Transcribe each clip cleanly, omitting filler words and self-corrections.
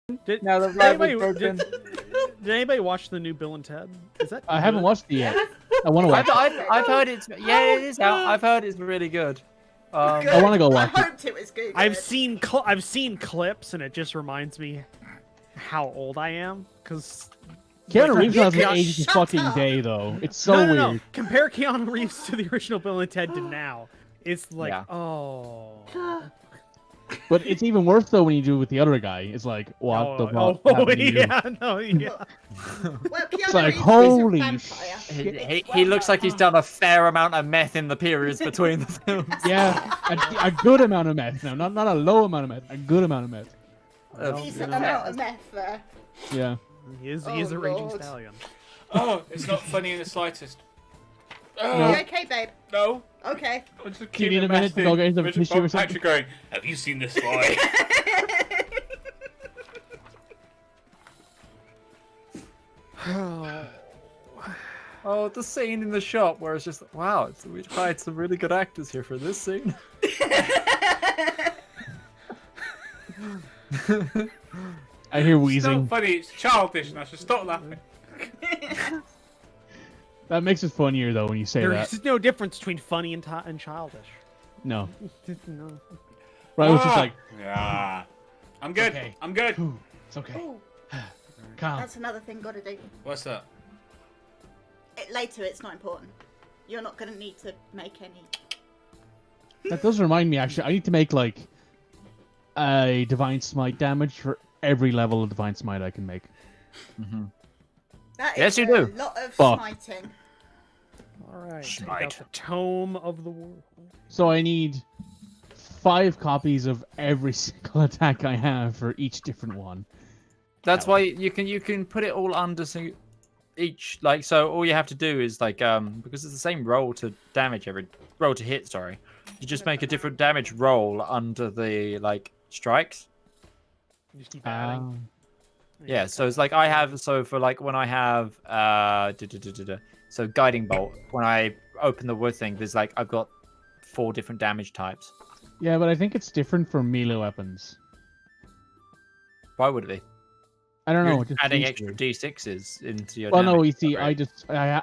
Now the rival's broken. Did anybody watch the new Bill and Ted? Is that? I haven't watched it yet. I want to watch it. I've heard it's it is out. I've heard it's really good. I want to go watch I it. hoped it was good. I've seen clips, and it just reminds me how old I am. Because Keanu Reeves has can an age of shut fucking up. day though. It's so no, weird. no. Compare Keanu Reeves to the original Bill and Ted to now. It's like, Yeah. oh. But it's even worse though when you do it with the other guy. It's like, what the fuck? happened to you? yeah, no, yeah. Well, It's Keanu like, Reeves is a holy vampire. shit. He looks like he's done a fair amount of meth in the periods between the films. Yeah, a good amount of meth now. Not a low amount of meth. A good amount of meth. Decent amount of meth there. Yeah. He is Oh, a raging Lord. stallion. Oh, it's not funny in the slightest. Oh, No. You okay, babe? no. Okay. I'm just Do you need keeping a minute to go get some Richard tissue or Bob something? Patrick going, have you seen this fly? Oh, the scene in the shop where it's just wow, we've hired some really good actors here for this scene. I hear It's wheezing. not funny, it's childish, and I should stop laughing. That makes it funnier though when you say There that. is no difference between funny and childish. No. No. Right, it was just like, Yeah. I'm good. okay. I'm good. "Ooh, it's okay. Ooh, Calm. that's another thing gotta do. What's that? Later, it's not important. You're not gonna need to make any. That does remind me, actually. I need to make, like, a Divine Smite damage for every level of Divine Smite I can make. That is Yes, you a do. lot of Fuck. smiting. All right. Take Smite. out the Tome of the World. So I need 5 copies of every single attack I have for each different one. That's why you can put it all under each like so all you have to do is like because it's the same roll to damage roll to hit, sorry. You just make a different damage roll under the like strikes. You just keep adding. Um, Yeah, so it's like I have so for like when I have so guiding bolt, when I open the wood thing, there's like I've got 4 different damage types. yeah, but I think it's different for melee weapons. Why would it be? I don't know. You're it just adding seems extra weird. d6s into your Well, no, damage, you see, right?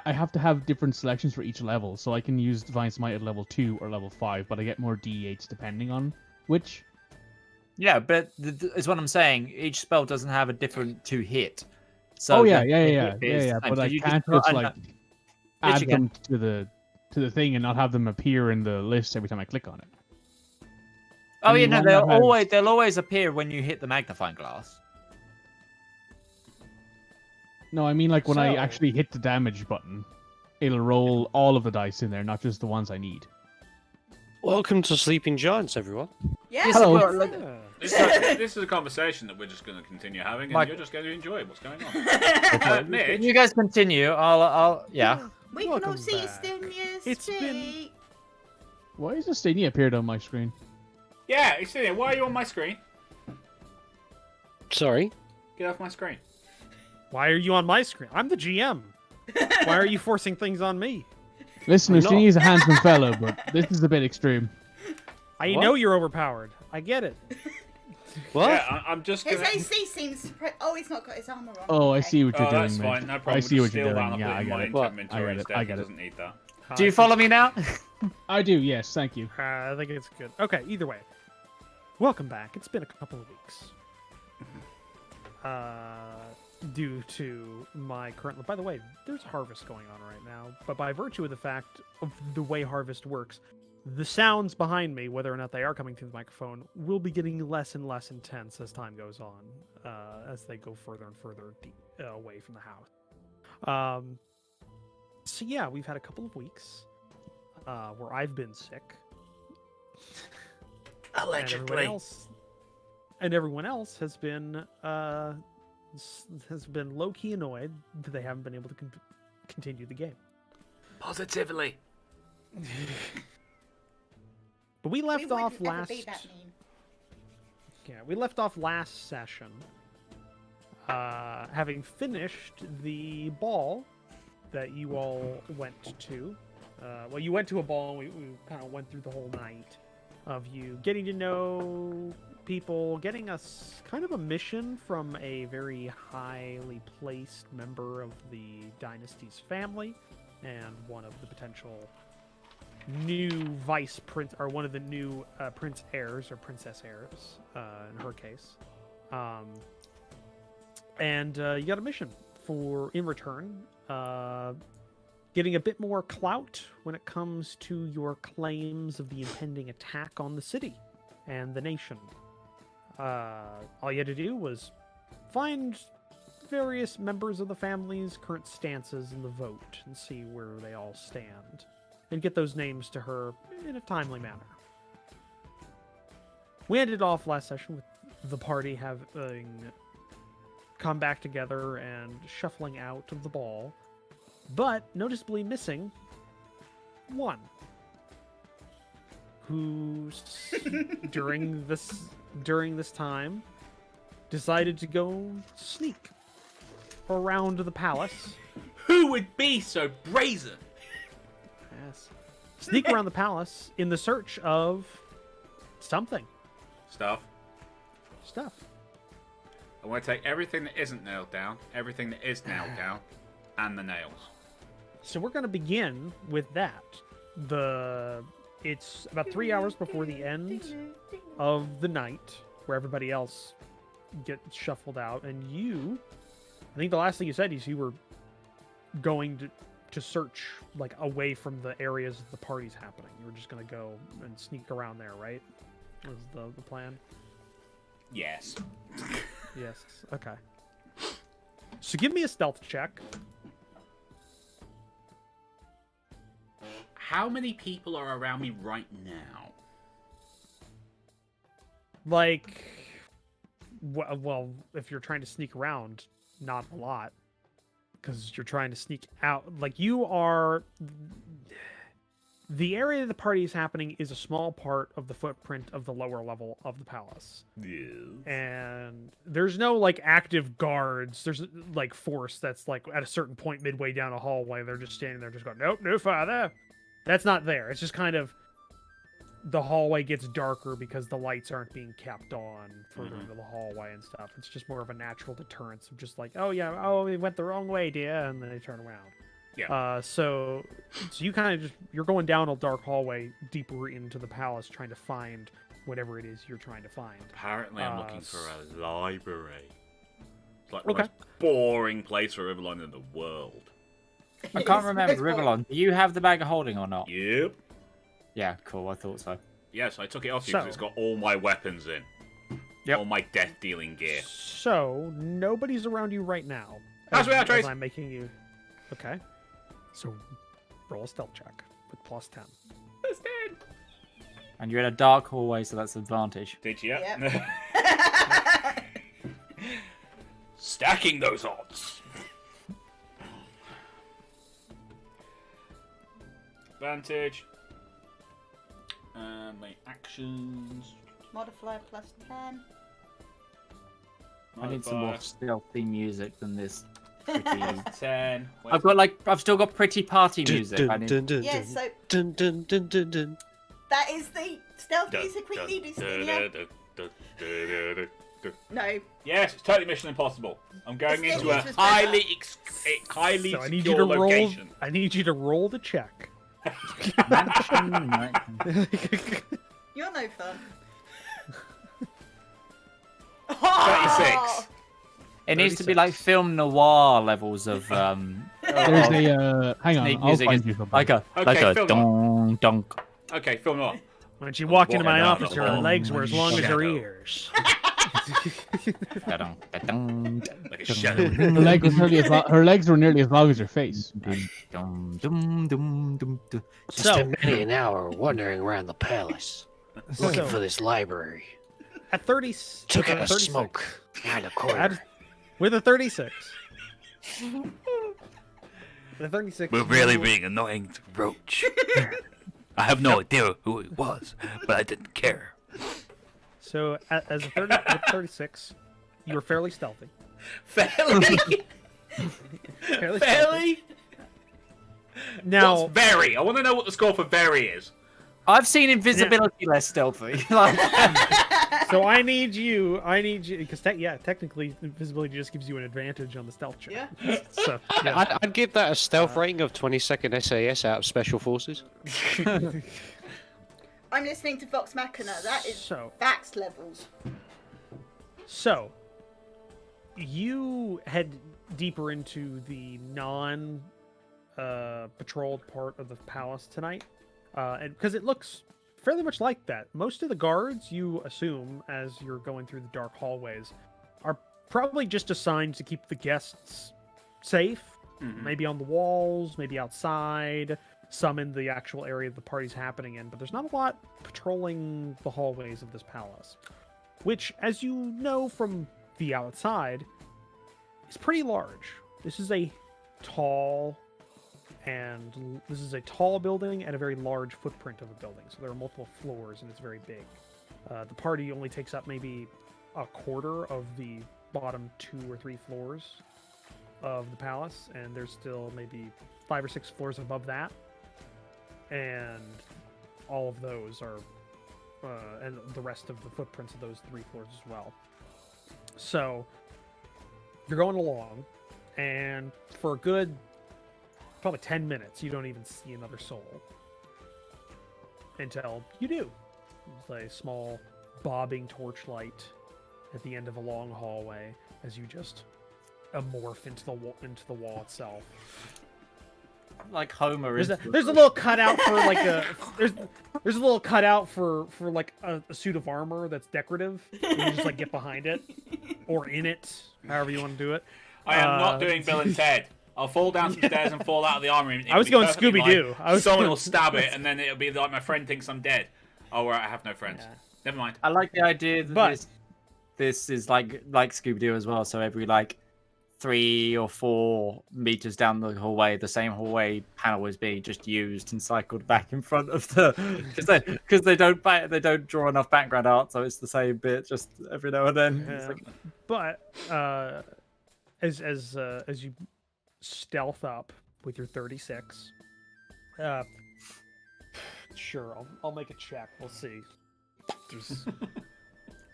I have to have different selections for each level, so I can use Divine Smite at level 2 or level 5, but I get more D8s depending on which. Yeah, but it's what I'm saying. Each spell doesn't have a different to hit. So Oh yeah, the yeah, hit yeah, is yeah, the yeah. same. But So I you can't put just under- like add again. them to the thing and not have them appear in the list every time I click on it. Oh yeah, And no, one that has- they'll always appear when you hit the magnifying glass. No, I mean like when I So- actually hit the damage button, it'll roll all of the dice in there, not just the ones I need. Welcome to Sleeping Giants, everyone. Yeah. Hello. Yeah. This is a conversation that we're just going to continue having, and Mike- you're just going to enjoy what's going on. Mitch, You guys continue. I'll yeah. We can all Welcome see back. Stinia's It's been- feet. Why is this thingy appeared on my screen? yeah, it's in here. Why are you on my screen? Sorry. Get off my screen. Why are you on my screen? I'm the GM. Why are you forcing things on me? Listen, I'm not. Thingy is a handsome fellow, but this is a bit extreme. I What? know you're overpowered. I get it. What? Yeah, I'm just His going to... AC seems. Oh, he's not got his armor on. Oh, I Okay. see what you're Oh, doing, that's Mitch. fine. No problem. I see We'll what you're steal that doing. and Yeah, put I it in get my it. What? inventory I get it, instead. I He get it. doesn't need that. Do you follow me now? I do, yes, thank you. I think it's good. Okay, either way. Welcome back. It's been a couple of weeks. Due to my current... By the way, there's harvest going on right now, but by virtue of the fact of the way harvest works, the sounds behind me, whether or not they are coming through the microphone, will be getting less and less intense as time goes on, as they go further and further away from the house. So yeah, we've had a couple of weeks where I've been sick. Allegedly. And everyone else has been low-key annoyed that they haven't been able to continue the game. Positively. But we left We off wouldn't ever last. be that mean. Yeah, we left off last session, having finished the ball that you all went to. Well, you went to a ball, and we kind of went through the whole night of you getting to know people getting us kind of a mission from a very highly placed member of the dynasty's family, and one of the potential new vice prince, or one of the new prince heirs or princess heirs, in her case. And you got a mission for, in return, getting a bit more clout when it comes to your claims of the impending attack on the city and the nation. All you had to do was find various members of the family's current stances in the vote and see where they all stand, and get those names to her in a timely manner. We ended off last session with the party having come back together and shuffling out of the ball, but noticeably missing one, who during this time decided to go sneak around the palace. Who would be so brazen? Yes. Sneak around the palace in the search of something. Stuff. Stuff. I want to take everything that isn't nailed down, everything that is nailed down, and the nails. So we're going to begin with that. It's about 3 hours before the end of the night, where everybody else gets shuffled out, and I think the last thing you said is you were going to search like away from the areas the party's happening. You were just going to go and sneak around there, right? Was the plan? Yes. Yes. Okay. So give me a stealth check. How many people are around me right now? Like, well, if you're trying to sneak around, not a lot, because you're trying to sneak out. Like, you are. The area the party is happening is a small part of the footprint of the lower level of the palace. Yes. And there's no, like, active guards. There's, like, force that's, like, at a certain point midway down a hallway. They're just standing there just going, nope, no further. That's not there. It's just kind of the hallway gets darker because the lights aren't being kept on further into the hallway and stuff. It's just more of a natural deterrence of just like, oh, yeah, oh, we went the wrong way, dear, and then they turn around. Yeah. So you kind of you're going down a dark hallway deeper into the palace trying to find whatever it is you're trying to find. Apparently I'm looking for a library. It's like the Okay. most boring place for Rivallon in the world. I can't remember, Rivallon. Do you have the bag of holding or not? Yep. Yeah, cool. I thought so. Yes, I took it off you because So- it's got all my weapons in. Yep. All my death-dealing gear. So nobody's around you right now. That's where I trace. I'm making you. Okay. So roll a stealth check with +10. That's dead. And you're in a dark hallway, so that's advantage. Did you? Yep. Stacking those odds. Advantage. And my actions. Modifier +10. I need some more stealthy music than this. Pretty... 10. I've still got pretty party music. I need... Yeah, so Dun, dun, dun, dun, dun. that is the stealth music we need, Justinia. No. Yes, it's totally Mission Impossible. I'm going It's into a just highly highly So I need secure you to roll. location. I need you to roll the check. You're no fun. 36. It needs to be like film noir levels of There's a hang on, sneak I'll music. find you something. Like a Okay, film dong dunk. Okay, film noir. When she walked into my Walking office, down her the legs were as long as her shadow. ears. Da-dong, da-dong, Like a shadow. Her legs were nearly as long as her face. dum, dum, dum, dum, dum. Just So- spent many an hour wandering around the palace, looking for this library. At 30, Took with out a 36 smoke behind a corner. At- with a 36. The 36. We're really being annoying to Roach. I have no idea who it was, but I didn't care. So as a 30, with 36, you were fairly stealthy. Fairly. Fairly stealthy. Fairly. Now, What's very? I want to know what the score for very is. I've seen invisibility less stealthy. Like, So I need you, because technically invisibility just gives you an advantage on the stealth check. Yeah. So, yeah. I'd give that a stealth rating of 22nd SAS out of Special Forces. I'm listening to Vox Machina. That is So- Vax levels. So, you head deeper into the patrolled part of the palace tonight, and because it looks fairly much like that. Most of the guards, you assume, as you're going through the dark hallways, are probably just assigned to keep the guests safe. Maybe on the walls, maybe outside, some in the actual area the party's happening in, but there's not a lot patrolling the hallways of this palace, which, as you know from the outside, is pretty large. This is a tall building and a very large footprint of a building. So there are multiple floors and it's very big. The party only takes up maybe a quarter of the bottom 2 or 3 floors of the palace, and there's still maybe 5 or 6 floors above that. And all of those are, and the rest of the footprints of those 3 floors as well. So you're going along, and for a good probably 10 minutes, you don't even see another soul. Until you do. There's a small bobbing torchlight at the end of a long hallway as you just morph into the wall itself. Like Homer is. There's a little cutout for like there's a little cutout for like a suit of armor that's decorative. And you just like get behind it or in it, however you want to do it. I am not doing Bill and Ted. I'll fall down some stairs and fall out of the armor. I was going Scooby-Doo. Someone will stab it, and then it'll be like my friend thinks I'm dead. Oh, right, I have no friends. Yeah. Never mind. I like the idea that But- this is like Scooby-Doo as well. So every like 3 or 4 meters down the hallway, the same hallway panel is being just used and cycled back in front of the because they don't draw enough background art, so it's the same bit just every now and then. It's like, But as you stealth up with your 36, sure, I'll make a check. We'll see.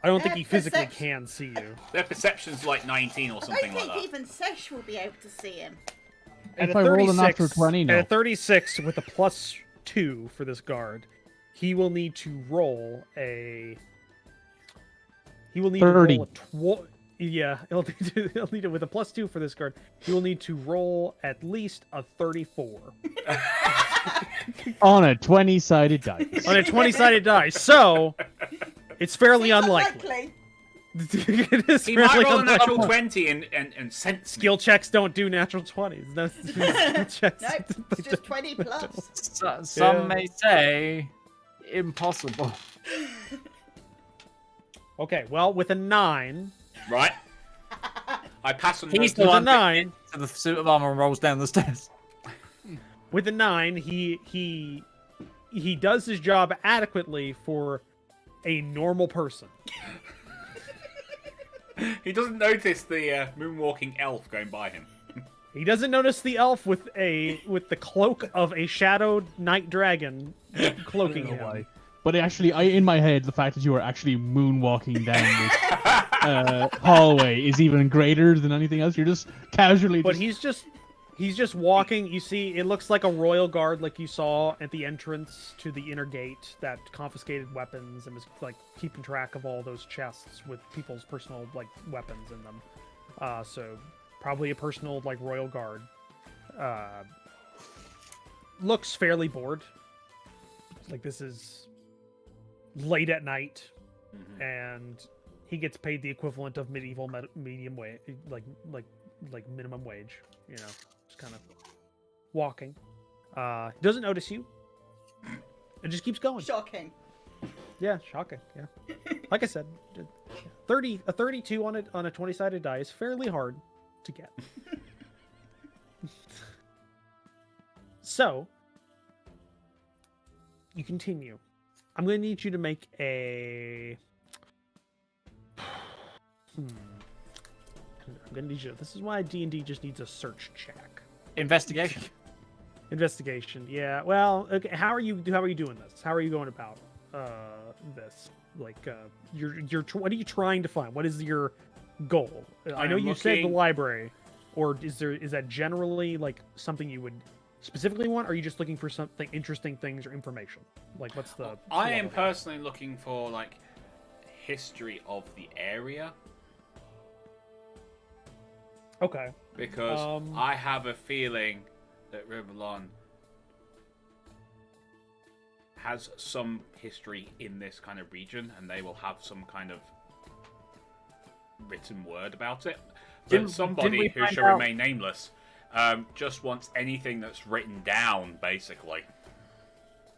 I don't think he physically can see you. Their perception's like 19 or I something don't like think that. even Sesh will be able to see him. If I roll a natural 20, At no. a 36 with a +2 for this guard, he will need to roll a. He will need 30. to roll a yeah, he'll need to with a +2 for this guard. He will need to roll at least a 34 On a 20-sided dice. on a 20-sided die. So it's fairly Seems unlikely. unlikely. It is He might fairly roll a unlikely. natural 20 and sense Skill checks don't do natural 20s. No, skill checks. Nope, it's just 20 plus. some may say impossible. Okay, well, with a 9. Right? I pass on He's those. the With a one that 9. gets to the suit of armor and rolls down the stairs. With a 9, he does his job adequately for a normal person. He doesn't notice the moonwalking elf going by him. He doesn't notice the elf with the cloak of a shadowed night dragon cloaking him. But actually, in my head, the fact that you are actually moonwalking down this hallway is even greater than anything else. You're just casually. But he's just walking. You see, it looks like a royal guard, like you saw at the entrance to the inner gate that confiscated weapons and was like keeping track of all those chests with people's personal like weapons in them. So probably a personal like royal guard. Looks fairly bored. Like this is late at night, and he gets paid the equivalent of medieval medium wage, like minimum wage. You know, just kind of walking. He doesn't notice you. It just keeps going. Shocking. Yeah, shocking. Yeah, like I said, 32 on a 20-sided die is fairly hard to get. So you continue. I'm going to need you to make a. I'm going to need you. This is why D&D just needs a search check. Investigation. Investigation. Yeah. Well, okay. How are you doing this? How are you going about this? Like, what are you trying to find? What is your goal? I know I'm you said the looking- library, or is that generally like something you would specifically want? Or are you just looking for something interesting things or information? Like, what's the? I am level? personally looking for like history of the area Okay. because Um, I have a feeling that Rivallon has some history in this kind of region, and they will have some kind of written word about it. But Didn't somebody we who find shall out- remain nameless just wants anything that's written down, basically.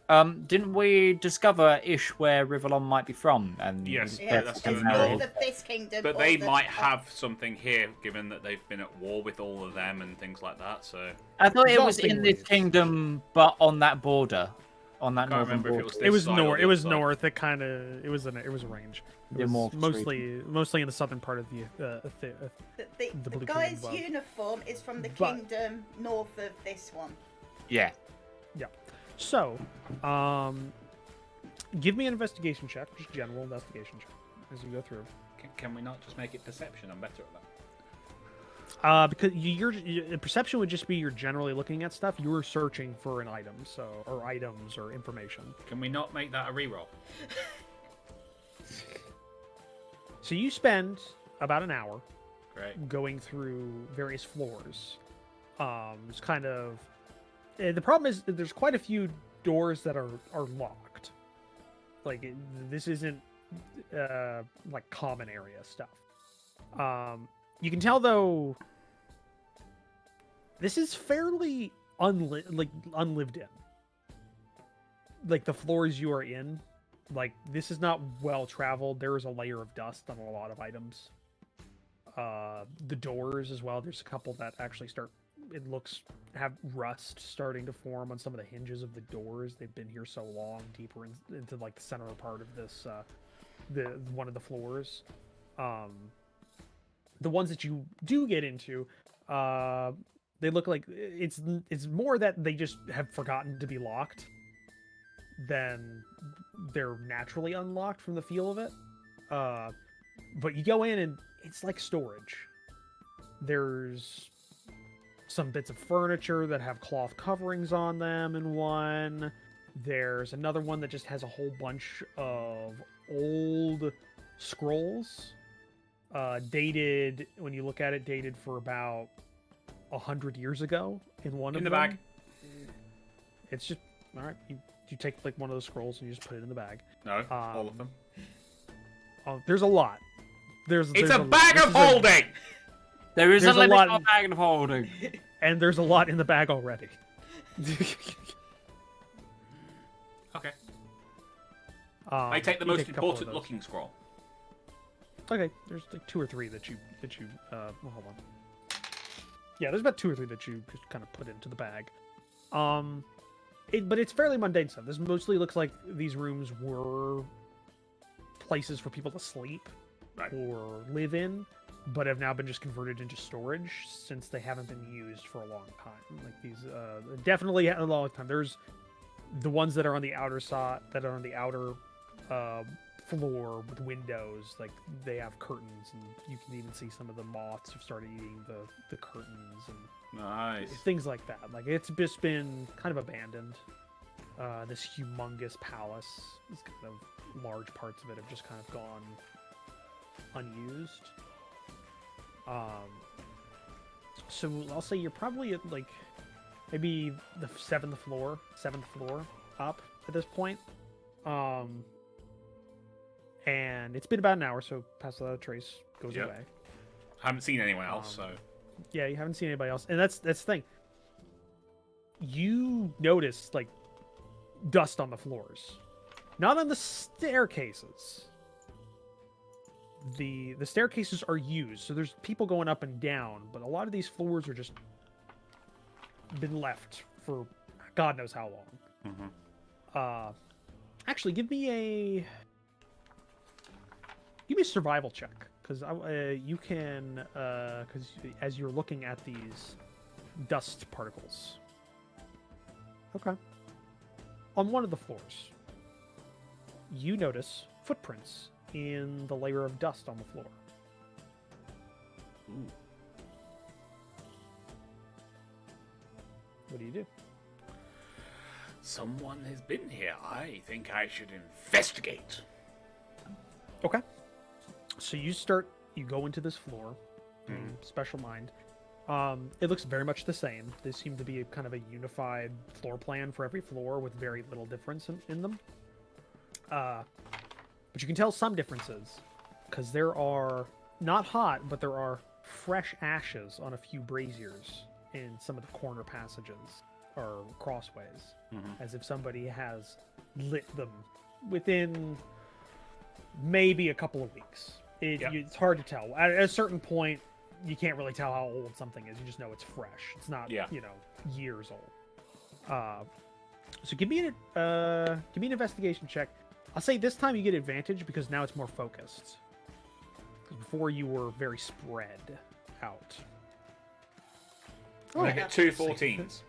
Didn't we discover ish where Rivallon might be from? And Yes, Yeah, that's it's to the north north. of this kingdom. But or they the- might have something here, given that they've been at war with all of them and things like that. So I thought it was in Exhaustingly. this kingdom, but on that border, on that can't northern remember if border. it was this It was side or north. the It was other side. north. It kind of. It was a range. It The was Amorphous mostly in the southern part of the. The Blue guy's Kingdom. uniform is from the But- kingdom north of this one. Yeah. So, give me an investigation check, just general investigation check, as you go through. Can we not just make it perception? I'm better at that. Because your perception would just be you're generally looking at stuff. You were searching for an item, or items or information. Can we not make that a reroll? So you spend about an hour Great. going through various floors. It's kind of the problem is that there's quite a few doors that are locked. Like this isn't like common area stuff. You can tell though this is fairly unlived in. Like the floors you are in, like this is not well traveled. There is a layer of dust on a lot of items. The doors as well. There's a couple that actually have rust starting to form on some of the hinges of the doors. They've been here so long, deeper into like the center part of this, one of the floors. The ones that you do get into, they look like it's more that they just have forgotten to be locked than they're naturally unlocked from the feel of it. But you go in and it's like storage. There's some bits of furniture that have cloth coverings on them in one. There's another one that just has a whole bunch of old scrolls. Dated, when you look at it, dated for about 100 years ago in one of In the them. bag. It's just, all right, you take like one of those scrolls and you just put it in the bag. No, all of them. There's a lot. There's It's a lot. bag This of is a- holding! There is There's a a limit lot- on bag of holding. and there's a lot in the bag already. Okay. I take the you most a couple of important those. looking scroll. Okay, there's like 2 or 3 that you well, hold on. Yeah, there's about 2 or 3 that you just kind of put into the bag. But it's fairly mundane stuff. This mostly looks like these rooms were places for people to sleep Right. or live in, but have now been just converted into storage since they haven't been used for a long time. Like these, definitely a long time. There's the ones that are on the outer side, that are on the outer floor with windows. Like they have curtains, and you can even see some of the moths have started eating the curtains and Nice. things like that. Like it's just been kind of abandoned. This humongous palace, this kind of large parts of it have just kind of gone unused. So I'll say you're probably at like maybe the seventh floor up at this point. And it's been about an hour, so Pass Without a Trace goes Yep. away. Haven't seen anyone else, so. Yeah, you haven't seen anybody else, and that's the thing. You notice like dust on the floors, not on the staircases. The staircases are used, so there's people going up and down, but a lot of these floors are just been left for God knows how long. Mhm. Actually, give me a survival check, because you can because as you're looking at these dust particles. Okay. On one of the floors, you notice footprints in the layer of dust on the floor. Ooh. What do you do? Someone has been here. I think I should investigate. Okay. So you go into this floor, special mind. It looks very much the same. They seem to be kind of a unified floor plan for every floor with very little difference in them. But you can tell some differences because there are, not hot, but there are fresh ashes on a few braziers in some of the corner passages or crossways, as if somebody has lit them within maybe a couple of weeks. It's hard to tell. At a certain point, you can't really tell how old something is. You just know it's fresh. It's not, years old. So give me an investigation check. I'll say this time you get advantage because now it's more focused. Because before you were very spread out. I get 2 14s.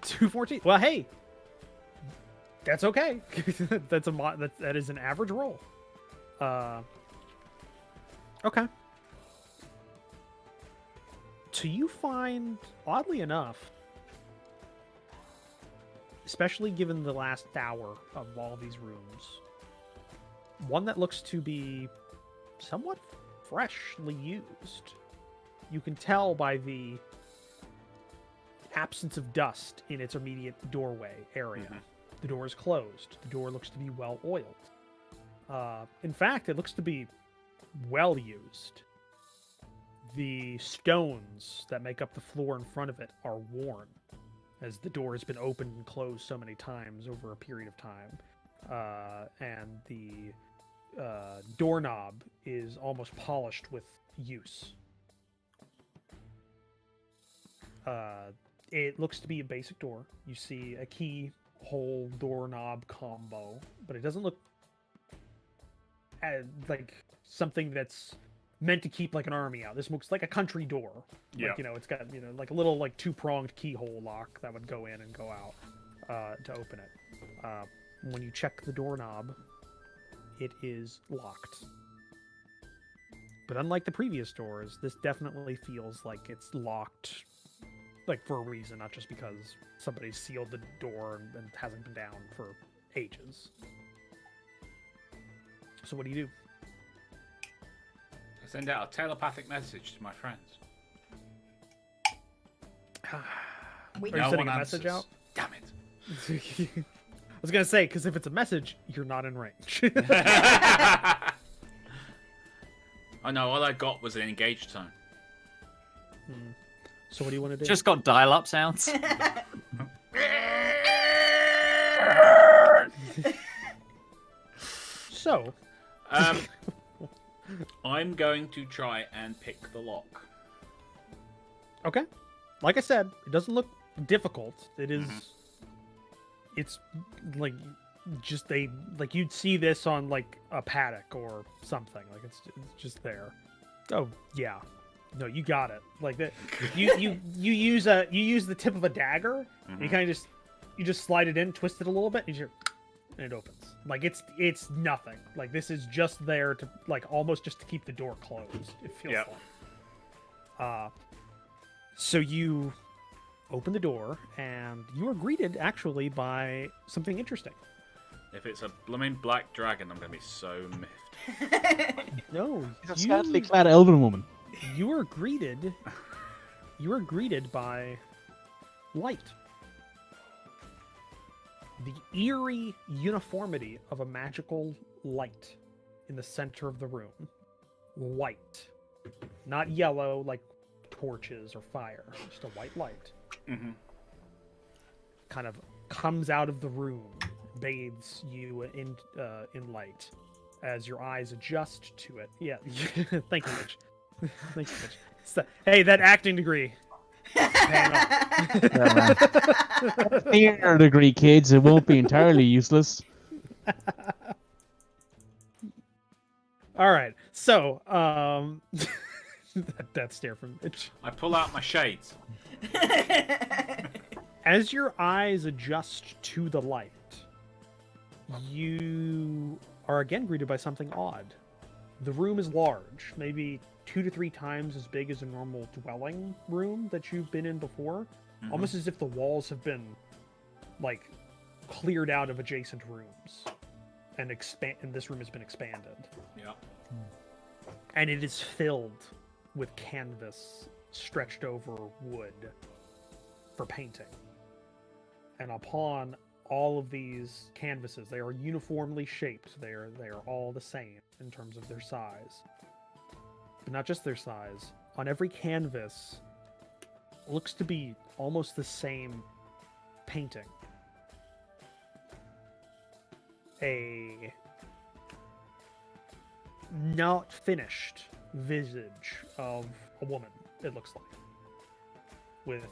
214. Well, hey, that's okay. That is an average roll. Okay. So you find, oddly enough, especially given the last hour of all these rooms, one that looks to be somewhat freshly used. You can tell by the absence of dust in its immediate doorway area. The door is closed. The door looks to be well oiled. In fact, it looks to be well used. The stones that make up the floor in front of it are worn, as the door has been opened and closed so many times over a period of time. And the doorknob is almost polished with use. It looks to be a basic door. You see a keyhole doorknob combo, but it doesn't look like something that's meant to keep like an army out. This looks like a country door. Like, it's got, like a little like 2-pronged keyhole lock that would go in and go out to open it. When you check the doorknob, it is locked. But unlike the previous doors, this definitely feels like it's locked, like for a reason, not just because somebody sealed the door and hasn't been down for ages. So what do you do? I send out a telepathic message to my friends. Are you No sending one a message out? Damn it. I was gonna say, because if it's a message, you're not in range. Oh no, all I got was an engaged tone. So what do you want to do? Just got dial-up sounds. So, I'm going to try and pick the lock. okay. Like I said, it doesn't look difficult. It is. It's like just like you'd see this on like a paddock or something. Like it's just there. Oh yeah, no, you got it. Like that. You use the tip of a dagger. You kind of just slide it in, twist it a little bit, and it opens. Like it's nothing. Like this is just there to like almost just to keep the door closed. It feels like. So you open the door, and you are greeted actually by something interesting. If it's a blooming black dragon, I'm gonna be so miffed. No, It's a scantily clad elven woman. you are greeted. You are greeted by light. The eerie uniformity of a magical light in the center of the room. White, not yellow like torches or fire. Just a white light. Kind of comes out of the room, bathes you in light as your eyes adjust to it. Yeah, thank you, Mitch. Thank you, Mitch. Hey, that acting degree. Theater degree, kids. It won't be entirely useless. All right, so that stare from Mitch. I pull out my shades. As your eyes adjust to the light, you are again greeted by something odd. The room is large, maybe 2 to 3 times as big as a normal dwelling room that you've been in before, almost as if the walls have been like cleared out of adjacent rooms, and this room has been expanded. Yeah. And it is filled with canvas stretched over wood for painting. And upon all of these canvases, they are uniformly shaped. They are all the same in terms of their size. But not just their size. On every canvas looks to be almost the same painting. A not finished visage of a woman, it looks like. With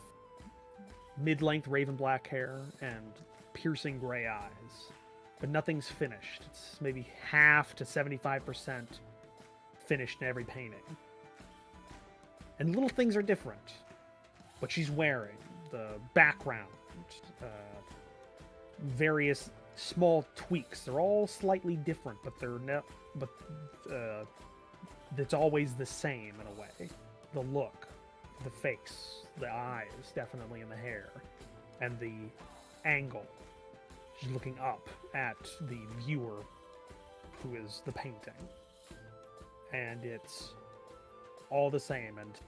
mid-length raven black hair and piercing gray eyes. But nothing's finished. It's maybe half to 75% finished in every painting. And little things are different. What she's wearing, the background, various small tweaks. They're all slightly different, but it's always the same in a way. The look, the face, the eyes, definitely, and the hair, and the angle. She's looking up at the viewer, who is the painting. And it's all the same, and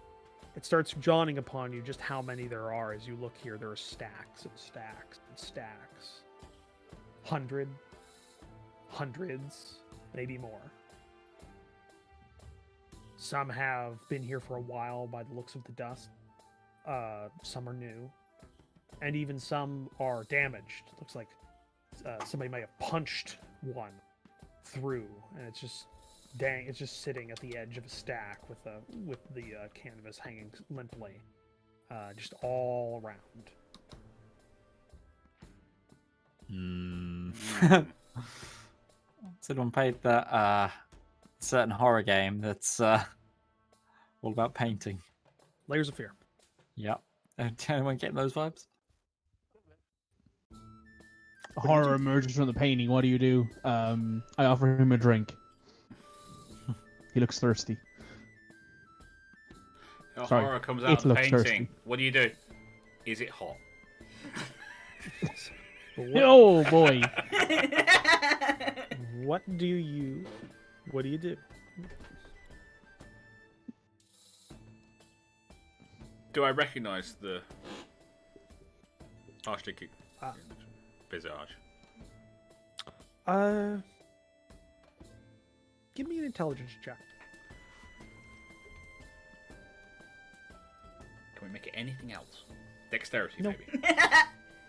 it starts dawning upon you just how many there are as you look here. There are stacks and stacks and stacks. Hundreds, maybe more. Some have been here for a while by the looks of the dust. Some are new. And even some are damaged. It looks like somebody might have punched one through, and it's just sitting at the edge of a stack with the canvas hanging limply, just all around. Someone played that certain horror game that's all about painting. Layers of Fear. Yep. Anyone getting those vibes? Horror emerges from the painting. What do you do? I offer him a drink. He looks thirsty. Sorry, Horror comes it out of the looks painting. thirsty. What do you do? Is it hot? Oh boy! What do you do? Do I recognize the artistic visage? Give me an intelligence check. Can we make it anything else? Dexterity, No. maybe.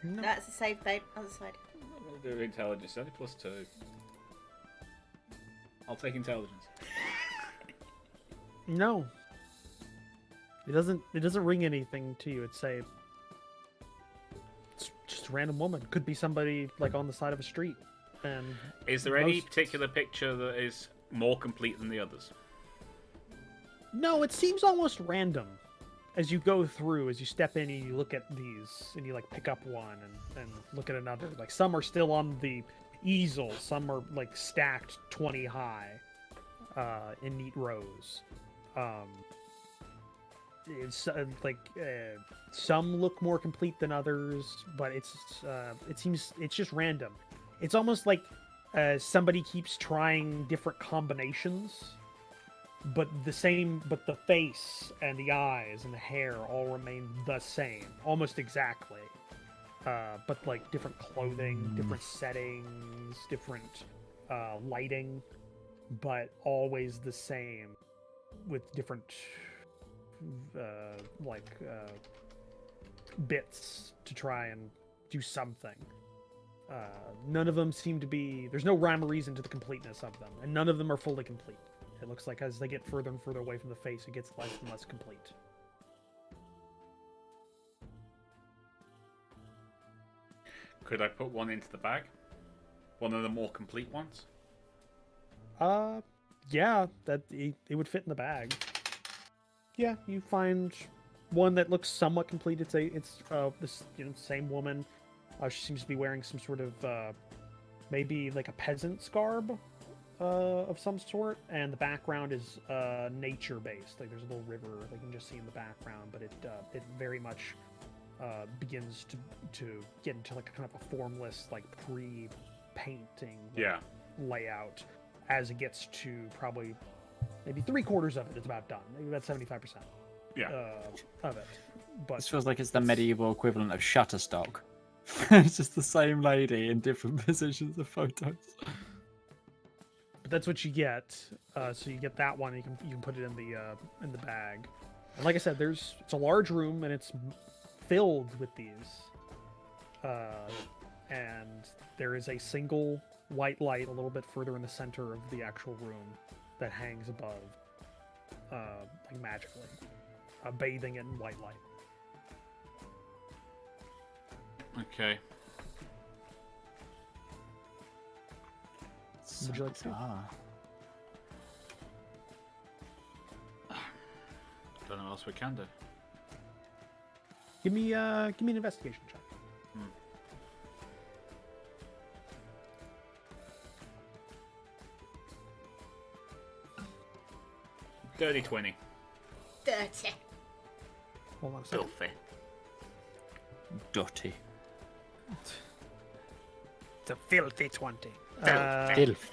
No. That's a save, babe. Other side. We'll do intelligence. Only +2. I'll take intelligence. No. It doesn't ring anything to you. It's just a random woman. Could be somebody like on the side of a street. And Is there any most- particular picture that is more complete than the others? No, it seems almost random. As you go through, as you step in and you look at these, and you like pick up one and look at another. Like some are still on the easel, some are like stacked 20 high, in neat rows. It's some look more complete than others, but it seems it's just random. It's almost like somebody keeps trying different combinations. But the face and the eyes and the hair all remain the same, almost exactly. But like different clothing, different settings, different lighting, but always the same with different bits to try and do something. None of them seem to be... There's no rhyme or reason to the completeness of them, and none of them are fully complete. It looks like as they get further and further away from the face, it gets less and less complete. Could I put one into the bag? One of the more complete ones? Yeah, it would fit in the bag. Yeah, you find one that looks somewhat complete. It's this same woman. She seems to be wearing some sort of maybe like a peasant's garb, of some sort, and the background is nature based. Like there's a little river they can just see in the background, but it very much begins to get into like a kind of a formless, like pre-painting layout as it gets to probably maybe 3/4 of it is about done. Maybe about 75% of it. But This feels like it's the medieval equivalent of Shutterstock. It's just the same lady in different positions of photos. But that's what you get. So you get that one. You can put it in the bag. And like I said, it's a large room and it's filled with these. And there is a single white light a little bit further in the center of the actual room that hangs above, like magically, bathing it in white light. Okay. Would you like to? Don't know what else we can do. Give me an investigation check. 30-20. Dirty. Hold on a second. Filthy. Dirty. It's a filthy 20. Filth.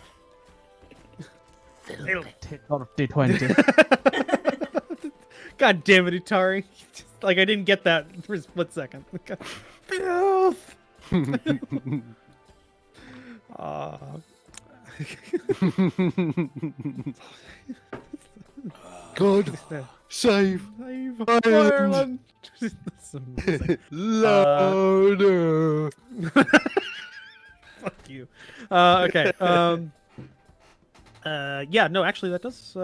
D20. God damn it, Utari. Like, I didn't get that for a split second. Filth! God save Ireland! That's amazing. louder. Fuck you. Okay. Yeah, no, actually that does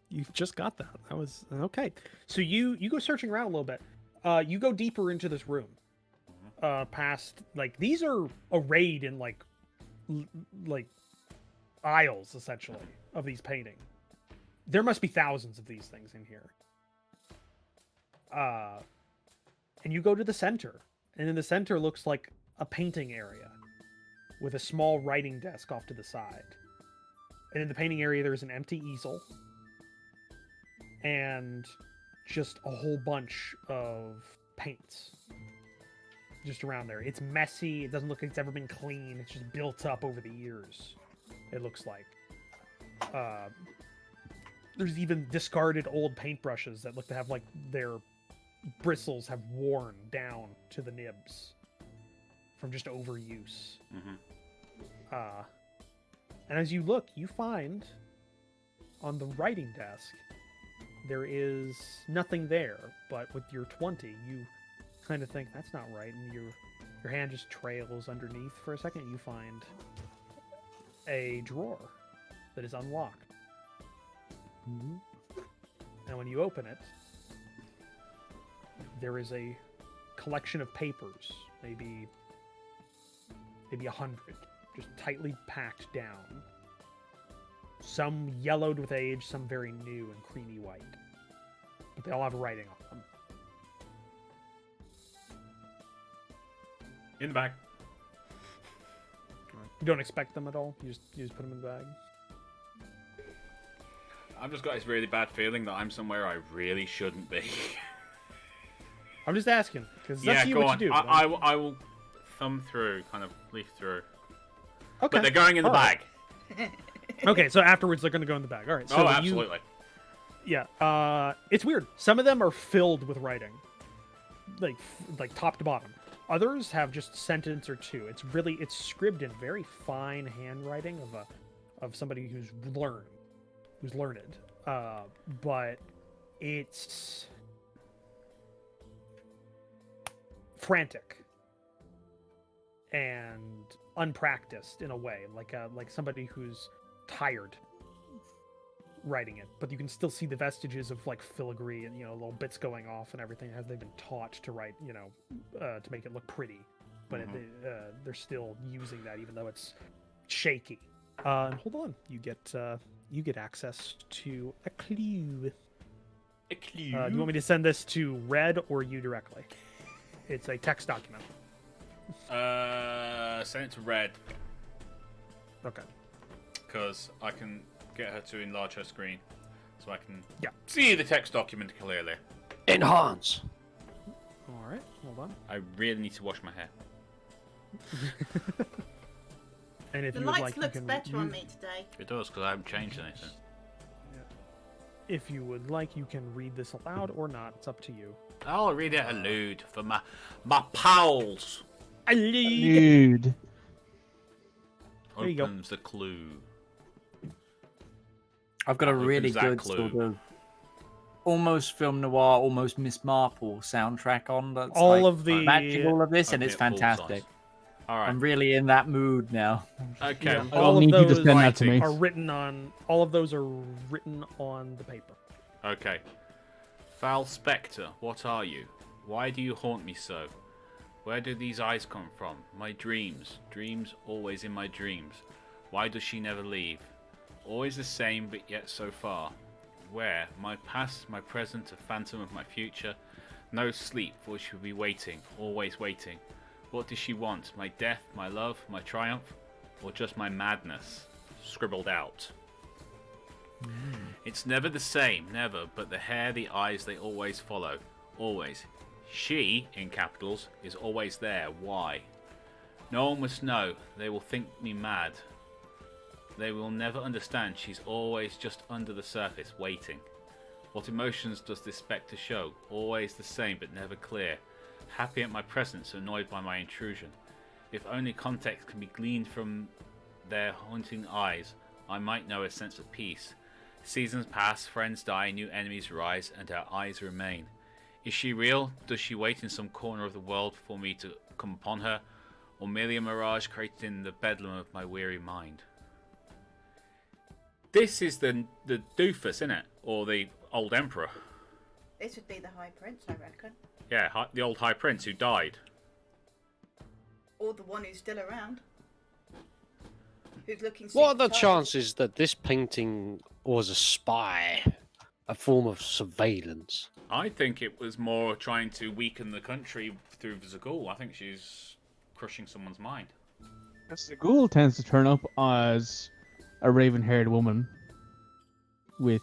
you just got that. That was okay. So you go searching around a little bit. You go deeper into this room. Past like these are arrayed in like aisles essentially of these paintings. There must be thousands of these things in here. And you go to the center, and in the center looks like a painting area with a small writing desk off to the side. And in the painting area, there's an empty easel and just a whole bunch of paints just around there. It's messy. It doesn't look like it's ever been clean. It's just built up over the years, it looks like. There's even discarded old paintbrushes that look to have like their bristles have worn down to the nibs from just overuse. And as you look, you find on the writing desk there is nothing there, but with your 20 you kind of think that's not right, and your hand just trails underneath for a second. You find a drawer that is unlocked. And when you open it, there is a collection of papers, maybe 100, just tightly packed down. Some yellowed with age, some very new and creamy white. But they all have writing on them. In the bag. You don't expect them at all? You just put them in the bag? I've just got this really bad feeling that I'm somewhere I really shouldn't be. I'm just asking, because that's go what on. you do. I will thumb through, kind of leaf through. Okay. But they're going in the bag. Okay, so afterwards they're going to go in the bag. All right. So Oh, absolutely. Yeah. It's weird. Some of them are filled with writing, like top to bottom. Others have just a sentence or two. It's scribbled in very fine handwriting of somebody who's learned. But it's frantic and unpracticed in a way, like somebody who's tired writing it. But you can still see the vestiges of like filigree and little bits going off and everything as they've been taught to write, to make it look pretty. But they're still using that even though it's shaky. And hold on, you get access to a clue. A clue. Do you want me to send this to Red or you directly? It's a text document. Send it to Red. Okay. because I can get her to enlarge her screen, so I can Yeah. see the text document clearly. Enhance. All right, hold on. I really need to wash my hair. And if The you would lights like, looks you can better on use- me today. It does, because I haven't changed anything. If you would like, you can read this aloud or not. It's up to you. I'll read it aloud for my pals. Dude. There you go. Opens the clue. I've got a Opens really that good clue. sort of almost film noir, almost Miss Marple soundtrack on. That's All like of the- matching all of this, and Okay, it's full fantastic. size. All right. I'm really in that mood now. Okay. Yeah, I all don't of need you to those send that to me. are written on. All of those are written on the paper. Okay. Foul Spectre, what are you? Why do you haunt me so? Where do these eyes come from? My dreams. Dreams always in my dreams. Why does she never leave? Always the same, but yet so far. Where? My past, my present, a phantom of my future. No sleep, for she will be waiting, always waiting. What does she want? My death, my love, my triumph? Or just my madness? Scribbled out. It's never the same, never, but the hair, the eyes, they always follow. Always. She, in capitals, is always there. Why? No one must know. They will think me mad. They will never understand. She's always just under the surface, waiting. What emotions does this spectre show? Always the same, but never clear. Happy at my presence, annoyed by my intrusion. If only context can be gleaned from their haunting eyes, I might know a sense of peace. Seasons pass, friends die, new enemies rise, and our eyes remain. Is she real? Does she wait in some corner of the world for me to come upon her? Or merely a mirage created in the bedlam of my weary mind? This is the doofus, isn't it? Or the old emperor. This would be the High Prince, I reckon. Yeah, the old high prince who died. Or the one who's still around. Who's looking What are the super tired. chances that this painting was a spy? A form of surveillance? I think it was more trying to weaken the country through Zagul. I think she's crushing someone's mind. The ghoul tends to turn up as a raven-haired woman with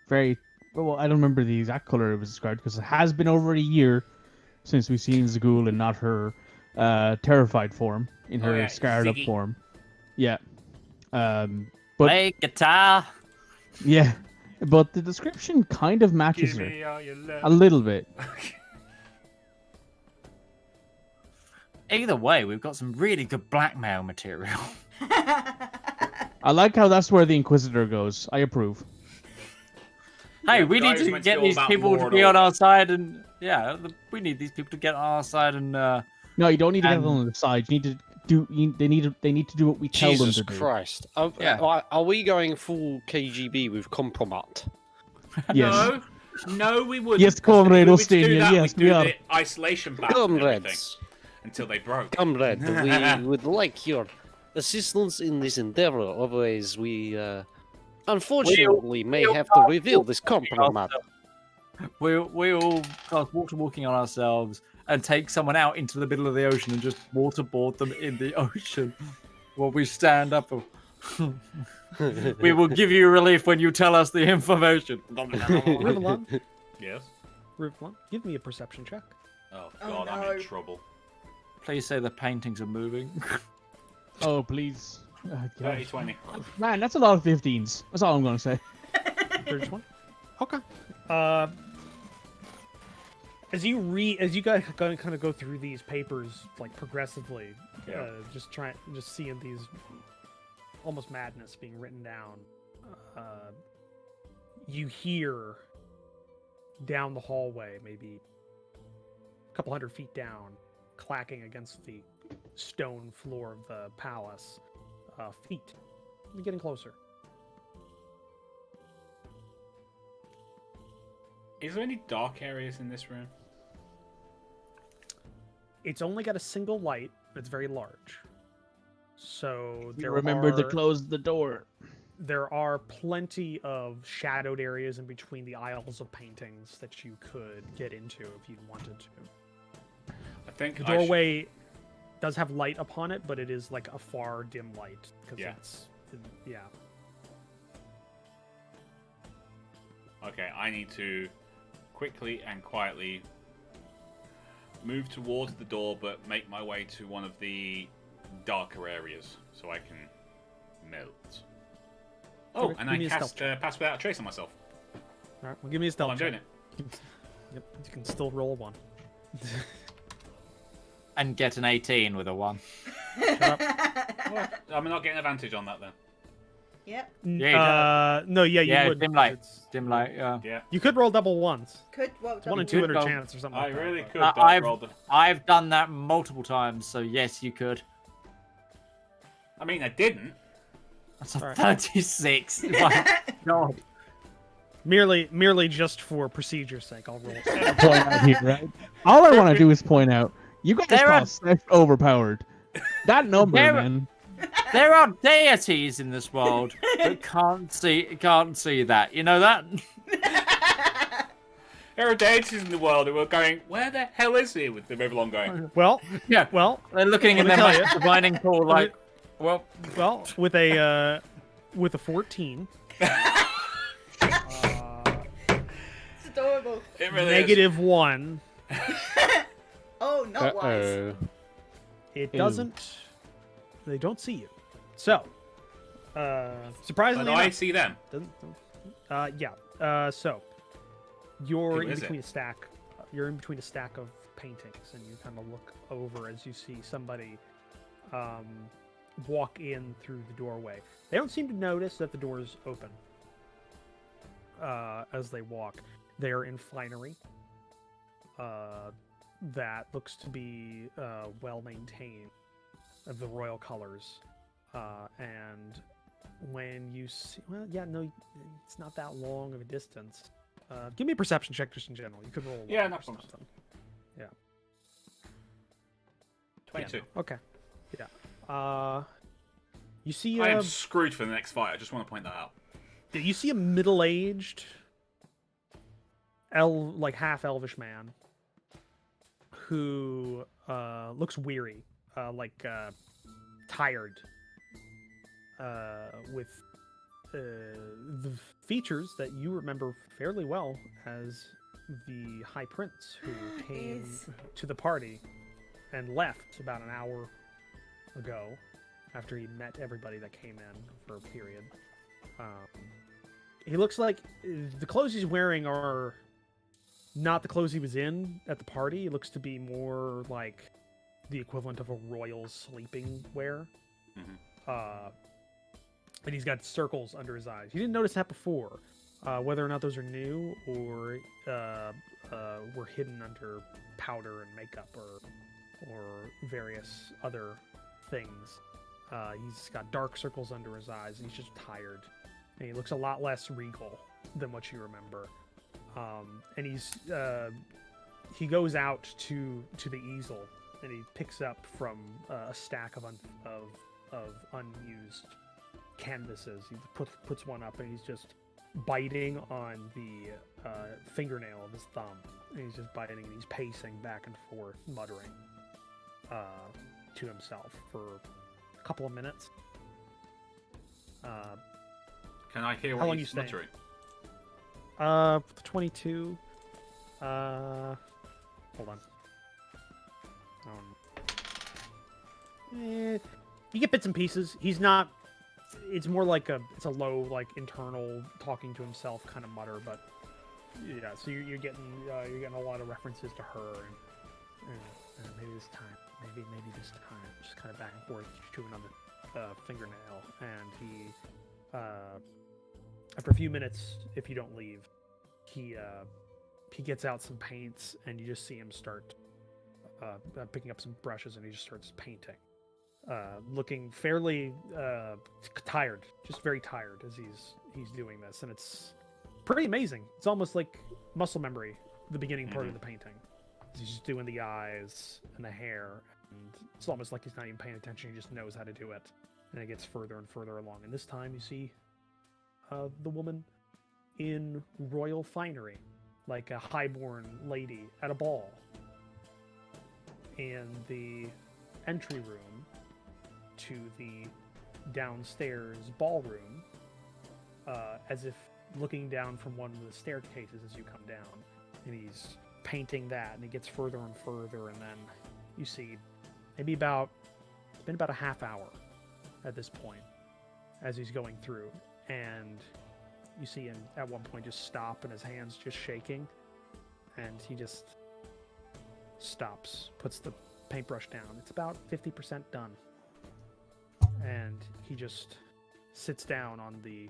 very... Well, I don't remember the exact color it was described because it has been over a year since we've seen Zagul and not her terrified form, in her yeah, scarred-up Ziggy. form. Yeah. But Play guitar. yeah, but the description kind of matches Give her me all your love. a little bit. Either way, we've got some really good blackmail material. I like how that's where the Inquisitor goes. I approve. Hey, Yeah, we need guys to meant to get go these about people more to and be all. on our side, and we need these people to get on our side. And No, you don't need to get And- them on the side. You need to do. They need to do what we tell Jesus them to do. Christ. Yeah. Are we going full KGB with compromat? Yes. No, we wouldn't. Yes, 'cause if Comrade we were to do Ostania, that, yes, we'd do we are. the isolation back and everything Comrades, until they broke. comrade, we would like your assistance in this endeavor. Otherwise, we unfortunately may have to reveal this compromat. we all start walking on ourselves and take someone out into the middle of the ocean and just waterboard them in the ocean while we stand up. We will give you relief when you tell us the information. Rivallon, Yes. Rivallon, give me a perception check. Oh Oh, God, I'm no. in trouble. Please say the paintings are moving. Oh please. God. 30-20. Man, that's a lot of 15s. That's all I'm gonna say. 31. Okay. As you guys kind of go through these papers like progressively, Yeah. just seeing these almost madness being written down, you hear down the hallway, maybe a couple hundred feet down, clacking against the stone floor of the palace, feet. You're getting closer. Is there any dark areas in this room? It's only got a single light, but it's very large. So You remember to close the door. There are plenty of shadowed areas in between the aisles of paintings that you could get into if you wanted to. I think The doorway does have light upon it, but it is like a far dim light because Yeah. it's Yeah. Okay, I need to quickly and quietly move towards the door, but make my way to one of the darker areas so I can melt. Oh, Okay, and give I me a stealth cast Pass Without a Trace on myself All right. Well, give me a stealth. while I'm doing check. it. Yep. You can still roll a 1. And get an 18 with a 1. Well, I'm not getting advantage on that then. Yep. Yeah, No. Yeah. You Yeah, would. dim light. It's- Dim light, Yeah, You could roll double ones. Could well. 1 in could 200 roll- chance or something. I like that, really but- could. I've roll the... I've done that multiple times, so yes, you could. I mean, I didn't. That's a Alright. 36. My God. Merely just for procedure's sake, I'll roll. Point out here, right? All I want to do is point out, you guys There call are- Seth overpowered. That number, There- man. There are deities in this world that can't see that. You know that? There are deities in the world who are going, where the hell is he? With the Rivallon going, Well, Yeah. well, They're looking in Let their me tell master divining pool like, well, with a 14. It's adorable. it really Negative 1. Oh, not wise. Uh-oh. It Ew. doesn't. They don't see you. So, is. surprisingly But I enough, see them. yeah. So, you're Who in is it? between a stack. You're in between a stack of paintings, and you kind of look over as you see somebody walk in through the doorway. They don't seem to notice that the door is open as they walk. They're in finery that looks to be well maintained, of the royal colors. And when you see, well, yeah, no, it's not that long of a distance. Give me a perception check just in general. You could roll. Yeah, one no or problem. something. 22. Okay. Yeah. You see. I am screwed for the next fight. I just want to point that out. You see a middle-aged, like half elvish man, who looks weary, tired, with the features that you remember fairly well as the High Prince who came Yes. to the party and left about an hour ago after he met everybody that came in for a period. He looks like the clothes he's wearing are not the clothes he was in at the party. It looks to be more like the equivalent of a royal's sleeping wear. And he's got circles under his eyes. You didn't notice that before. Whether or not those are new or were hidden under powder and makeup or various other things. He's got dark circles under his eyes, and he's just tired. And he looks a lot less regal than what you remember. And he goes out to the easel, and he picks up from a stack of unused canvases. He puts one up, and he's just biting on the fingernail of his thumb. And he's just biting, and he's pacing back and forth, muttering to himself for a couple of minutes. Can I hear How what long he's you staying? muttering? 22. Hold on. You get bits and pieces. He's not. It's more like it's a low, like internal talking to himself kind of mutter. But yeah, so you're getting a lot of references to her and maybe this time, maybe this time, just kind of back and forth, chewing on the fingernail, and he. After a few minutes, if you don't leave, he gets out some paints, and you just see him start picking up some brushes, and he just starts painting, looking fairly tired, just very tired as he's doing this, and it's pretty amazing. It's almost like muscle memory, the beginning part of the painting. He's just doing the eyes and the hair, and it's almost like he's not even paying attention. He just knows how to do it, and it gets further and further along. And this time, you see the woman in royal finery, like a highborn lady at a ball. And the entry room to the downstairs ballroom, as if looking down from one of the staircases as you come down, and he's painting that, and it gets further and further, and then you see maybe it's been about a half hour at this point as he's going through, and you see him at one point just stop, and his hands just shaking, and he just stops, puts the paintbrush down. It's about 50% done, and he just sits down on the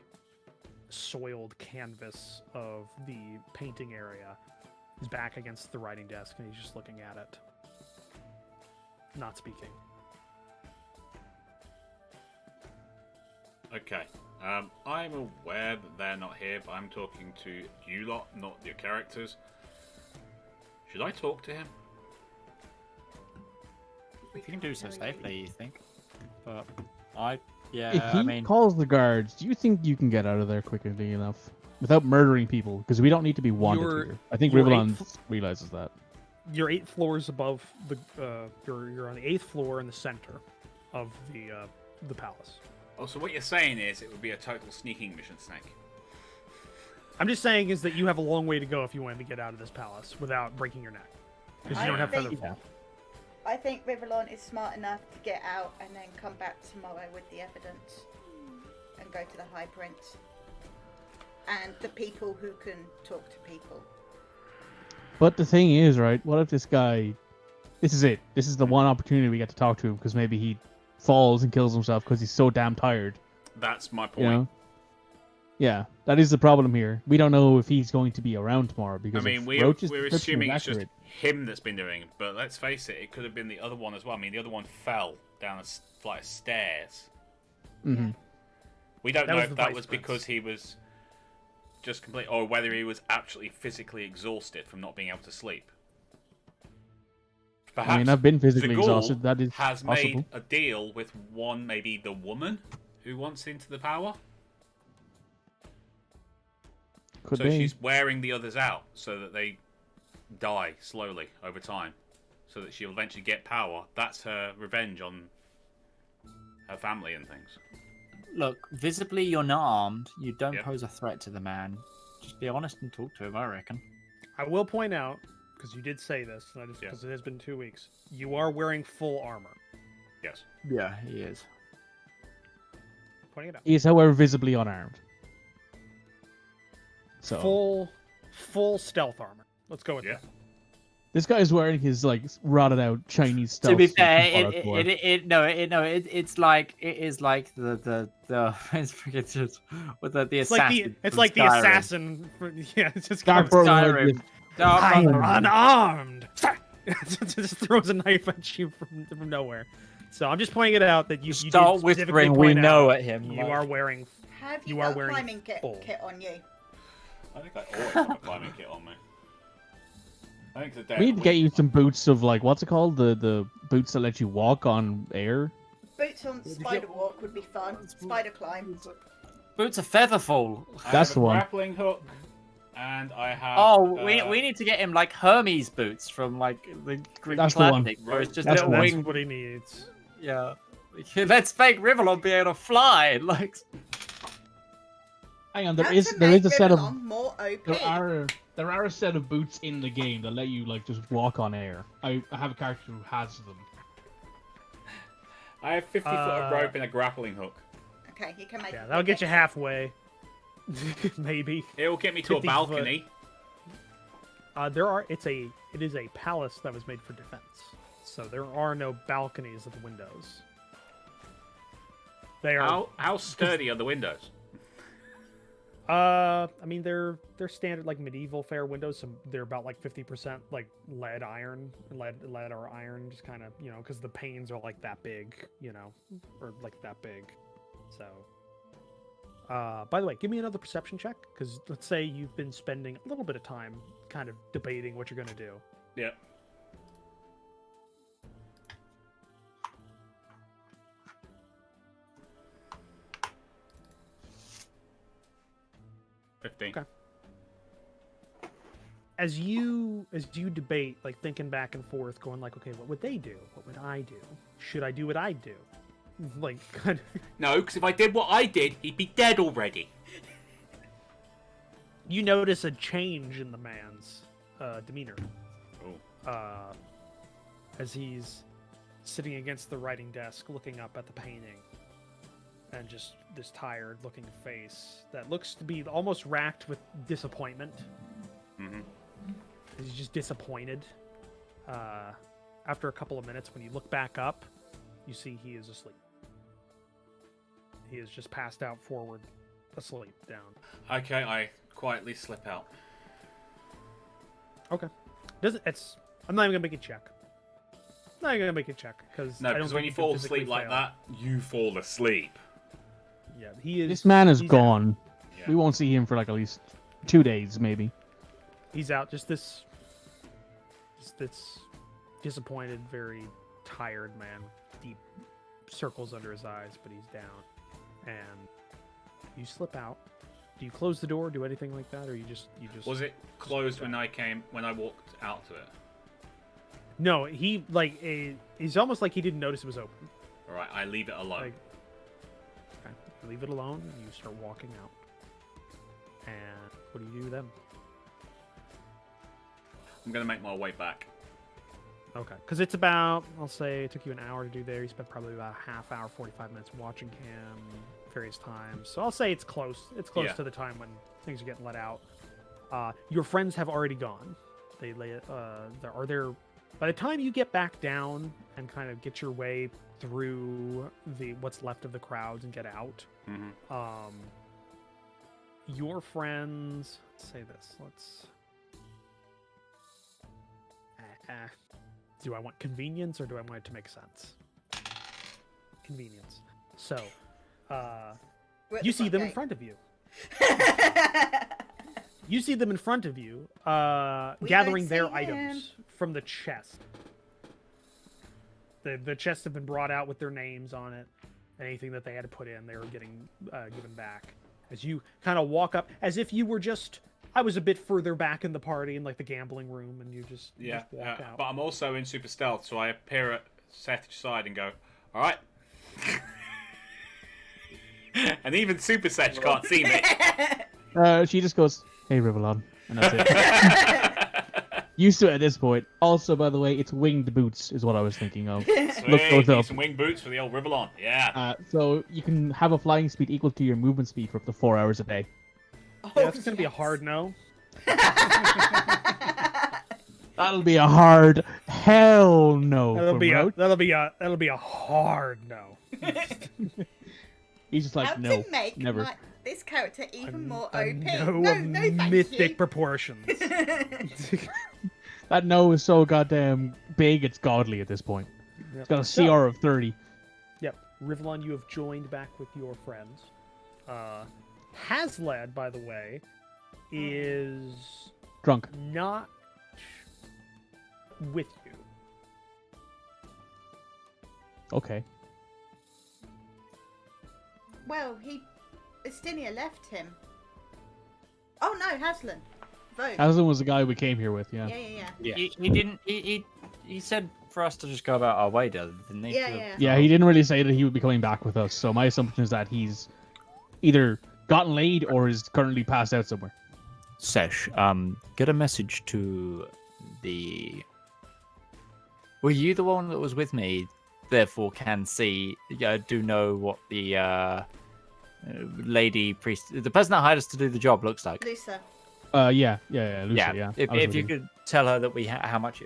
soiled canvas of the painting area, his back against the writing desk, and he's just looking at it, not speaking. Okay. I'm aware that they're not here, but I'm talking to you lot, not your characters. Should I talk to him? If you can do so safely, you think? But I If he calls the guards, do you think you can get out of there quickly enough without murdering people? Because we don't need to be wanted here. I think Rivallon realizes that. You're 8 floors above the. You're on the 8th floor in the center of the palace. Oh, so what you're saying is it would be a total sneaking mission, Snake. I'm just saying is that you have a long way to go if you want to get out of this palace without breaking your neck, because you don't have feather fall. I think Rivallon is smart enough to get out and then come back tomorrow with the evidence and go to the High Prince and the people who can talk to people. But the thing is, right, what if this guy... This is it. This is the one opportunity we get to talk to him, because maybe he falls and kills himself because he's so damn tired. That's my point. You know? Yeah, that is the problem here. We don't know if he's going to be around tomorrow, because we're assuming it's just him that's been doing it, but let's face it could have been the other one as well. I mean, the other one fell down a flight of stairs. Mm-hmm. We don't know if that was because he was just complete, or whether he was actually physically exhausted from not being able to sleep. Perhaps I mean, I've been physically the exhausted. That is has possible. made a deal with maybe the woman who wants into the power. Could So be. she's wearing the others out so that they die slowly over time, so that she'll eventually get power. That's her revenge on her family and things. Look, visibly you're not armed. You don't Yep. pose a threat to the man. Just be honest and talk to him, I reckon. I will point out, because you did say this, because it has been 2 weeks, you are wearing full armor. Yes. Yeah, he is. Pointing it out. He is, however, visibly unarmed. So Full stealth armor. Let's go with that. this guy's wearing his rotted out Chinese stealth. To be suit fair, from Fallout 4. it's like the it's freaking just with the assassin. It's like the assassin. It's just Dark comes Brotherhood Skyrim. with- I am unarmed. Just throws a knife at you from nowhere. So I'm just pointing it out that you Start did whispering. specifically We point know out at him. you are wearing. Have You you, are got a wearing climbing full. kit on you? I think I always have a climbing kit on me. I think today We need to get you some boots of what's it called? The boots that let you walk on air. Boots on spider walk would be fun. Spider climb. Boots of Featherfall. That's the one. Grappling hook, and I have. Oh, we need to get him Hermes boots from the Greek That's the one. classic, where it's just That's little the one. That's wing. what he needs. Yeah. Let's make Rivallon be able to fly. Hang on, How there is to a make set of Rivallon more OP. there are a set of boots in the game that let you just walk on air. I have a character who has them. I have 50 foot of rope and a grappling hook. Okay, you can make. Yeah, that'll get you halfway. Maybe. It will get me to a 50 balcony. It is a palace that was made for defense. So there are no balconies at the windows. They are. How sturdy are the windows? I mean they're standard medieval fair windows. So they're about 50% lead or iron, just kind of because the panes are that big, or that big. So. By the way, give me another perception check, because let's say you've been spending a little bit of time kind of debating what you're going to do. Yeah. Okay. As you debate, thinking back and forth, going okay, what would they do? What would I do? Should I do what I do? like kind of. No, because if I did what I did, he'd be dead already. You notice a change in the man's demeanor. Oh. As he's sitting against the writing desk, looking up at the painting, and just this tired-looking face that looks to be almost racked with disappointment. Mm-hmm. He's just disappointed. After a couple of minutes, when you look back up, you see he is asleep. He is just passed out forward, asleep, down. Okay, I quietly slip out. Okay. I'm not even gonna make a check. Not even gonna make a check because No, because when you fall asleep like that, you fall asleep. Yeah, he is. This man is he's gone. Yeah. We won't see him for like at least 2 days, maybe. He's out. Just this disappointed, very tired man. Deep circles under his eyes, but he's down. And you slip out. Do you close the door? Do anything like that, or you just? Was it closed when I walked out to it? No, he's almost like he didn't notice it was open. All right, I leave it alone. Like, okay, you leave it alone, and you start walking out. And what do you do then? I'm gonna make my way back. Okay, because it's about, I'll say, it took you an hour to do there. You spent probably about a half hour, 45 minutes watching him various times. So I'll say it's close. It's close Yeah. to the time when things are getting let out. Your friends have already gone. They lay. Are there? By the time you get back down and kind of get your way through what's left of the crowds and get out, Mm-hmm. your friends. Let's say this. Let's. Do I want convenience or do I want it to make sense? Convenience. So, We're at you the see front them in gate. front of you. You see them in front of you, We gathering don't their see items from the chest. The chests have been brought out with their names on it. Anything that they had to put in, they were getting given back. As you kind of walk up, as if you were just... I was a bit further back in the party, in like the gambling room, and you just walk out. But I'm also in super stealth, so I appear at Seth's side and go, "All right." And even Super Seth can't see me. She just goes, "Hey, Rivallon," and that's it. Used to it at this point. Also, by the way, it's winged boots is what I was thinking of. Look Sweet, those need up. some wing boots for the old Rivallon. Yeah. So you can have a flying speed equal to your movement speed for up to 4 hours a day. Yeah, that's going to be a hard no. That'll be a hard hell no. That'll from be Roach. that'll be a hard no. He's just like, How no, to make never. this character even more OP? A no No, of no, thank mythic you. proportions. That no is so goddamn big, it's godly at this point. Yep. It's got a So- CR of 30. Yep. Rivallon, you have joined back with your friends. Haslad, by the way, is Drunk. not with you. Okay. Well, Astinia left him. Oh no, Haslan. Vote. Aslan was the guy we came here with, yeah. Yeah. He didn't. He said for us to just go about our way, didn't he? Yeah. Yeah, he didn't really say that he would be coming back with us, so my assumption is that he's either gotten laid or is currently passed out somewhere. Sesh, get a message to the... Were you the one that was with me, therefore can see, do know what the lady priest... The person that hired us to do the job looks like? Lusa. Lucia, yeah. If you could tell her that we how much,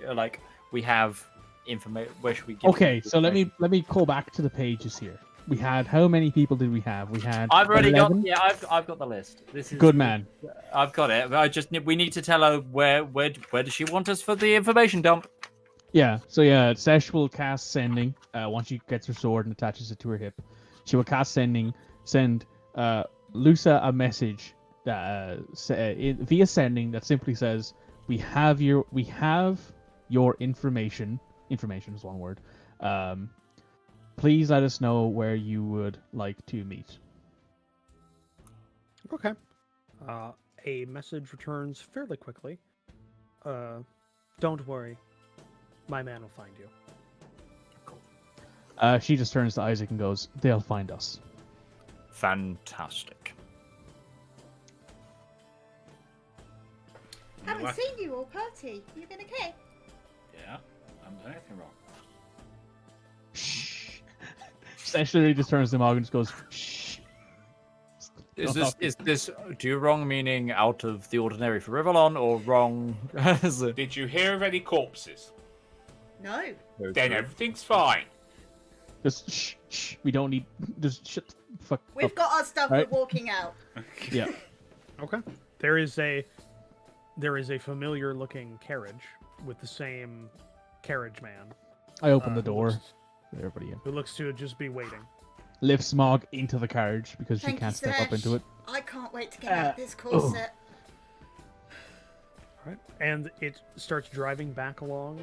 we have information, where should we give Okay, the so let information? me call back to the pages here. We had, how many people did we have? We had I've already 11? got, yeah, I've got the list. This is Good man. I've got it. We need to tell her where does she want us for the information dump? Yeah, so yeah, Sesh will cast sending once she gets her sword and attaches it to her hip. She will cast send Lusa a message via sending that simply says, we have your information. Information is one word. Please let us know where you would like to meet. Okay. A message returns fairly quickly. Don't worry. My man will find you. She just turns to Isaac and goes, "They'll find us." Fantastic. Haven't seen you all party. You been okay? Yeah, I haven't done anything wrong. Shh. Sesh literally just turns to Mog and just goes, "Shh." Is this do you wrong meaning out of the ordinary for Rivallon or wrong as a... Did you hear of any corpses? No. Then everything's fine. Just shh, shh. We don't need. Just shut the fuck We've up. got our stuff. Right. We're walking out. Yeah. Okay. There is a familiar looking carriage with the same carriage man. I open the who door. looks- Everybody in. Who looks to just be waiting. Lift Smog into the carriage because she Thank can't you, step up Sesh. into it. I can't wait to get out of this corset. Right. And it starts driving back along,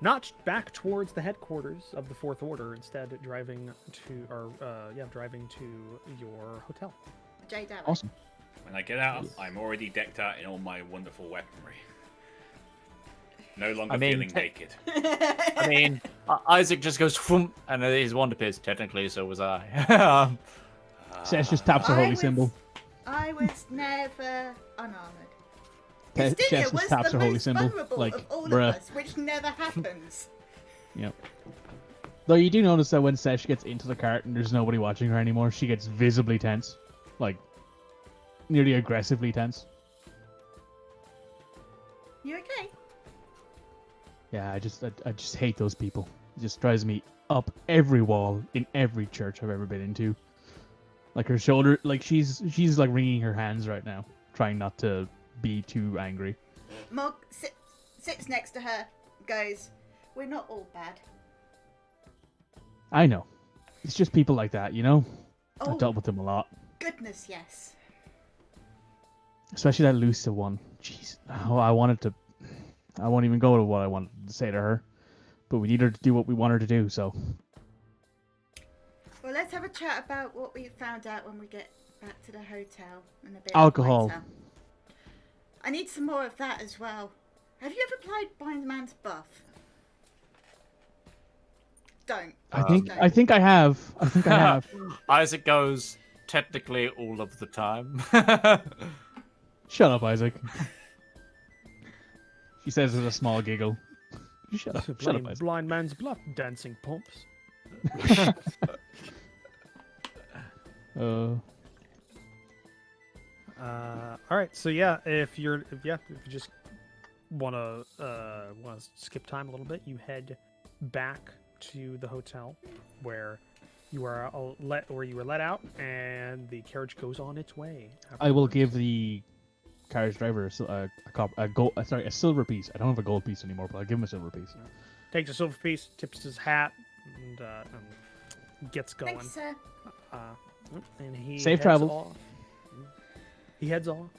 not back towards the headquarters of the Fourth Order, instead driving to your hotel. Jay Darren. Awesome. When I get out, I'm already decked out in all my wonderful weaponry. No longer I mean, feeling naked. I mean, Isaac just goes "Thwomp," and his wand appears. Technically, so was I. Sesh just taps her I holy was- symbol. I was never unarmored. Sesh Justinia just was taps the her holy most symbol. vulnerable Like, of all bruh. of us, which never happens. Yep. Though you do notice that when Sesh gets into the cart and there's nobody watching her anymore, she gets visibly tense. Like, nearly aggressively tense. You okay? Yeah, I just hate those people. It just drives me up every wall in every church I've ever been into. Like her shoulder, like she's like wringing her hands right now, trying not to be too angry. Mog sits next to her, goes, "We're not all bad." I know. It's just people like that, you know? Oh, I've dealt with them a lot. goodness, yes. Especially that Lucia one. Jeez. Oh, I won't even go to what I wanted to say to her. But we need her to do what we want her to do, so. Well, let's have a chat about what we found out when we get back to the hotel and a bit Alcohol. later. I need some more of that as well. Have you ever played Blind Man's Buff? Don't. I Don't. think I have. I think I have. Isaac goes technically all of the time. Shut up, Isaac. She says with a small giggle. Shut up, Isaac. Blind man's bluff, dancing pumps. All right, so yeah, if you just wanna skip time a little bit, you head back to the hotel where you are you were let out, and the carriage goes on its way. I will give the carriage driver a silver piece. I don't have a gold piece anymore, but I'll give him a silver piece. Takes a silver piece, tips his hat, and gets going. Thanks, sir. And he Safe heads travels. off. He heads off,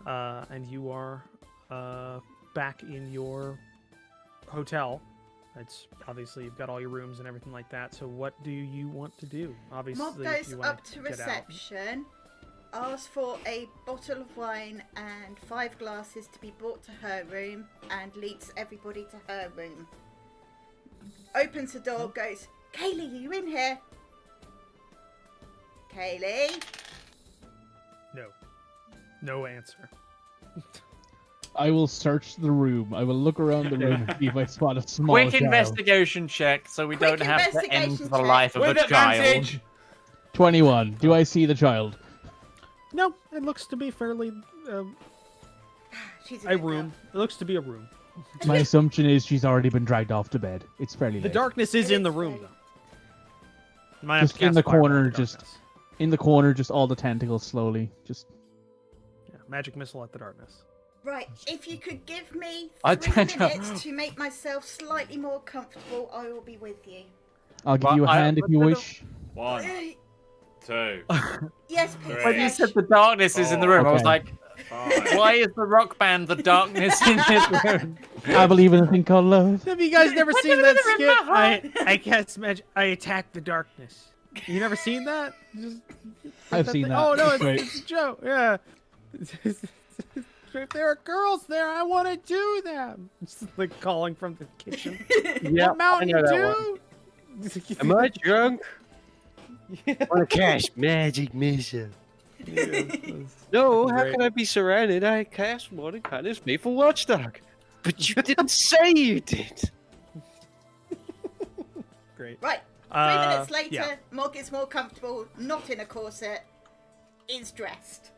and you are back in your hotel. It's obviously you've got all your rooms and everything like that. So what do you want to do? Obviously, Mob if goes you wanna up to get out. reception, asks for a bottle of wine and 5 glasses to be brought to her room, and leads everybody to her room. Opens the door, goes, "Kaylee, are you in here?" Kaylee? No answer. I will search the room. I will look around the room and see if I spot a small Quick child. investigation check so we Quick don't have to end investigation the check. life of With a child. advantage! 21. Do I see the child? No, it looks to be fairly She's a good room. It looks to be a room. My assumption is she's already been dragged off to bed. It's fairly The late. darkness is It in the is room, late. though. You might have Just to in cast the Fireball corner, in the just- darkness. In the corner, just all the tentacles slowly. Just Yeah, magic missile at the darkness. Right, if you could give me I 3 don't know. minutes to make myself slightly more comfortable, I will be with you. I'll give Well, you a hand if you but- wish. 1, 2, Yes, please. When you Ash. said the darkness is in the room, I was Okay. like, 5. why is the rock band the darkness in this room? I believe in a thing called love. Have you guys never seen that never skit? remember. I cast magic. I attack the darkness. You never seen that? I've that seen thing- that. Oh no, It's great. it's a joke. Yeah. If there are girls there, I want to do them. It's like calling from the kitchen. Yeah, What Mountain I know that Dew? Am I drunk? On a cash magic mission. No, how can I be surrounded? I cast one and kind of faithful watchdog. But you didn't say you did. Great. Right. 3 minutes later, yeah. Mog is more comfortable, not in a corset, is dressed.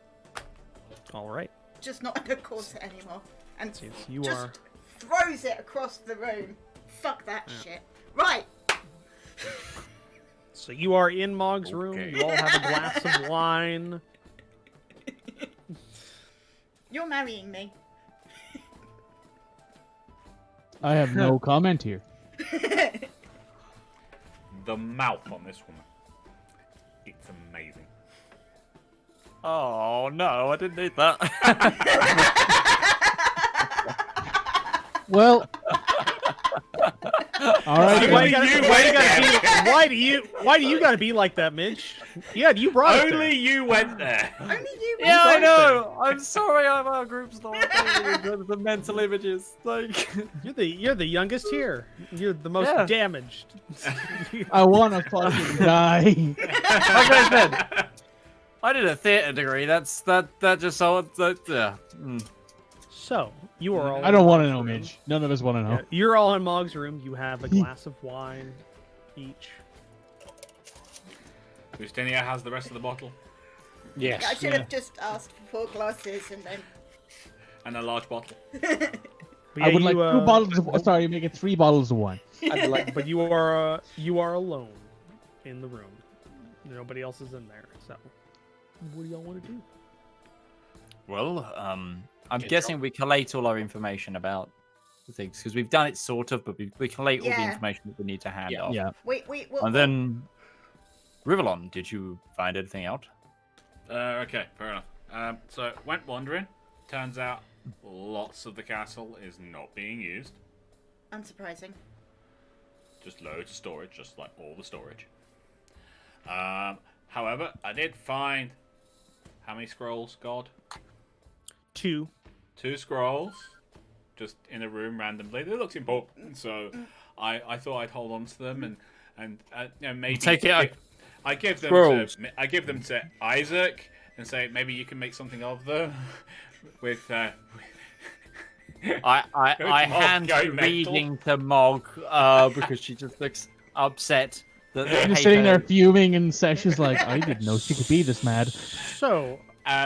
All right. Just not in a corset anymore. And Yes, you just are. throws it across the room. Fuck that shit. Right. So you are in Mog's room. Okay. You all have a glass of wine. You're marrying me. I have no comment here. The mouth on this woman. It's amazing. Oh no, I didn't need that. Well, all right. Why then. do you gotta be like that, Midge? Yeah, you brought it Only there. you went there. Only you. Yeah, I right know. I'm sorry, our group's not the mental images. Like, You're the youngest here. You're the most Yeah. damaged. I want to fucking die. like I said, I did a theatre degree. That just so that yeah. So you are all. I don't want to know, Midge. None of us want to know. Yeah, you're all in Mog's room. You have a glass of wine each. Justinia has the rest of the bottle Yes. I should have just asked for 4 glasses and then. and a large bottle. But I would like you, 2 bottles of. Sorry, make it 3 bottles of wine. I'd like, But you are alone in the room. Nobody else is in there. So, what do y'all want to do? Well, I'm guessing we collate all our information about the things because we've done it sort of, but we collate all the Yeah. information that we need to hand Yeah. off. Yeah. And then, Rivallon, did you find anything out? Okay, fair enough. So went wandering. Turns out lots of the castle is not being used. Unsurprising. Just loads of storage, just like all the storage. However, I did find how many scrolls, God? 2. 2 scrolls, just in a room randomly. They looked important, so I thought I'd hold on to them and you know, maybe Take it out. I give them Scrolls. I give them to Isaac and say maybe you can make something of them with. I Mog, hand go the mental. reading to Mog because she just looks upset that the Just sitting there paper- fuming, and Session's like, I didn't know she could be this mad. So,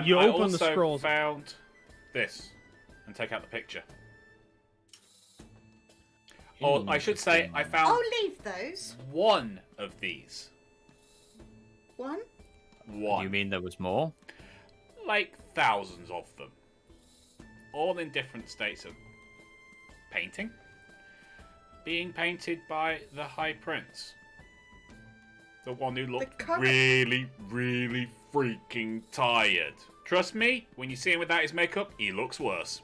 you I open the also scrolls. found this and take out the picture. Or I should say, I found I'll leave those. one of these. One. One. You mean there was more? Like thousands of them. All in different states of painting. Being painted by the High Prince. The one who looked current- really, really freaking tired. Trust me, when you see him without his makeup, he looks worse.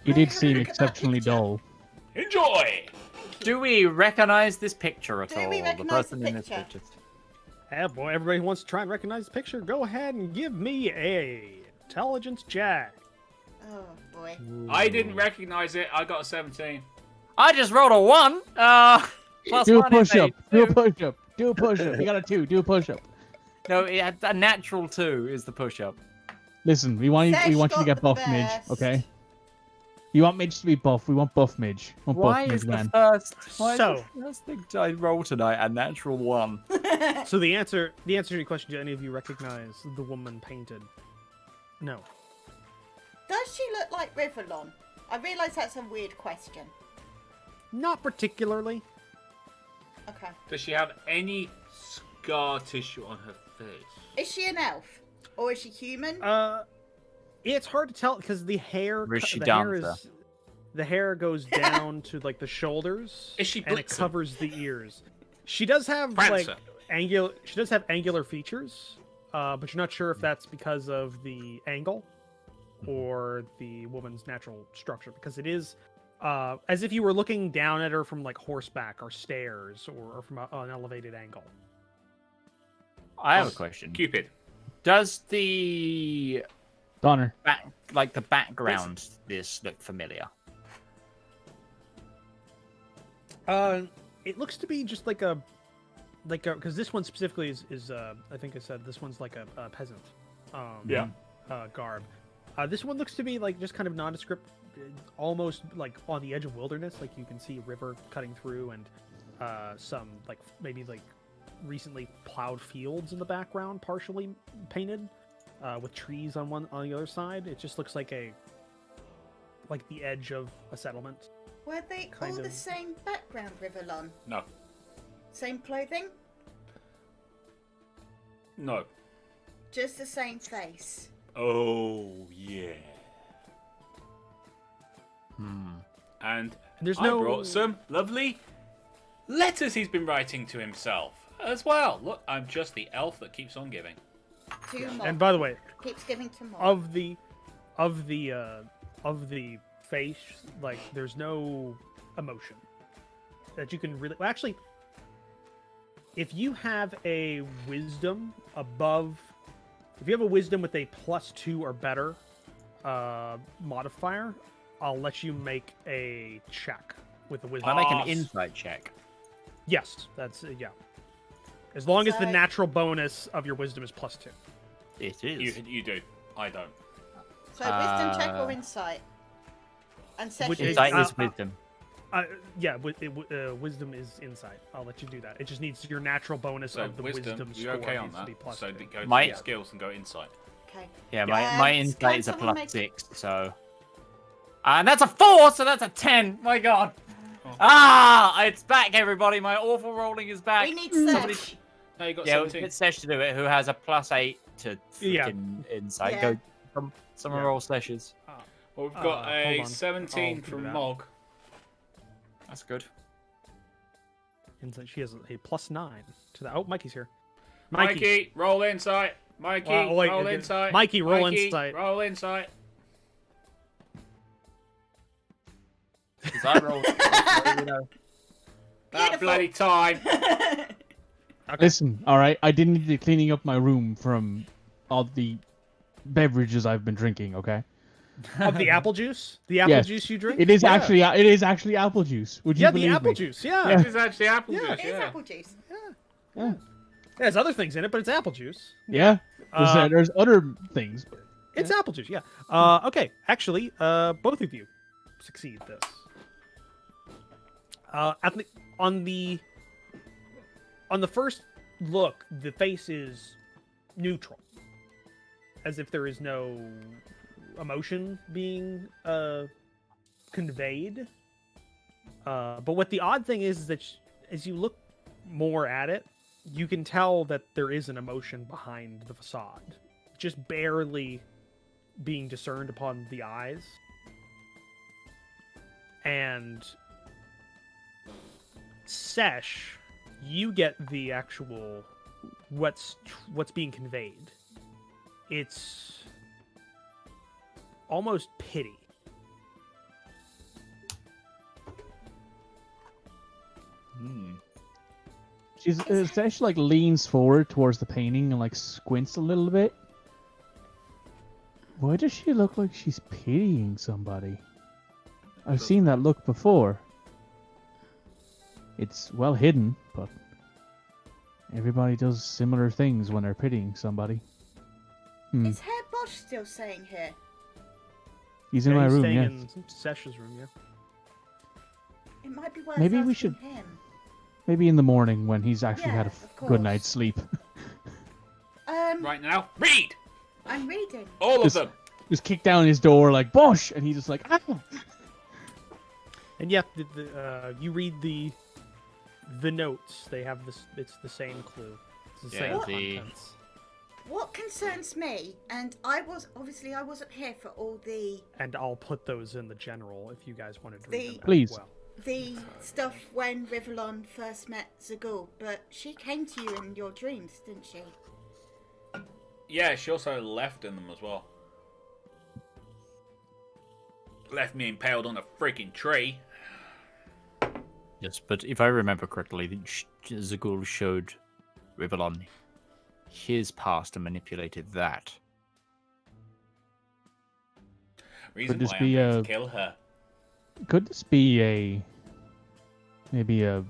He Wait, did have a seem look at that exceptionally picture. dull. Enjoy! Do we recognize this picture at Do all? we The recognise the person in this picture? picture. Yeah, boy, everybody wants to try and recognize the picture. Go ahead and give me a intelligence check. Oh boy. I didn't recognize it, I got a 17. I just rolled a 1. Plus Do a 1 is push up. a Do a 2. push up. Do a push up. You got a 2. Do a push up. No, a natural 2 is the push up. Listen, we want you. We Sesh want you to got get buff, the Midge. best. Okay. You want Midge to be buff. We want buff Midge. We want Why buff is Midge, the man. first? Why So- is the first thing I roll tonight a natural 1? So the answer to your question: do any of you recognize the woman painted? No. Does she look like Rivallon? I realise that's a weird question. Not particularly. Okay. Does she have any scar tissue on her face? Is she an elf? Or is she human? It's hard to tell because the hair. Or is she the hair dancer? the hair goes down to like the shoulders. Is she and it Blitzen? covers the ears. She does have Prancer. like angular. She does have angular features, but you're not sure if that's because of the angle or the woman's natural structure. Because it is as if you were looking down at her from like horseback or stairs or from an elevated angle. I have a question. Cupid. Does the Donner. the background this look familiar? it looks to be just like a because this one specifically is I think I said this one's like a peasant. Yeah. Garb. This one looks to be like just kind of nondescript, almost like on the edge of wilderness. Like you can see a river cutting through and some like maybe like recently plowed fields in the background, partially painted, with trees on the other side. It just looks like the edge of a settlement. Were they Kind all the of. same background, Rivallon? No. Same clothing? No. Just the same face? Oh, yeah. Hmm. And There's I no brought some lovely letters he's been writing to himself as well. Look, I'm just the elf that keeps on giving. Two more. And by the way, Keeps giving to more. of the face, like there's no emotion that you can really. Well, actually, if you have a wisdom above, if you have a wisdom with a +2 or better modifier, I'll let you make a check with a wisdom. I make an Pass. insight check. Yes, that's yeah. As long as the So- natural bonus of your wisdom is +2. It is. You do. I don't. So wisdom check or insight? And Which session. is- Insight is wisdom. Yeah, wisdom is insight. I'll let you do that. It just needs your natural bonus So of the wisdom you're score okay on needs to that. be +2. So go My- to skills and go insight. Okay. Yeah, Yeah, my can insight is a someone make- +6, so. And that's a 4, so that's a 10. My god. Oh. Ah, it's back, everybody. My awful rolling is back. We need Somebody- Sesh. No, you got Yeah, we'll 17. get Sesh to do it, who has a +8 to Yeah. freaking insight. Yeah. Go, someone Yeah. roll Seshes. Well, we've got hold a on. 17 I'll from figure it out. Mog. That's good. Insight. She has a +9 to that. Oh, Mikey's here. Mikey, roll insight. Mikey, Well, wait, roll okay. insight. Mikey, roll insight. Roll insight. 'Cause I rolled. You know. That Beautiful. bloody time. Listen, all right. I didn't need to cleaning up my room from all the beverages I've been drinking. Okay. Of the apple juice? The apple Yes. juice you drink? It is Yeah. actually apple juice. Would you Yeah, the believe apple me? juice. Yeah. Yeah. This is actually apple Yeah. juice, It is yeah. apple juice. Yeah. There's other things in it, but it's apple juice. Yeah. There's other things. But It's apple juice, yeah. Okay, actually, both of you succeed this. On the first look, the face is neutral, as if there is no emotion being conveyed. But what the odd thing is that as you look more at it, you can tell that there is an emotion behind the facade, just barely being discerned upon the eyes. And Sesh, you get the actual what's being conveyed. It's almost pity. she's actually like leans forward towards the painting and like squints a little bit. Why does she look like she's pitying somebody? I've seen that look before. It's well hidden, but everybody does similar things when they're pitying somebody. Is Herr Bosch still staying here? He's in my he's room, staying yeah. in Sesh's room, yeah. It might be worth Maybe we asking should- him. Maybe in the morning when he's actually Yeah, had a of good course. night's sleep. Right now, read! I'm reading. All of Just- them. Just kick down his door like Bosh, and he's just like, ah! And yeah, you read the notes. They have this. It's the same clue. It's the Yeah, same the- contents. What concerns me, and I wasn't here for all the And I'll put those in the general if you guys wanted to read them. as Please. well. stuff when Rivallon first met Zagul, but she came to you in your dreams, didn't she? Yeah, she also left in them as well. Left me impaled on a freaking tree. Yes, but if I remember correctly, Zagul showed Rivallon his past and manipulated that. Reason this why be I'm going a- to kill her. Could this be maybe a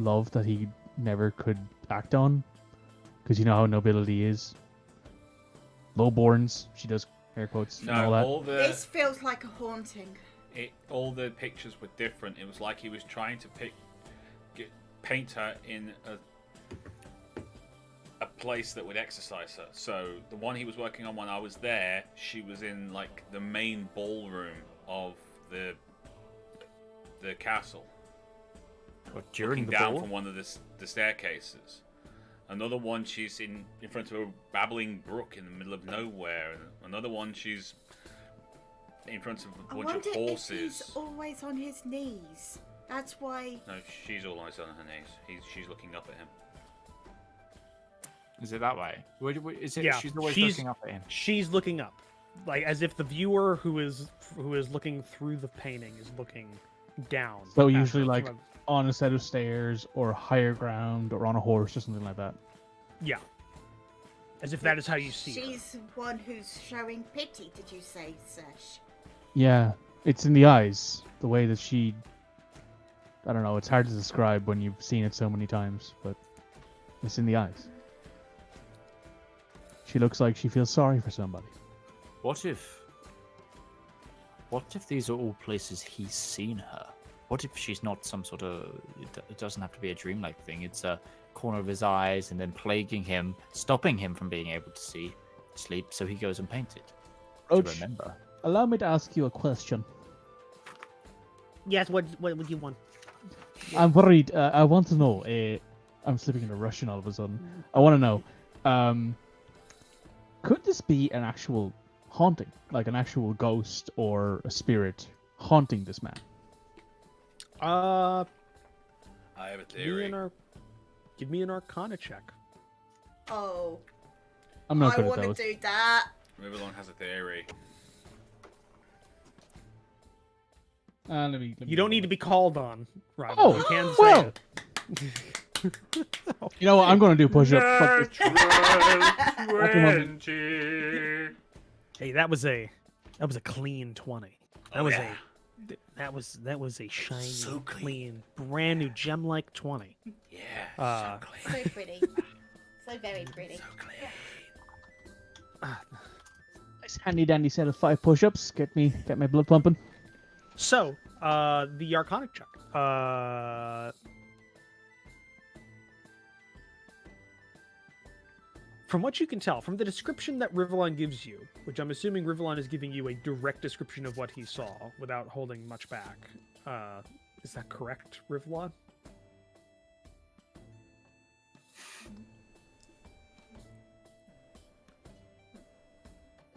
love that he never could act on, because you know how nobility is. Lowborns, she does air quotes and all that. This feels like a haunting. All the pictures were different. It was like he was trying to paint her in a place that would exercise her. So the one he was working on when I was there, she was in like the main ballroom of the castle. What, during looking the down ball? from one of the staircases. Another one, she's in front of a babbling brook in the middle of nowhere. Another one, she's in front of a bunch of horses. If he's always on his knees. That's why. No, she's always on her knees. She's looking up at him. Is it that way? Is it? Yeah, She's always looking up at him. She's looking up, like as if the viewer who is looking through the painting is looking down. So at usually her. like on a set of stairs or higher ground or on a horse or something like that. Yeah. As if that is how you see her. She's the one who's showing pity, did you say, Sesh? Yeah, it's in the eyes. The way that she... I don't know, it's hard to describe when you've seen it so many times, but it's in the eyes. She looks like she feels sorry for somebody. What if these are all places he's seen her? What if she's not some sort of... It doesn't have to be a dreamlike thing. It's a corner of his eyes and then plaguing him, stopping him from being able to sleep, so he goes and paints it. To Roach, remember. allow me to ask you a question. Yes, what would you want? I'm worried. I want to know. I'm slipping into Russian all of a sudden. I want to know. Could this be an actual haunting, like an actual ghost or a spirit haunting this man? I have a theory. Give me an Arcana check. Oh. I'm not I good at want those. to do that. Rivallon has a theory. Let me You don't need to be called on, right? Oh, you can say well. it. You know what? I'm going to do push-ups. Fuck this. Hey, that was a clean 20. That was a shiny, So clean, brand new gem-like 20. Yeah, Uh, so clean. So pretty. So very pretty. So clean. Nice handy dandy set of 5 push-ups. Get my blood pumping. So, the Arcana check. From what you can tell, from the description that Rivallon gives you, which I'm assuming Rivallon is giving you a direct description of what he saw without holding much back. Is that correct, Rivallon?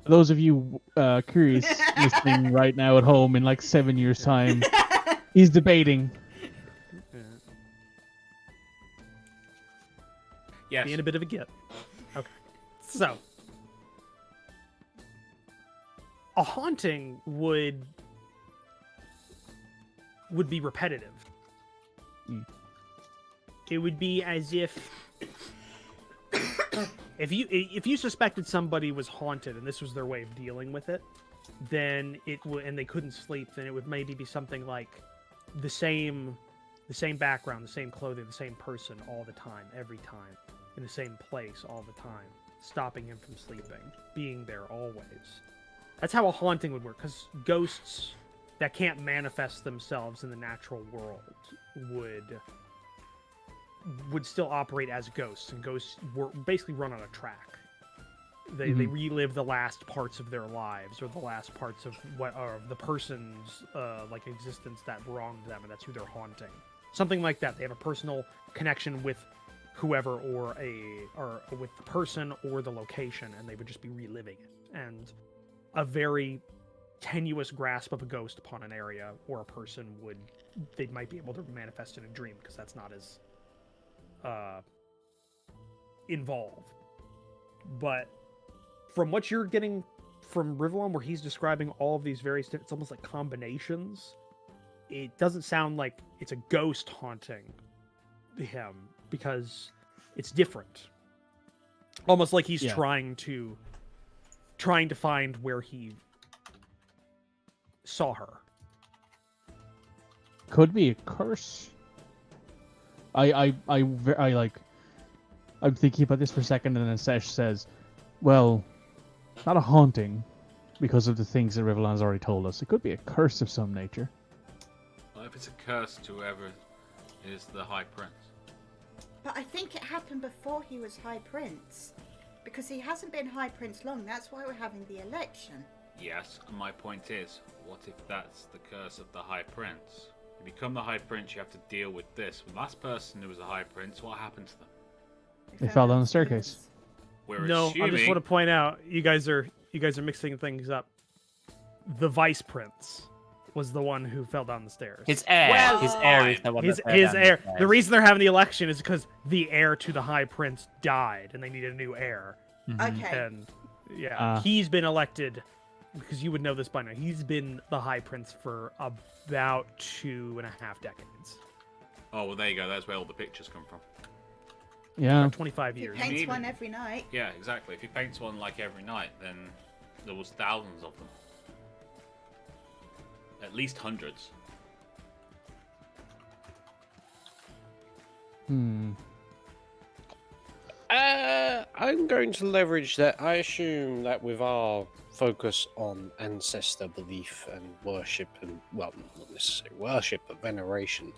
For those of you curious listening right now at home in like 7 years' time, he's debating. Yes. Being a bit of a git. Okay. So, a haunting would be repetitive. It would be as if if you suspected somebody was haunted and this was their way of dealing with it, then and they couldn't sleep, then it would maybe be something like the same background, the same clothing, the same person all the time, every time, in the same place all the time, stopping him from sleeping, being there always. That's how a haunting would work, because ghosts that can't manifest themselves in the natural world would still operate as ghosts, and ghosts basically run on a track. They relive the last parts of their lives, or the last parts of the person's like existence that wronged them, and that's who they're haunting. Something like that. They have a personal connection with whoever, or with the person or the location, and they would just be reliving it. And a very tenuous grasp of a ghost upon an area or a person they might be able to manifest in a dream, because that's not as involved. But from what you're getting from Rivallon, where he's describing all of these various, it's almost like combinations, it doesn't sound like it's a ghost haunting him, because it's different. Almost like he's trying to find where he saw her. Could be a curse. I'm thinking about this for a second, and then Sesh says, "Well, not a haunting, because of the things that Rivallon's already told us. It could be a curse of some nature." Well, if it's a curse to whoever is the High Prince. But I think it happened before he was High Prince. Because he hasn't been High Prince long, that's why we're having the election. Yes, and my point is, what if that's the curse of the High Prince? You become the High Prince, you have to deal with this. The last person who was a High Prince, what happened to them? They fell down the staircase. We're No, assuming... I just want to point out you guys are mixing things up. The Vice Prince was the one who fell down the stairs. His heir. Well, his heir is the one. His that fell down heir. the stairs. The reason they're having the election is because the heir to the High Prince died, and they need a new heir. Okay. And yeah, he's been elected because you would know this by now. He's been the High Prince for about 2.5 decades. Oh, well, there you go. That's where all the pictures come from. Yeah. 25 He years. paints Maybe. one every night. Yeah, exactly. If he paints one like every night, then there was thousands of them. At least hundreds. I'm going to leverage that. I assume that with our focus on ancestor belief and worship, and well, not necessarily worship, but veneration,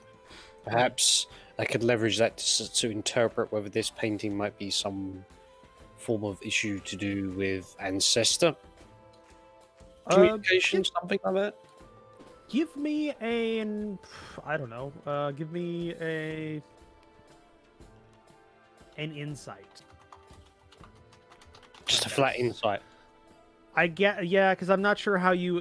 perhaps I could leverage that to interpret whether this painting might be some form of issue to do with ancestor communication, something like that. Give me I don't know. Give me an insight. Just a flat insight. Yeah, because I'm not sure how you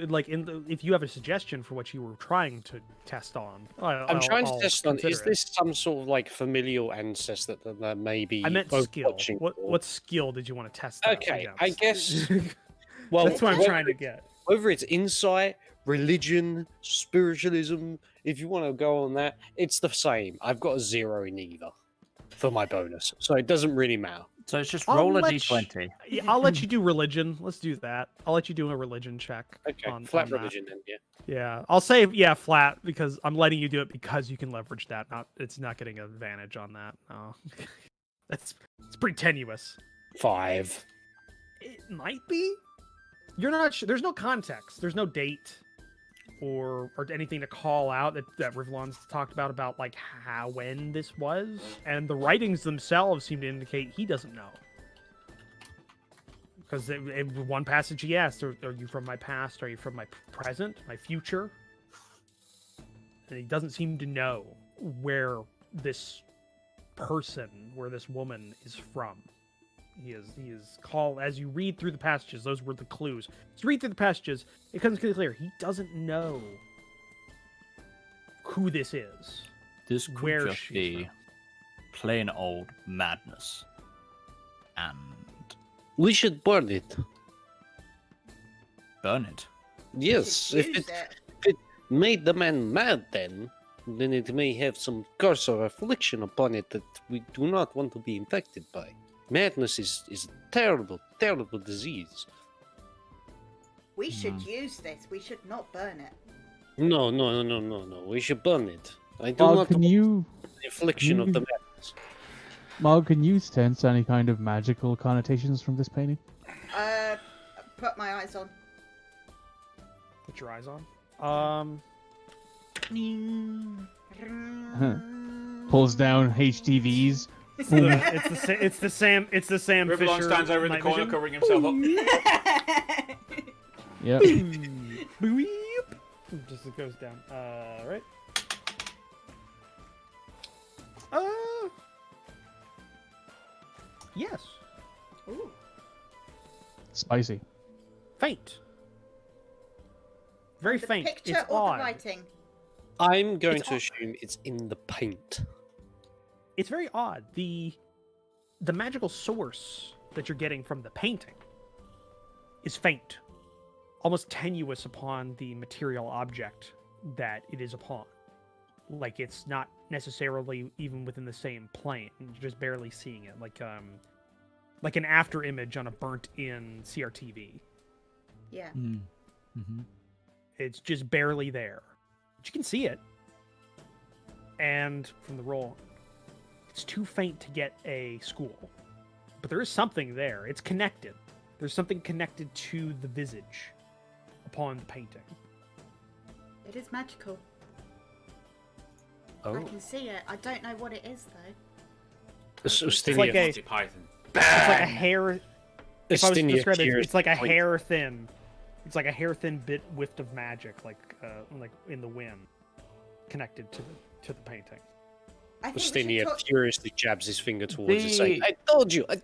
if you have a suggestion for what you were trying to test on. I'm trying to test on, is consider it. this some sort of like familial ancestor that maybe I meant both skill. watching What skill did you want to test? that Okay, against? I guess. Well, That's what I'm whether trying to it's- get. Whether it's insight, religion, spiritualism, if you want to go on that, it's the same. I've got a 0 in either for my bonus, so it doesn't really matter. So it's just I'll roll a let d20. Yeah, I'll let you do religion. Let's do that. I'll let you do a religion check. Okay, on flat that. religion then, yeah. Yeah, I'll say flat because I'm letting you do it because you can leverage that. It's not getting an advantage on that. No. It's pretty tenuous. 5. It might be. You're not sure. There's no context. There's no date or anything to call out that Rivallon's talked about like when this was, and the writings themselves seem to indicate he doesn't know. Because in one passage he asked, are you from my past? Are you from my present? My future? And he doesn't seem to know where this person, where this woman is from. He is called, as you read through the passages, those were the clues. As you read through the passages, it becomes clear he doesn't know who this is. This could Where just she's be from. plain old madness. And We should burn it. burn it. Yes, You if should it, use if it made the man mad, then it may have some curse or affliction upon it that we do not want to be infected by. Madness is a terrible, terrible disease. We should use this. We should not burn it. No. We should burn it. I do Mog, not can want you, the affliction of the madness. Mog, can you sense any kind of magical connotations from this painting? Put my eyes on. Put your eyes on. Pulls down HTVs. It's the Sam Rivallon Fisher stands over in the night corner vision. covering himself up. Yep. Boop. Just it goes down. Right. Yes. Ooh. Spicy. Faint. Very The faint. picture It's or odd. the writing? I'm going It's to all- assume it's in the paint. It's very odd. The magical source that you're getting from the painting is faint, almost tenuous upon the material object that it is upon. Like it's not necessarily even within the same plane. You're just barely seeing it, like an after image on a burnt-in CRTV. Yeah. Mm-hmm. It's just barely there, but you can see it. And from the roll, it's too faint to get a school, but there is something there. It's connected. There's something connected to the visage upon the painting. It is magical. Oh. I can see it. I don't know what it is though. It's like a- Monty Python. It's like a hair. If I was to Astinia describe it, tears it's like a point. hair thin. It's like a hair thin bit whiffed of magic, like in the wind, connected to the painting. I think we should Astinia talk. furiously jabs his finger towards it, saying, The- I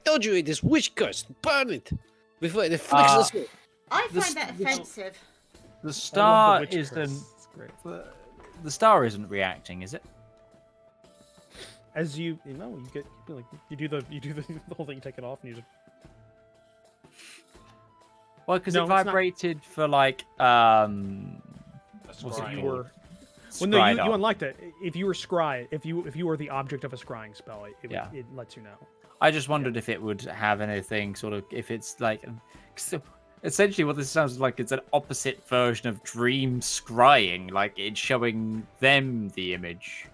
told you it is witch curse. Burn it! Before it flicks the sword. I the find that s- the- offensive. The I love star the witch isn't. curse. It's great. The star isn't reacting, is it? As you know, you do the whole thing. You take it off and you just. Well, because No, it it's not. vibrated for like That's what's it right. You called? were. Well, no, Scried you on. unlocked it. If you were scry, if you were the object of a scrying spell, Yeah. it lets you know. I just wondered if it would have anything sort of if it's like so essentially what this sounds like it's an opposite version of dream scrying, like it's showing them the image.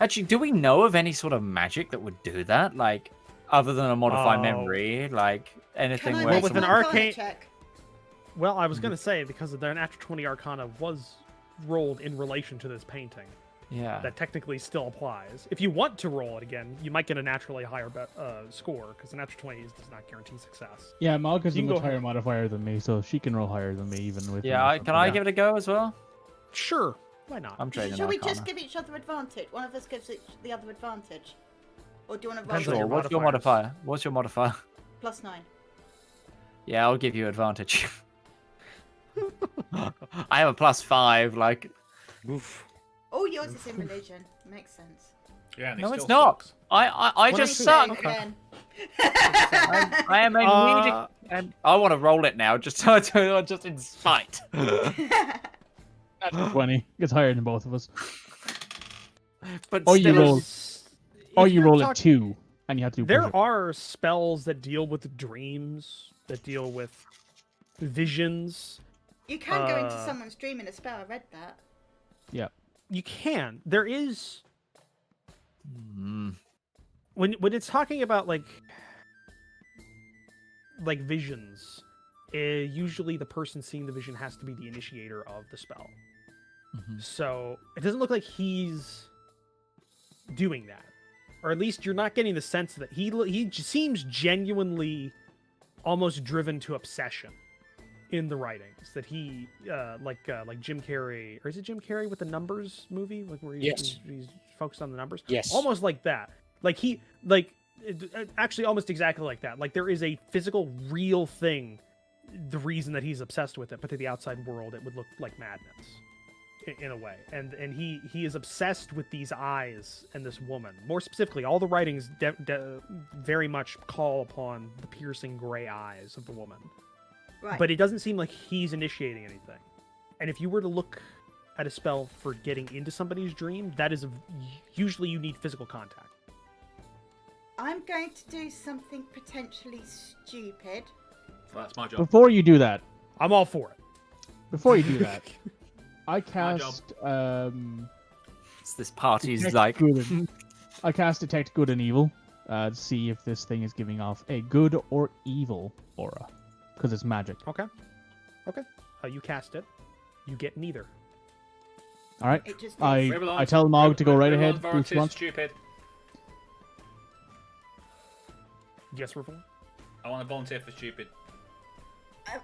Actually, do we know of any sort of magic that would do that? Like other than a modified Oh. memory, like anything Can I where make with an an someone- arcane- check? Well, I was gonna say because the natural 20 Arcana was rolled in relation to this painting. Yeah. That technically still applies. If you want to roll it again, you might get a naturally higher score because the natural 20 does not guarantee success. Yeah, Malk has a You can much go higher ahead. modifier than me, so she can roll higher than me even with. Yeah, can I give it a go as well? Sure, why not? I'm trading Shall we Arcana. just give each other advantage? One of us gives the other advantage. Or do you want to roll Depends on Sure. your What's your modifiers. modifier? What's your modifier? +9? Yeah, I'll give you advantage. I have a +5. Like, Oof. Oh, yours is in religion. Makes sense. Yeah, and it no, still it's not. sucks. I What just is it? suck. Again. I am a Uh, and I want to roll it now, just just in spite. 20. It's higher than both of us. But Oh, you still, roll- Or If you you're roll talk- at 2, and you have to do There push it. are spells that deal with dreams, that deal with visions. You can go into Uh, someone's dream in a spell. I read that. You can. There is Hmm. when it's talking about like visions. Usually, the person seeing the vision has to be the initiator of the spell. Mhm. So it doesn't look like he's doing that, or at least you're not getting the sense that he seems genuinely almost driven to obsession in the writings. That he like Jim Carrey, or is it Jim Carrey with the Numbers movie, like where Yes. he's focused on the numbers? Yes. Almost like that. Like actually almost exactly like that. Like there is a physical, real thing. The reason that he's obsessed with it, but to the outside world, it would look like madness, in a way. And he is obsessed with these eyes and this woman. More specifically, all the writings very much call upon the piercing gray eyes of the woman. Right. But it doesn't seem like he's initiating anything. And if you were to look at a spell for getting into somebody's dream, that is usually you need physical contact. I'm going to do something potentially stupid. Well, that's my job. Before you do that, I'm all for it. before you do that, I My job. cast This party's Detect like good and- I cast detect good and evil to see if this thing is giving off a good or evil aura, because it's magic. Okay. You cast it. You get neither. All right. It just I is. Rivallon- I tell Mog to go right Rivallon ahead. Do what Varus you want. Stupid. Yes, Rivallon? I want to volunteer for stupid.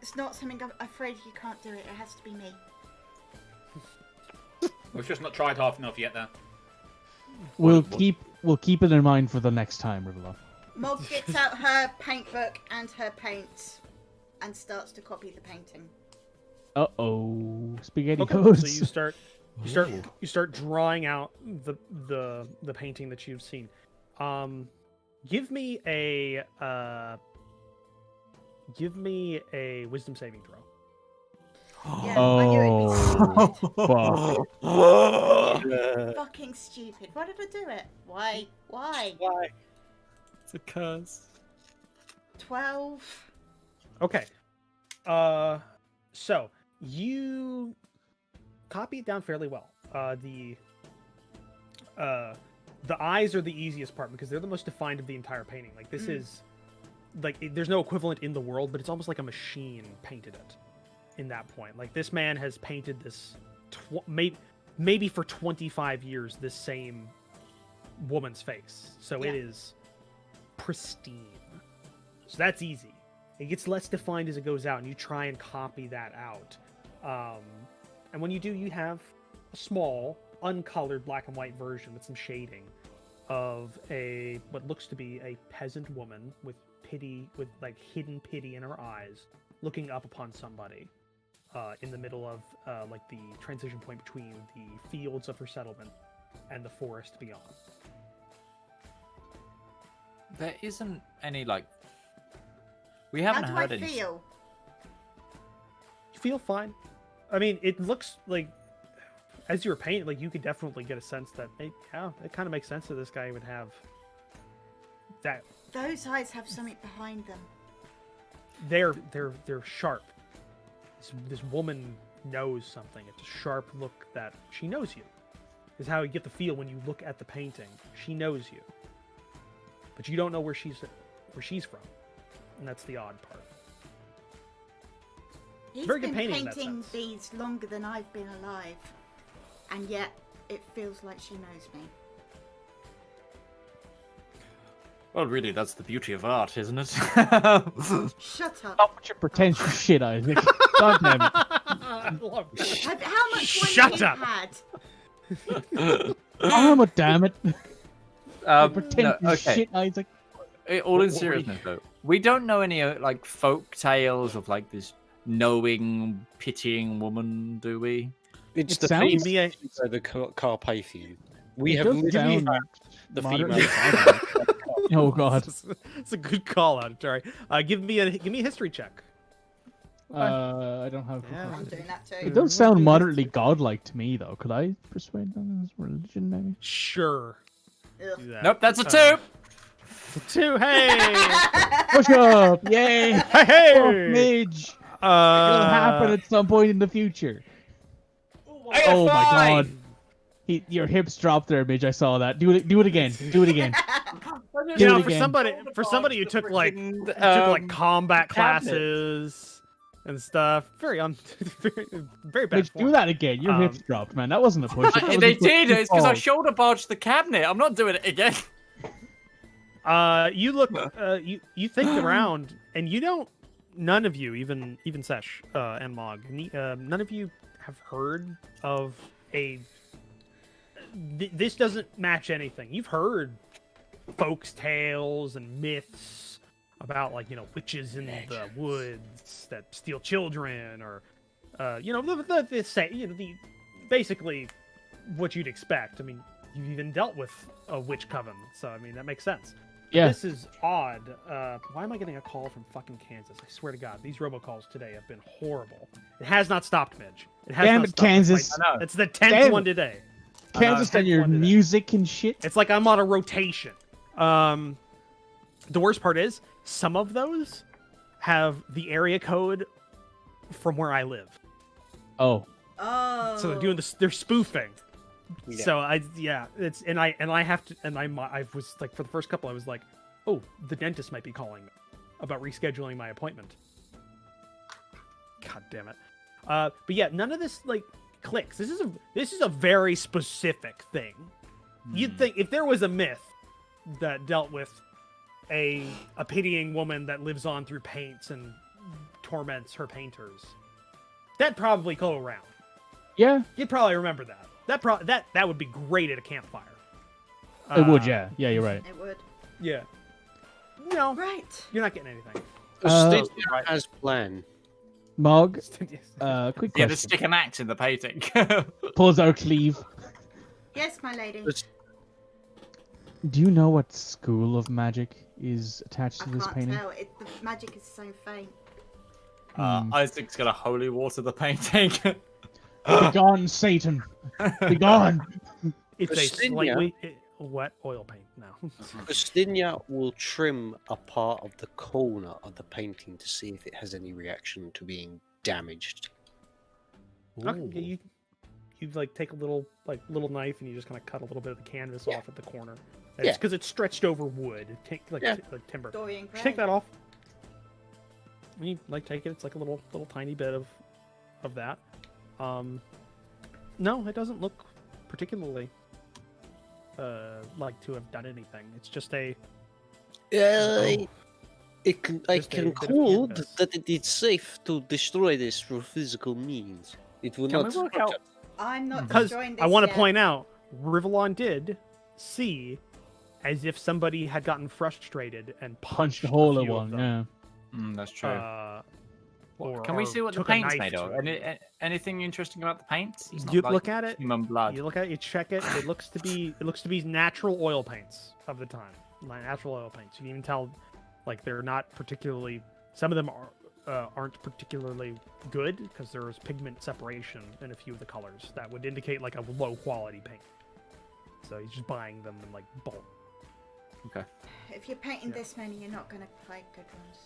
It's not something I'm afraid you can't do it. It has to be me. We've just not tried hard enough yet, then. We'll keep it in mind for the next time, Rivallon. Mog gets out her paint book and her paints and starts to copy the painting. Uh-oh, spaghetti Okay, codes. so you start drawing out the painting that you've seen. Give me a wisdom saving throw. Yeah, I knew it'd be Oh, stupid. fuck. Fucking stupid. Why did I do it? Why? Why? Why? it's a curse. 12. Okay. So you copy it down fairly well. the eyes are the easiest part because they're the most defined of the entire painting. Like this is, like there's no equivalent in the world, but it's almost like a machine painted it. In that point, like this man has painted this, maybe for 25 years, this same woman's face. So it is pristine. So that's easy. It gets less defined as it goes out, and you try and copy that out. And when you do, you have a small, uncolored black and white version with some shading of what looks to be a peasant woman with pity, with like hidden pity in her eyes, looking up upon somebody in the middle of like the transition point between the fields of her settlement and the forest beyond. There isn't any like. We haven't How do heard I any. feel? You feel fine. I mean, it looks like as you were painting, like you could definitely get a sense that it kind of makes sense that this guy would have that. Those eyes have something behind them. They're sharp. This woman knows something. It's a sharp look that she knows you. Is how you get the feel when you look at the painting. She knows you, but you don't know where she's from, and that's the odd part. He's Very been good painting in that painting sense. these longer than I've been alive, and yet it feels like she knows me. Well, really, that's the beauty of art, isn't it? Shut up. Stop with your pretentious shit, Isaac. God damn it. I love that. How much Shut one up. you had? Oh, damn it. Pretentious no, okay. shit, Isaac. All in seriousness, though, we don't know any like folk tales of like this knowing, pitying woman, do we? It's It the sounds- female of the Carpathian. We It have does literally sound had the moderately female. Oh, God. It's a good call out, Terry. Give me a history check. I don't have. Yeah. I'm doing that too. It does sound moderately godlike to me, though. Could I persuade them as religion, maybe? Sure. Ugh. Do that. Nope, that's a 2. 2. Hey. Push up! Yay! Hey. Oh, Midge! It'll happen at some point in the future. I got Oh my 5. God! Your hips dropped there, Midge. I saw that. Do it again. Do it again. You Do know, it for again. somebody who took like combat cabinet. classes and stuff, very very bad. Midge, do form. that again. Your hips dropped, man. That wasn't a push. That was They a quick did. It's because I fall. shoulder barged the cabinet. I'm not doing it again. You look, you think around, and you don't. None of you, even Sesh and Mog, none of you have heard of a. This doesn't match anything. You've heard folks' tales and myths about, like, witches in the woods that steal children, or the basically what you'd expect. I mean, you've even dealt with a witch coven, so I mean that makes sense. Yeah. This is odd. Why am I getting a call from fucking Kansas? I swear to God, these robocalls today have been horrible. It has not stopped, Midge. It has Damn not it, stopped. Kansas. I know. It's the 10th Damn one it. today. Kansas and your one today. music and shit. It's like I'm on a rotation. The worst part is some of those have the area code from where I live. Oh. Oh. So they're doing this. They're spoofing. Yeah. So I was like, for the first couple, I was like, oh, the dentist might be calling me about rescheduling my appointment. God damn it. But yeah, none of this like clicks. This is a very specific thing. You'd think if there was a myth that dealt with a pitying woman that lives on through paints and torments her painters, that'd probably go around. Yeah. You'd probably remember that. That would be great at a campfire. It would, yeah. Yeah, you're right. It would. Yeah. No, Right. you're not getting anything. Stitch right. has plan. Mog, quick Yeah, question. to stick an axe in the painting. Pulls out cleave. Yes, my lady. It's- Do you know what school of magic is attached I to this can't painting? tell. The magic is so faint. Isaac's gonna holy water the painting. Be gone, Satan! Be gone! It's a Christinia. slightly wet oil paint now. Christinia will trim a part of the corner of the painting to see if it has any reaction to being damaged. Okay, you you like take a little knife and you just kind of cut a little bit of the canvas Yeah. off at the corner. Yeah. It's because it's stretched over wood, like Yeah. like timber. Dorian Just take Gray. that off. And you like take it. It's like a little tiny bit of that. No, it doesn't look particularly like to have done anything. It's just a I Just a bit of conclude canvas. that it is safe to destroy this through physical means. It will Can not we work hurt out- us. I'm not because destroying this I want to yet. point out Rivallon did see as if somebody had gotten frustrated and Punched punched a hole in few of one. them. Yeah. That's true. Or- we or see what the took a paint's knife made to of? it. Anything interesting about the paints? It's not You like look at it. human blood. You look at it. You check it. It looks to be natural oil paints of the time. Like natural oil paints. You can even tell, like they're not particularly. Some of them aren't particularly good because there's pigment separation in a few of the colors that would indicate like a low quality paint. So he's just buying them in like bulk. If you're painting Yeah. this many, you're not going to find good ones.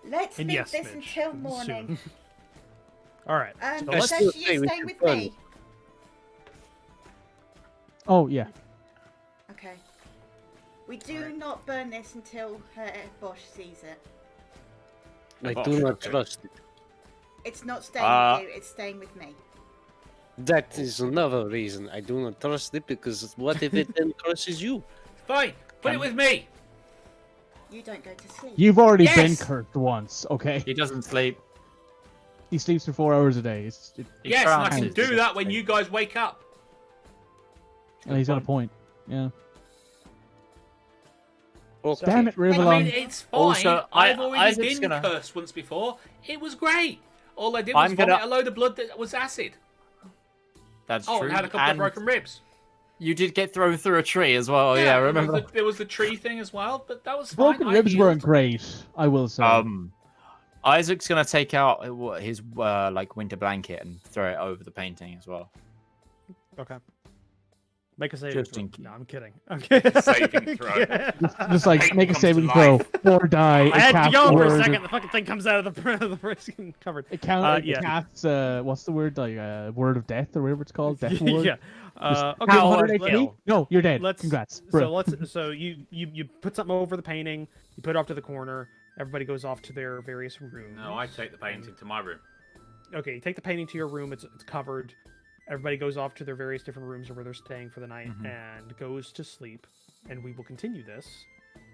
Let's And leave yes, this Mitch, until morning. soon. All right. So I let's still Sash, say you we staying should with burn me? it. Oh yeah. Okay. We do not burn this until her Bosch sees it. I Oh, do not okay. trust it. It's not staying with you, it's staying with me. That is another reason I do not trust it, because what if it then crushes you? Fine, put it with me. You don't go to sleep. You've already been Yes! cursed once. Okay. He doesn't sleep. He sleeps for 4 hours a day. He Yes, and I trances. can do that when you guys wake up. And he's got a point. Yeah. Okay. Damn it, I mean, Rivallon. it's fine. Also, I've already Isaac's been gonna- cursed once before. It was great. All I did was I'm vomit gonna- a load of blood that was acid. That's Oh, true. and had a couple of broken ribs. You did get thrown through a tree as well. Yeah, I remember. There was the tree thing as well, but that was fine. Broken I ribs healed. weren't great, I will say. Isaac's gonna take out his like winter blanket and throw it over the painting as well. Okay. Make a saving Just throw. in No, I'm kidding. I'm kidding. Saving throw. Just like Paint make a comes to saving throw or die. I had to cast yawn for a word- second. The fucking thing comes out of the freaking cupboard. It counts. yeah. It casts. What's the word? Like word of death or whatever it's called. Death word. yeah. Just Okay. have How 100 would- HP? No, you're dead. Let's. Congrats. So Bro. So you put something over the painting. You put it off to the corner. Everybody goes off to their various rooms. No, I take the painting to my room. Okay, you take the painting to your room. It's covered. Everybody goes off to their various different rooms or where they're staying for the night and goes to sleep. And we will continue this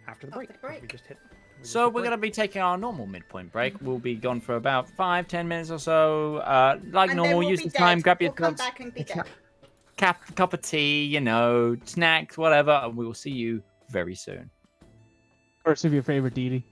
after the break. After the 'cause We break. just hit. So we're gonna be taking our normal midpoint break. We'll be gone for about 5-10 minutes or so. Like And normal, then we'll use be the time, dead. grab your We'll come thumbs, back and be dead. cup of tea, snacks, whatever, and we will see you very soon. Curse of your favorite deity.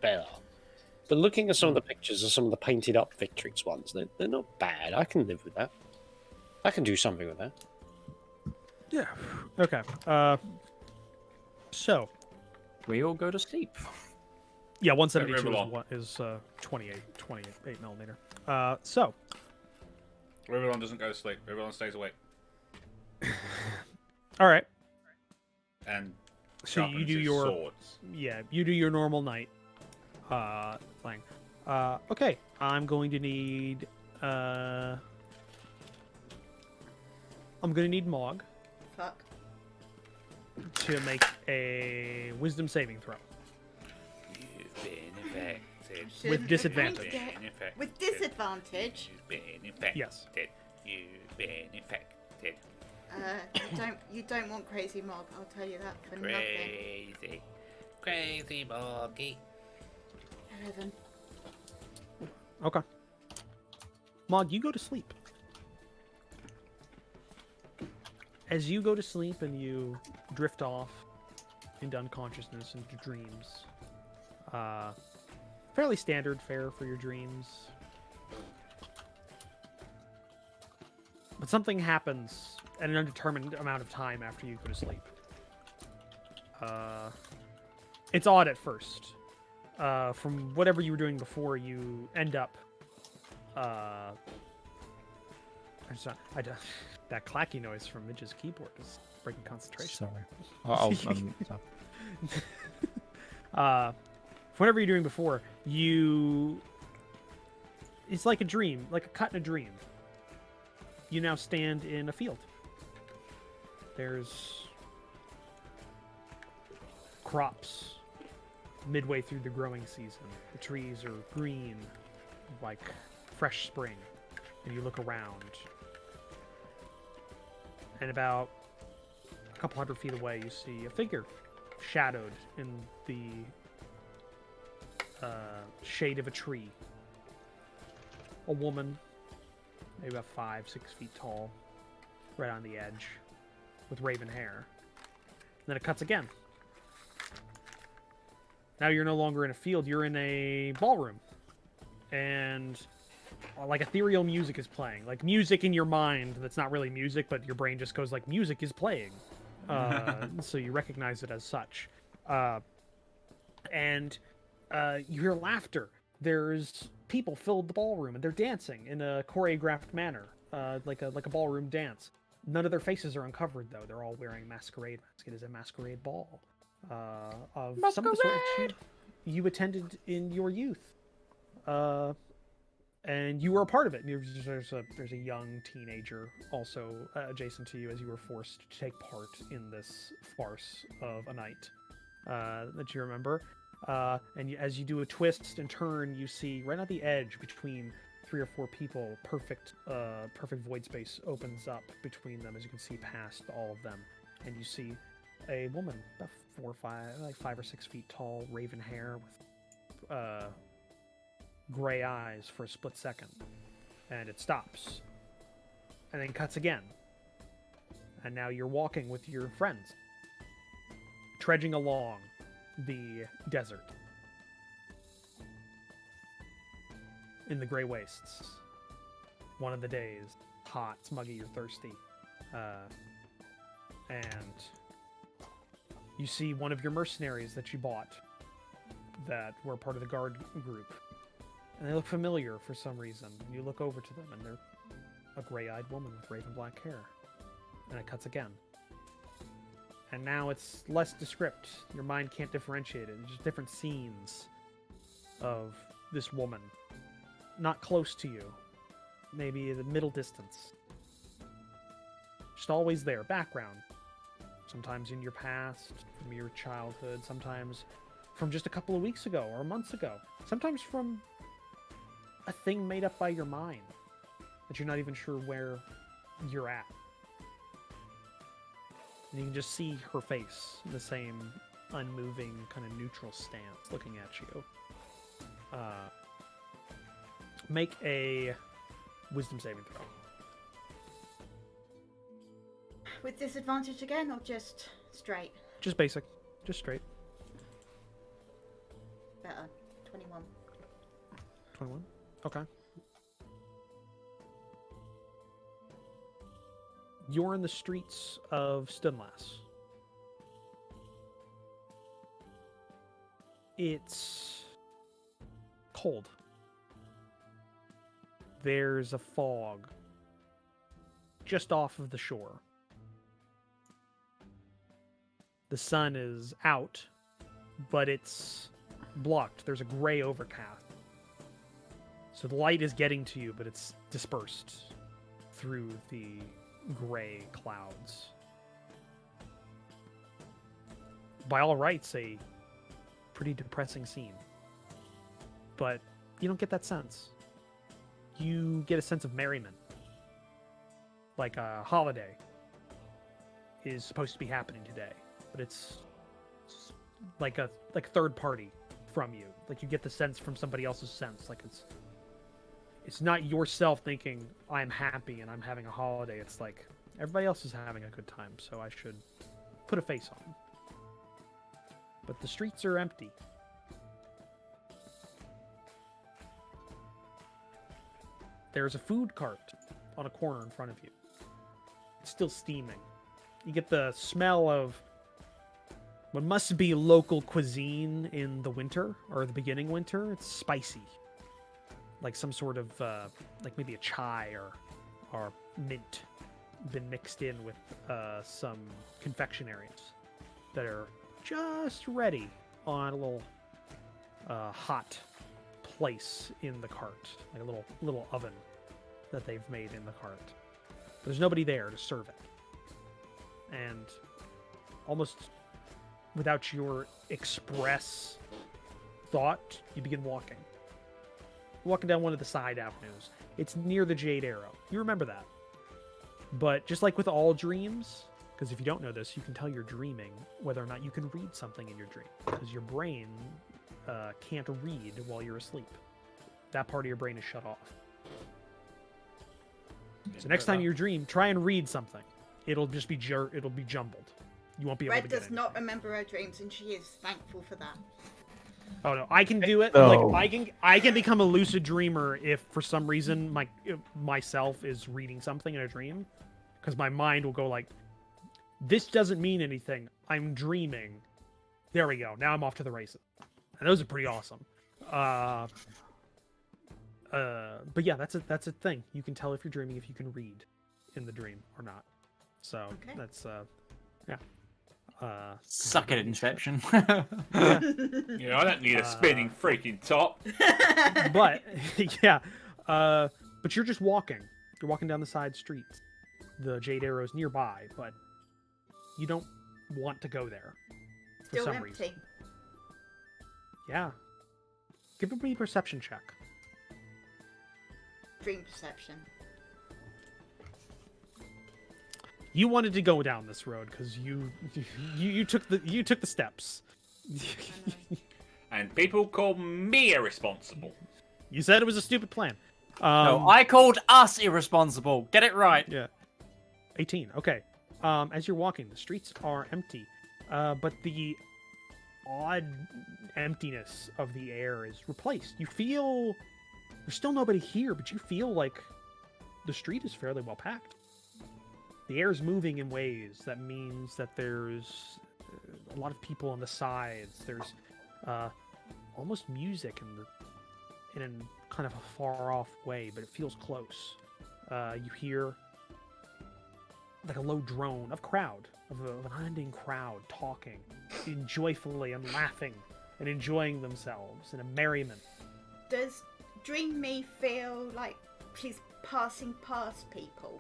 better. But looking at some of the pictures of some of the painted up Victrix ones, they're not bad. I can live with that. I can do something with that. Yeah. Okay. So, We all go to sleep. yeah, 172 Rivallon. is 28 millimeter. So, Rivallon doesn't go to sleep. Rivallon stays awake. all right. And So you sharpens do his your swords. you do your normal night thing. Okay, I'm going to need Mog Fuck. to make a wisdom saving throw You've been infected. with disadvantage. Yeah. With disadvantage. You've been infected. Yes. You've been infected. You don't want crazy Mog. I'll tell you that for nothing. Crazy. Crazy Moggy. 11. Okay. Mog, you go to sleep. As you go to sleep and you drift off into unconsciousness, into dreams, fairly standard fare for your dreams. But something happens at an undetermined amount of time after you go to sleep. It's odd at first. From whatever you were doing before, you end up. That clacky noise from Midge's keyboard is breaking concentration. Sorry. From whatever you're doing before, it's like a dream, like a cut in a dream. You now stand in a field. There's crops midway through the growing season. The trees are green, like fresh spring. And you look around. And about a couple hundred feet away, you see a figure shadowed in the shade of a tree. A woman, maybe about 5-6 feet tall, right on the edge, with raven hair. And then it cuts again. Now you're no longer in a field, you're in a ballroom. And like ethereal music is playing. Like music in your mind that's not really music, but your brain just goes like, music is playing. So you recognize it as such. And you hear laughter. There's people filled the ballroom, and they're dancing in a choreographed manner, like a ballroom dance. None of their faces are uncovered, though. They're all wearing masquerade masks. It is a masquerade ball of some of the sort which you attended in your youth, and you were a part of it. There's a young teenager also adjacent to you, as you were forced to take part in this farce of a night that you remember. And as you do a twist and turn, you see right at the edge between 3 or 4 people, perfect void space opens up between them, as you can see past all of them, and you see a woman about 5 or 6 feet tall, raven hair with gray eyes for a split second, and it stops, and then cuts again, and now you're walking with your friends, trudging along the desert in the gray wastes. One of the days, hot, smuggy, you're thirsty, and you see one of your mercenaries that you bought that were part of the guard group, and they look familiar for some reason. And you look over to them, and they're a gray-eyed woman with raven black hair, and it cuts again. And now it's less descript. Your mind can't differentiate it. It's just different scenes of this woman. Not close to you. Maybe the middle distance. Just always there. Background. Sometimes in your past, from your childhood. Sometimes from just a couple of weeks ago or months ago. Sometimes from a thing made up by your mind that you're not even sure where you're at. And you can just see her face, the same unmoving, kind of neutral stance looking at you. Make a wisdom saving throw. With disadvantage again, or just straight? Just basic. Just straight. Better. 21. Okay. You're in the streets of Stunlass. It's cold. There's a fog just off of the shore. The sun is out, but it's blocked. There's a gray overcast. So the light is getting to you, but it's dispersed through the gray clouds. By all rights, a pretty depressing scene. But you don't get that sense. You get a sense of merriment. Like a holiday is supposed to be happening today, but it's like a third party from you. Like you get the sense from somebody else's sense. Like it's not yourself thinking I'm happy and I'm having a holiday. It's like everybody else is having a good time, so I should put a face on. But the streets are empty. There's a food cart on a corner in front of you. It's still steaming. You get the smell of what must be local cuisine in the winter, or the beginning winter. It's spicy. Like some sort of, like maybe a chai or mint been mixed in with some confectionaries that are just ready on a little hot place in the cart, like a little oven that they've made in the cart. But there's nobody there to serve it. And almost without your express thought, you begin walking. Walking down one of the side avenues. It's near the Jade Arrow. You remember that. But just like with all dreams, because if you don't know this, you can tell you're dreaming whether or not you can read something in your dream. Because your brain can't read while you're asleep. That part of your brain is shut off. So next time you dream, try and read something. It'll just be it'll be jumbled. You won't be able to get it. Red does not remember her dreams, and she is thankful for that. Oh no, I can do it. No. Like I can become a lucid dreamer if for some reason myself is reading something in a dream, because my mind will go like, this doesn't mean anything. I'm dreaming. There we go. Now I'm off to the races. And those are pretty awesome. But yeah, that's a thing. You can tell if you're dreaming if you can read in the dream or not. So Okay. that's yeah. Suck it, Inception. Yeah. Yeah, I don't need a spinning freaking top. But yeah, but you're just walking. You're walking down the side streets. The Jade Arrow's nearby, but you don't want to go there for Still some empty. reason. Yeah. Give me a perception check. Dream perception. You wanted to go down this road because you took the steps. And people call me irresponsible. You said it was a stupid plan. No, I called us irresponsible. Get it right. Yeah. 18. Okay. As you're walking, the streets are empty, but the odd emptiness of the air is replaced. You feel there's still nobody here, but you feel like the street is fairly well packed. The air is moving in ways that means that there's a lot of people on the sides. There's almost music in a kind of a far off way, but it feels close. You hear like a low drone of crowd, of an unending crowd talking joyfully and laughing and enjoying themselves in a merriment. Does Dream Me feel like she's passing past people?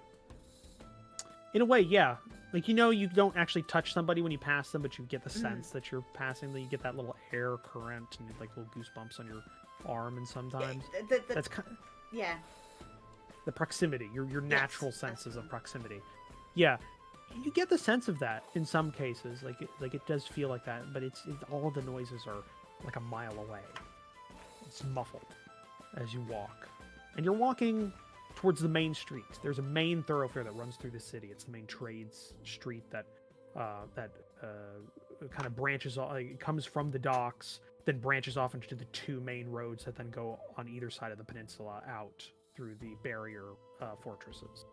In a way, yeah. Like, you know, you don't actually touch somebody when you pass them, but you get the sense that you're passing them. You get that little air current and you like little goosebumps on your arm, and sometimes that's kind of, Yeah. the proximity, your natural senses of proximity. Yeah, you get the sense of that in some cases. Like it does feel like that, but it's all of the noises are like a mile away. It's muffled as you walk, and you're walking towards the main street. There's a main thoroughfare that runs through the city. It's the main trades street that kind of branches off. It comes from the docks then branches off into the two main roads that then go on either side of the peninsula out through the barrier fortresses.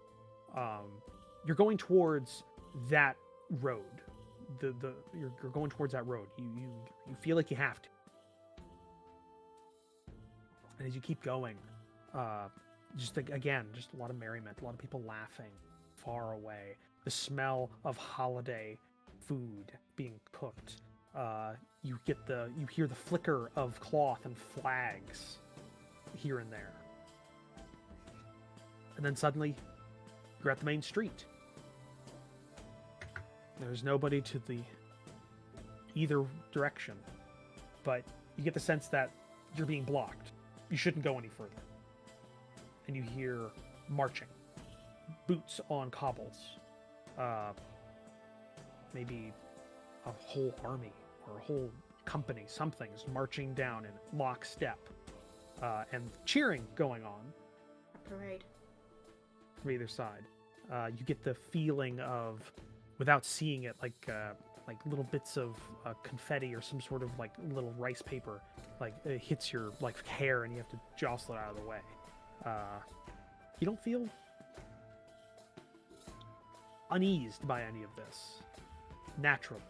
You're going towards that road. You're going towards that road. You feel like you have to. And as you keep going, just again, just a lot of merriment, a lot of people laughing far away. The smell of holiday food being cooked. You hear the flicker of cloth and flags here and there. And then suddenly, you're at the main street. There's nobody to the either direction, but you get the sense that you're being blocked. You shouldn't go any further. And you hear marching, boots on cobbles, maybe a whole army or a whole company, something's marching down in lockstep, and cheering going on. A parade. From either side. You get the feeling of, without seeing it, like little bits of confetti or some sort of like little rice paper, like it hits your like hair and you have to jostle it out of the way. You don't feel uneased by any of this, naturally.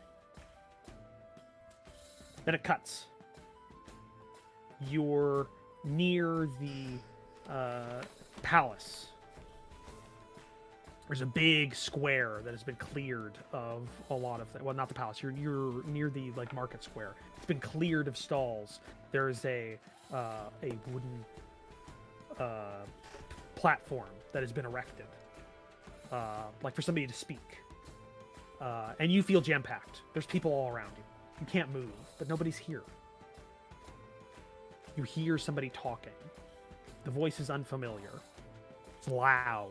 Then it cuts. You're near the palace. There's a big square that has been cleared of a lot of things. Well, not the palace. You're near the like market square. It's been cleared of stalls. There is a wooden platform that has been erected, like for somebody to speak. And you feel jam-packed. There's people all around you. You can't move, but nobody's here. You hear somebody talking. The voice is unfamiliar. It's loud.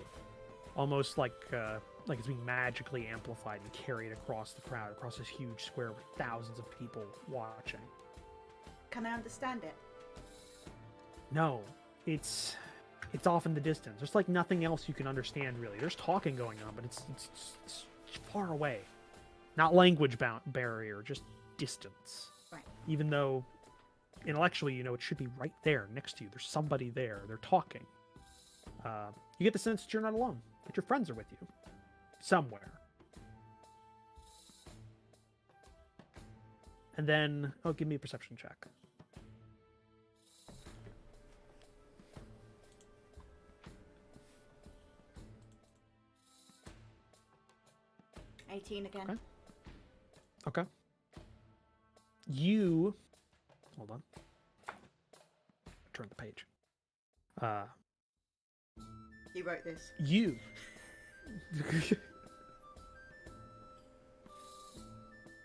Almost like it's being magically amplified and carried across the crowd, across this huge square with thousands of people watching. Can I understand it? No, it's off in the distance. There's like nothing else you can understand really. There's talking going on, but it's far away. Not language barrier, just distance. Right. Even though intellectually you know it should be right there next to you. There's somebody there. They're talking. You get the sense that you're not alone. That your friends are with you. Somewhere. And then, give me a perception check. $18 again. Okay. You... Hold on. Turn the page. You wrote this. You.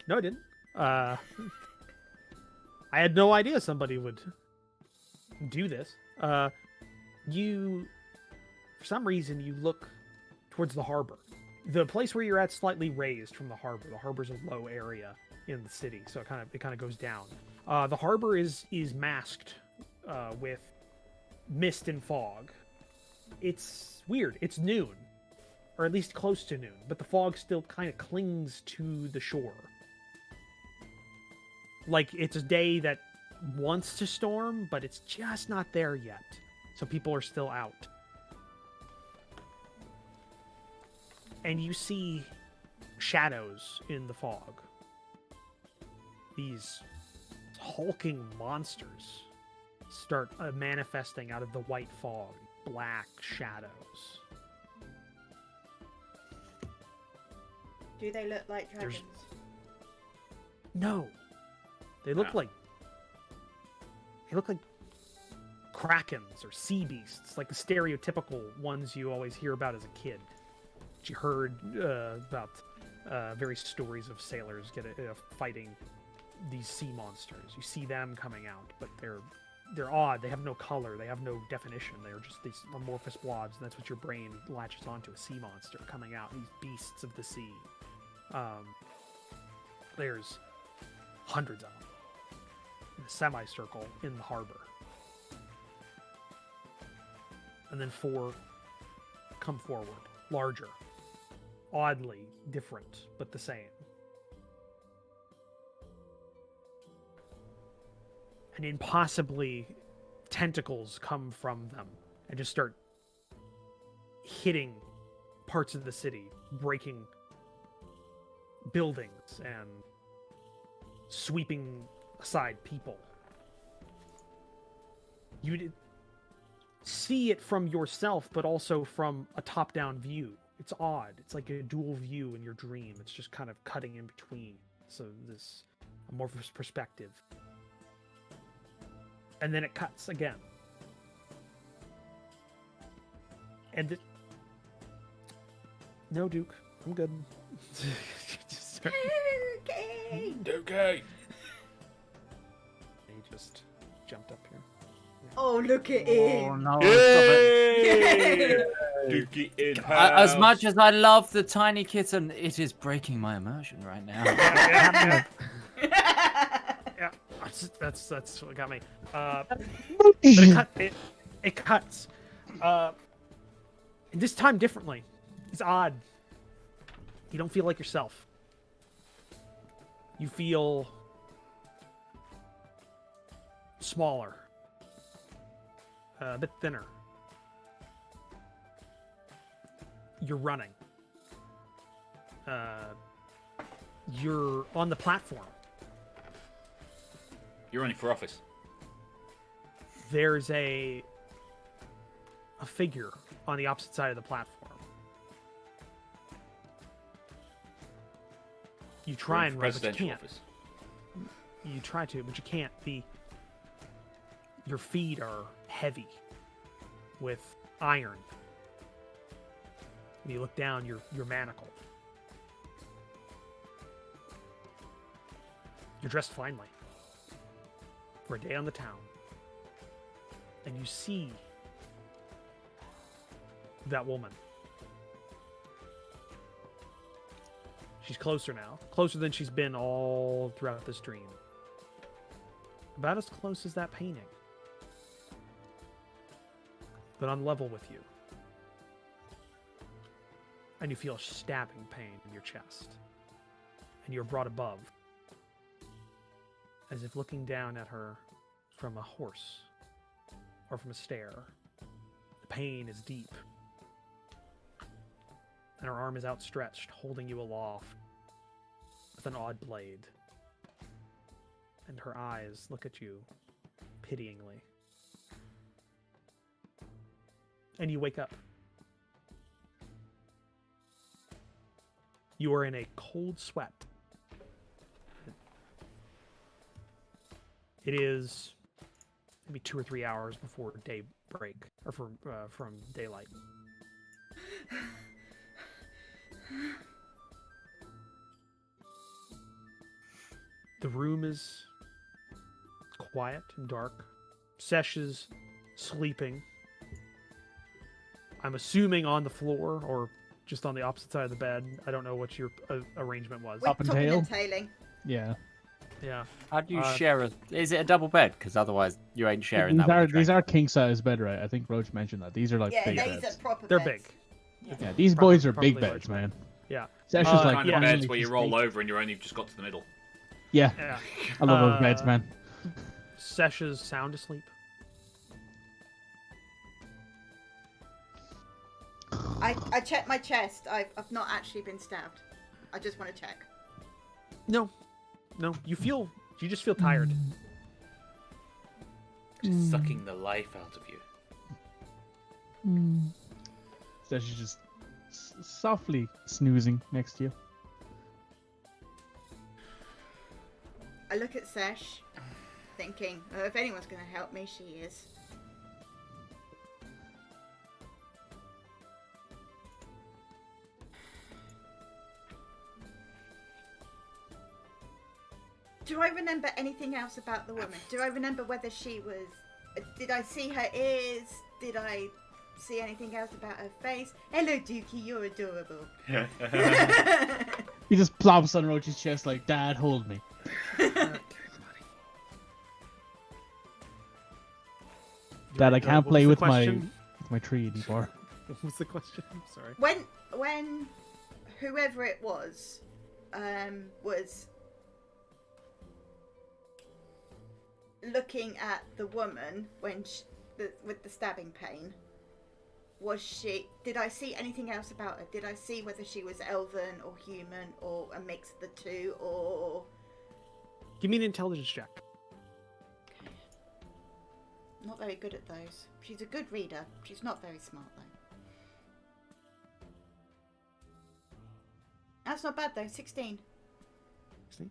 No, I didn't. I had no idea somebody would do this. You, for some reason, you look towards the harbor. The place where you're at slightly raised from the harbor. The harbor's a low area in the city, so it kind of goes down. The harbor is masked with mist and fog. It's weird. It's noon, or at least close to noon, but the fog still kind of clings to the shore. Like it's a day that wants to storm, but it's just not there yet. So people are still out. And you see shadows in the fog. These hulking monsters start manifesting out of the white fog. Black shadows. Do they look like dragons? No. They look like krakens or sea beasts, like the stereotypical ones you always hear about as a kid. That you heard about various stories of sailors fighting these sea monsters. You see them coming out, but they're odd. They have no color. They have no definition. They're just these amorphous blobs, and that's what your brain latches onto, a sea monster coming out, these beasts of the sea. There's hundreds of them in a semicircle in the harbor. And then 4 come forward, larger, oddly different, but the same. and impossibly tentacles come from them and just start hitting parts of the city, breaking buildings and sweeping aside people. You see it from yourself, but also from a top-down view. It's odd. It's like a dual view in your dream. It's just kind of cutting in between. So this amorphous perspective. And then it cuts again. And no, Duke, I'm good. Okay. Okay. He just jumped up here. Oh, look at Oh him. no! Stop it. Yay! Dookie in As house. much as I love the tiny kitten, it is breaking my immersion right now. Yeah, that's what got me. But it cuts. And this time differently. It's odd. You don't feel like yourself. You feel smaller, a bit thinner. You're running. You're on the platform. You're running for office. There's a figure on the opposite side of the platform. You try and run, but you presidential can't. office. You try to, but you can't. Your feet are heavy with iron. When you look down, you're manacled. You're dressed finely for a day on the town. And you see that woman. She's closer now. Closer than she's been all throughout this dream. About as close as that painting. But on level with you. And you feel a stabbing pain in your chest. And you're brought above. As if looking down at her from a horse. Or from a stair. The pain is deep. And her arm is outstretched, holding you aloft with an odd blade. And her eyes look at you pityingly. And you wake up. You are in a cold sweat. It is maybe 2 or 3 hours before daybreak, or from daylight. The room is quiet and dark. Sesh is sleeping. I'm assuming on the floor or just on the opposite side of the bed. I don't know what your arrangement was. With Up and topping tail? and tailing. Yeah. Yeah. How do you Uh, share a? Is it a double bed? Because otherwise you ain't sharing that. with the These dragon. are king size bed, right? I think Roach mentioned that. These are like Yeah, big these beds. are proper They're beds. big. Yeah, these Probably- boys are big probably beds, large man. Yeah. Sesh is Uh, like Kind yeah. of beds finally where you just roll eight. over and you're only just got to the middle. Yeah, Yeah. I love those beds, man. Sesh is sound asleep. I checked my chest. I've not actually been stabbed. I just want to check. No. You just feel tired. Just sucking the life out of you. Sesh is just softly snoozing next to you. I look at Sesh, thinking, oh, if anyone's going to help me, she is. Do I remember anything else about the woman? Do I remember whether she was... Did I see her ears? Did I see anything else about her face? Hello, Dookie, you're adorable. He just plops on Roach's chest like, Dad, hold me. Dad, I can't play with my tree anymore. What was the question? I'm sorry. When whoever it was looking at the woman when with the stabbing pain, did I see anything else about her? Did I see whether she was elven or human or a mix of the two, or... Give me an intelligence check. Not very good at those. She's a good reader. She's not very smart, though. That's not bad, though. 16. 16.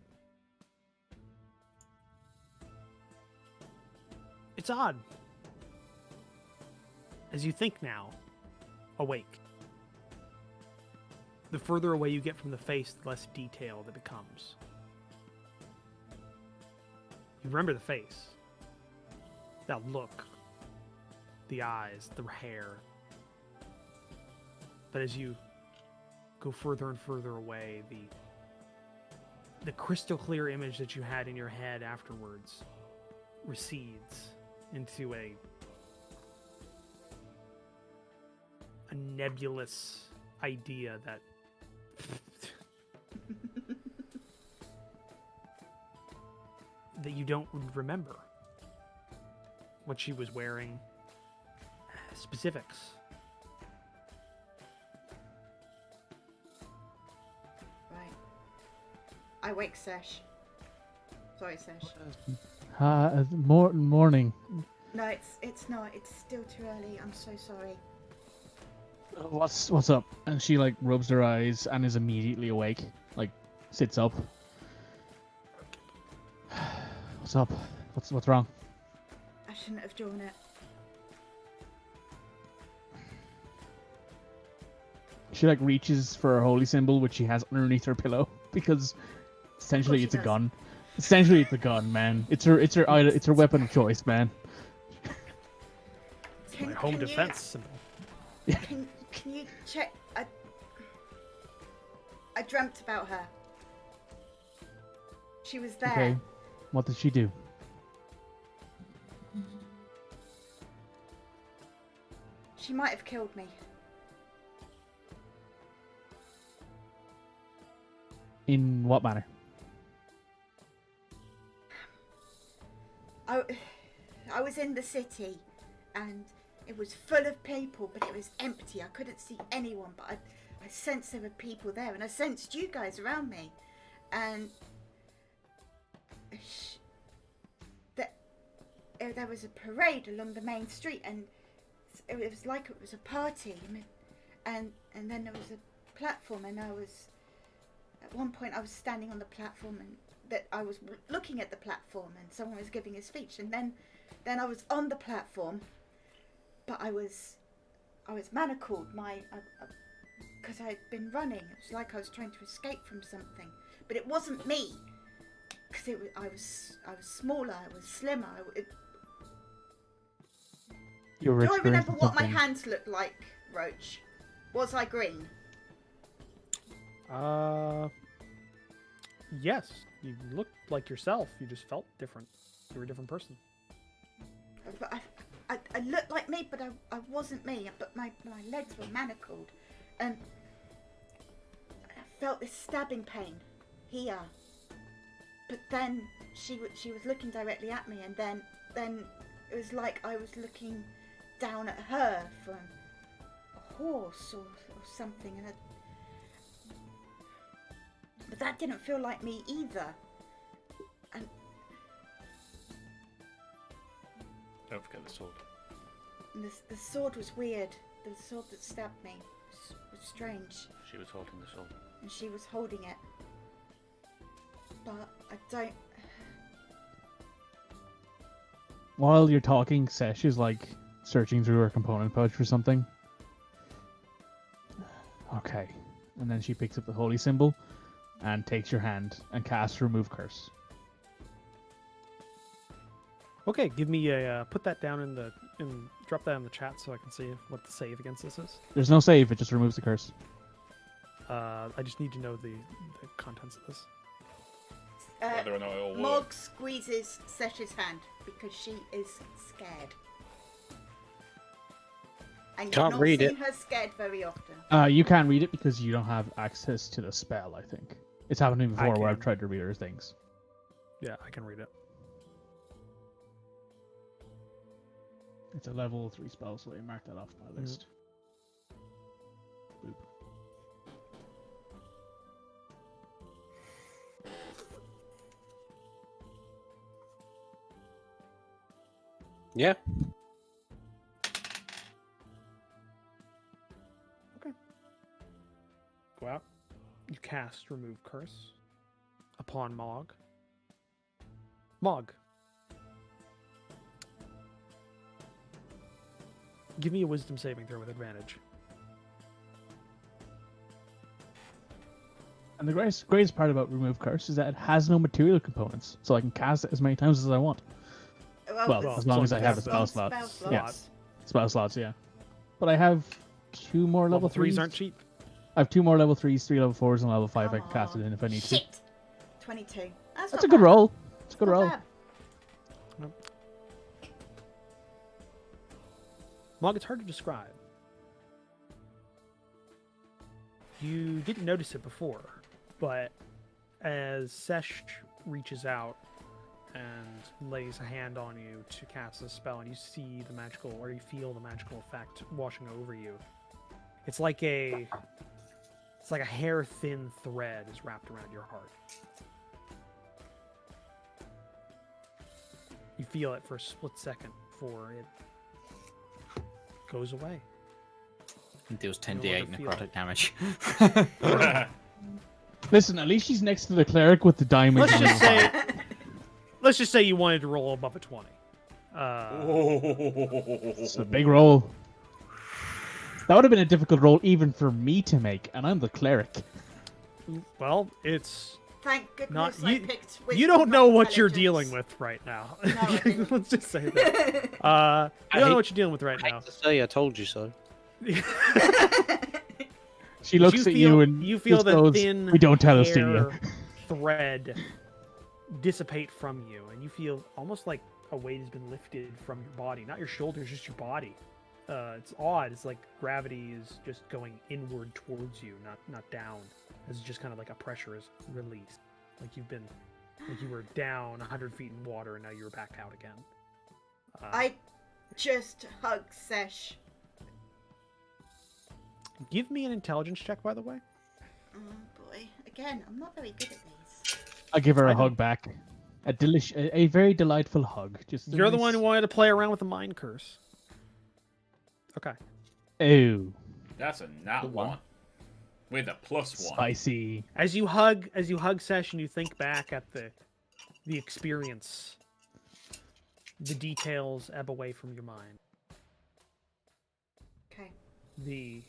It's odd. As you think now, awake. The further away you get from the face, the less detailed it becomes. You remember the face. That look. The eyes, the hair. But as you go further and further away, the crystal clear image that you had in your head afterwards recedes into a nebulous idea that that you don't remember what she was wearing, specifics. Right. I wake Sesh. Sorry, Sesh. Morning. No, it's not. It's still too early. I'm so sorry. What's up? And she like rubs her eyes and is immediately awake. Like sits up. What's up? What's wrong? I shouldn't have drawn it. She like reaches for her holy symbol, which she has underneath her pillow, because essentially it's a gun. Essentially it's a gun, man. It's her weapon of choice, man. My home defense symbol. Can you check? I dreamt about her. She was there. Okay. What did she do? She might have killed me. In what manner? I was in the city, and it was full of people, but it was empty. I couldn't see anyone, but I sensed there were people there, and I sensed you guys around me. And there was a parade along the main street, and it was like it was a party. And then there was a platform, and at one point I was standing on the platform, and that I was looking at the platform, and someone was giving a speech, and then I was on the platform, but I was manacled, because I had been running. It was like I was trying to escape from something, but it wasn't me, because I was smaller, I was slimmer. You Do I remember what my hands looked like, Roach? Was I green? Yes. You looked like yourself. You just felt different. You were a different person. But I looked like me, but I wasn't me. But my legs were manacled, and I felt this stabbing pain here. But then she was looking directly at me, and then it was like I was looking down at her from a horse or something, and but that didn't feel like me either. And Don't forget the sword. the sword was weird. The sword that stabbed me was strange, She was holding the sword. and she was holding it. But I don't. While you're talking, Sesh is like searching through her component pouch for something. Okay. And then she picks up the holy symbol and takes your hand and casts remove curse. Okay, give me a put that down drop that in the chat so I can see what the save against this is. There's no save, it just removes the curse. I just need to know the contents of this. Whether or not it will Mog work. squeezes Sesh's hand because she is scared. And you've Can't not read seen it. her scared very often. You can't read it because you don't have access to the spell, I think. It's happened to me before where I've can. tried to read her things. Yeah, I can read it. It's a level 3 spell, so I mark that off my list. Boop. Yeah. Go out. You cast Remove Curse upon Mog. Mog. Give me a Wisdom saving throw with advantage. And the greatest part about Remove Curse is that it has no material components, so I can cast it as many times as I want. Well, as long as I have a spell slot. Spell slots. Yeah. Spell slots, yeah. But I have 2 more level 3s. Aren't cheap. I have 2 more level 3s, 3 level 4s, and level 5 I Come can cast it on. in if I need to. Shit. 22. That's not a good bad. roll. It's a good Not roll. bad. Mog, it's hard to describe. You didn't notice it before, but as Sesh reaches out and lays a hand on you to cast a spell, and you see the magical, or you feel the magical effect washing over you, it's like a hair-thin thread is wrapped around your heart. You feel it for a split second before it goes away. It deals No 10d8 longer feel necrotic damage. Listen, at least she's next to the cleric with the diamond. Let's just say you wanted to roll above a 20. It's a big roll. That would have been a difficult roll even for me to make, and I'm the cleric. Well, it's Thank goodness not I you. picked You wisdom, don't know not what you're intelligence. dealing with right now. No, I didn't. Let's just say that. You don't know what you're dealing with right I now. hate to say I told you so. She looks at you and you feel just the goes, thin "We don't tell us, do you?" hair thread dissipate from you, and you feel almost like a weight has been lifted from your body, not your shoulders, just your body. It's odd. It's like gravity is just going inward towards you, not down. It's just kind of like a pressure is released, like you were down 100 feet in water and now you're back out again. I just hugged Sesh. Give me an intelligence check, by the way. Oh boy. Again, I'm not very good at these. I give her I a know. hug back. A very delightful hug. Just a You're the nice- one who wanted to play around with the mind curse. Okay. Ew, That's a nat Good one. 1. With a +1. spicy. As you hug Sesh, and you think back at the experience, the details ebb away from your mind. Okay. The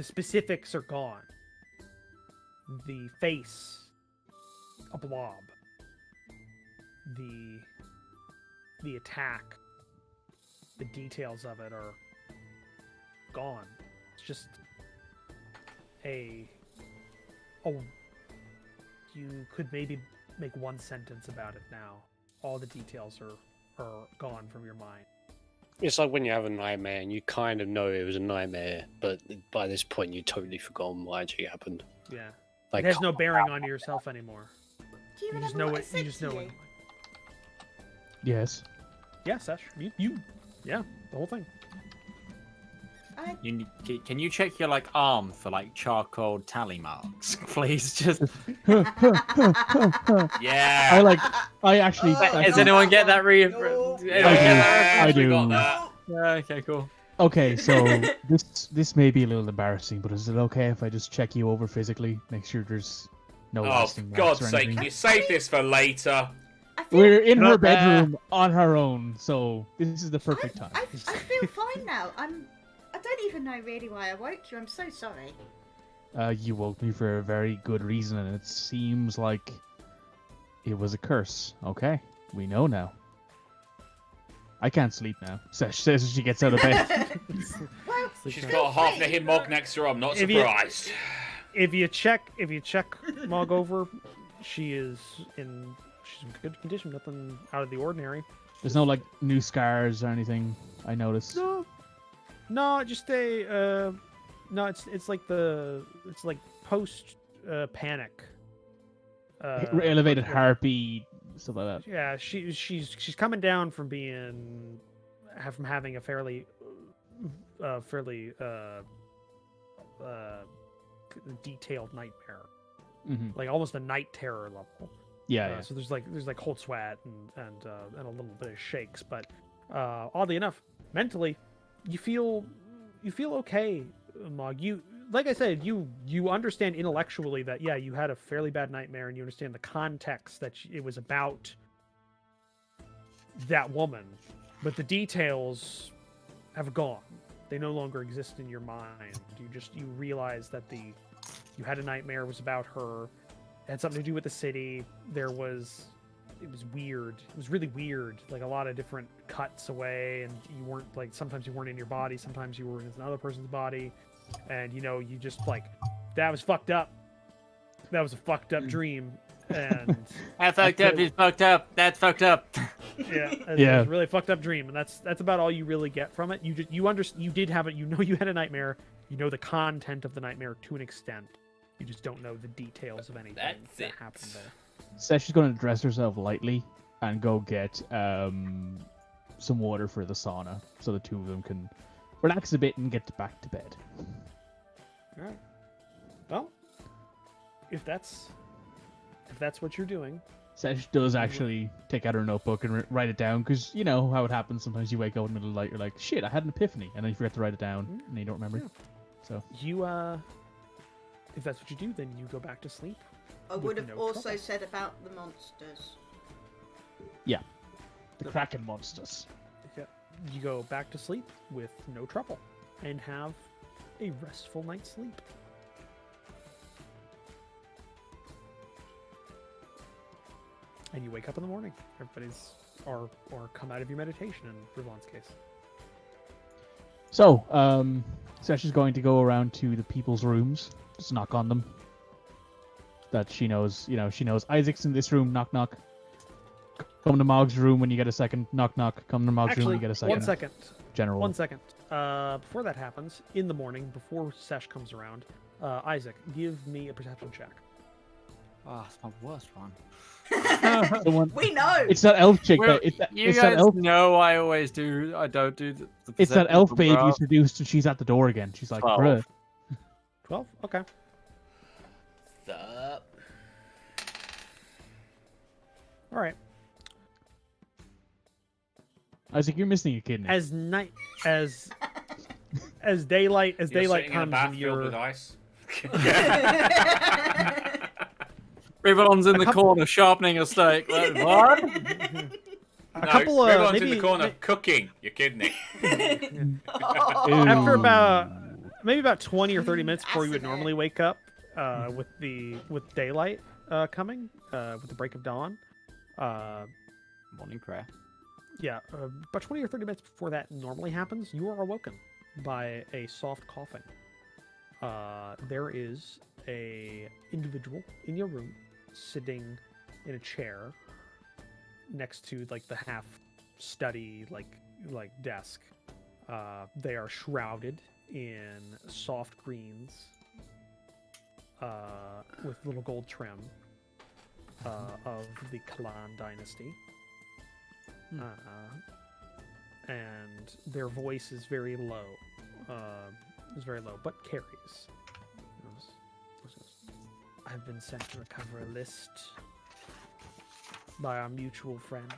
specifics are gone. The face, a blob. The attack, the details of it are gone. It's just you could maybe make one sentence about it now. All the details are gone from your mind. It's like when you have a nightmare and you kind of know it was a nightmare, but by this point you've totally forgotten what actually happened. Yeah. Like, It has no bearing on yourself anymore. Do you You just remember know what I it. said You just to know you? it. Yes. Yeah, Sesh. Yeah, the whole thing. Can you check your arm for charcoal tally marks, please? Just Yeah. I actually. Oh, Does no, anyone get one. that No. I do. We got that. Yeah, okay, cool. Okay, so this may be a little embarrassing, but is it okay if I just check you over physically, make sure there's no Oh, for lasting marks God's or sake, anything? can you save this for later? I feel, We're in her Not bad. bedroom on her own, so this is the perfect time. I feel fine now. I don't even know really why I woke you. I'm so sorry. You woke me for a very good reason, and it seems like it was a curse. Okay, we know now. I can't sleep now. Sesh says as she gets out of bed. Well, She's Sleep got a half free. the him mog next to her. I'm not If you- surprised. If you check Mog over, she's in good condition. Nothing out of the ordinary. There's no new scars or anything. I noticed. No, just a no. It's like post panic. Elevated heartbeat, stuff like that. Yeah, she's coming down from being from having a fairly detailed nightmare, like almost a night terror level. Yeah. So there's like cold sweat and a little bit of shakes, but oddly enough, mentally, you feel okay, Mog. You, like I said, you understand intellectually that you had a fairly bad nightmare, and you understand the context that it was about that woman, but the details have gone. They no longer exist in your mind. You realize that you had a nightmare, it was about her, it had something to do with the city. It was weird. It was really weird. Like a lot of different cuts away, and you weren't sometimes you weren't in your body, sometimes you were in another person's body, and you just that was fucked up. That was a fucked up dream, and I fucked up. He's fucked up. That's fucked up. It was a really fucked up dream, and that's about all you really get from it. You did have it. You had a nightmare. You know the content of the nightmare to an extent. You just don't know the details of anything that happened there. Says she's going to dress herself lightly and go get some water for the sauna, so the two of them can relax a bit and get back to bed. All right. Well, if that's what you're doing. Sesh does actually take out her notebook and write it down, because you know how it happens. Sometimes you wake up in the middle of the night, you're like, shit, I had an epiphany, and then you forget to write it down, and you don't remember. Yeah. So you, if that's what you do, then you go back to sleep. I would have also said about the monsters. Yeah. The Kraken monsters. Yeah. You go back to sleep with no trouble and have a restful night's sleep. And you wake up in the morning. Everybody's or come out of your meditation in Rivallon's case. So, Sesh is going to go around to the people's rooms, just knock on them. That she knows, she knows Isaac's in this room, knock knock. Come to Mog's room when you get a second, knock knock. Come to Mog's room when you get a second. 1 second. General. 1 second. Before that happens, in the morning, before Sesh comes around, Isaac, give me a perception check. Oh, it's my worst one. We know. It's that elf chick. Well, It's you that guys elf. know I always do. I don't do the It's that perception elf for babe bra. you seduced, and she's at the door again. She's like, 12. bruh. 12? Okay. Sup? All right. Isaac, you're missing a kidney. As daylight You're sitting in a comes bath in filled your with ice. Rivallon's in A the couple- corner sharpening a steak. Like, what? a couple Everyone's maybe in the corner cooking your kidney. after about 20 or 30 minutes before you would Acid. normally wake up, with daylight coming, with the break of dawn. Morning prayer. Yeah, about 20 or 30 minutes before that normally happens, you are awoken by a soft coughing. There is a individual in your room sitting in a chair next to the half study desk. They are shrouded in soft greens with little gold trim of the Kalan dynasty. And their voice is very low. But carries. I've been sent to recover a list by our mutual friend.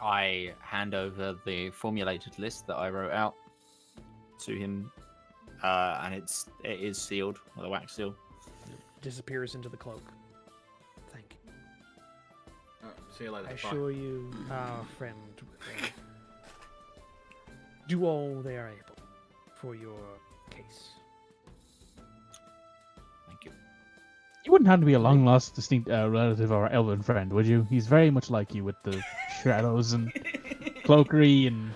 I hand over the formulated list that I wrote out to him, and it is sealed with a wax seal. Disappears into the cloak. Thank you. See you later. I Bye. assure you, our friend will do all they are able for your case. Thank you. You wouldn't happen to be a long-lost, distinct relative of our elven friend, would you? He's very much like you with the shadows and cloakery and...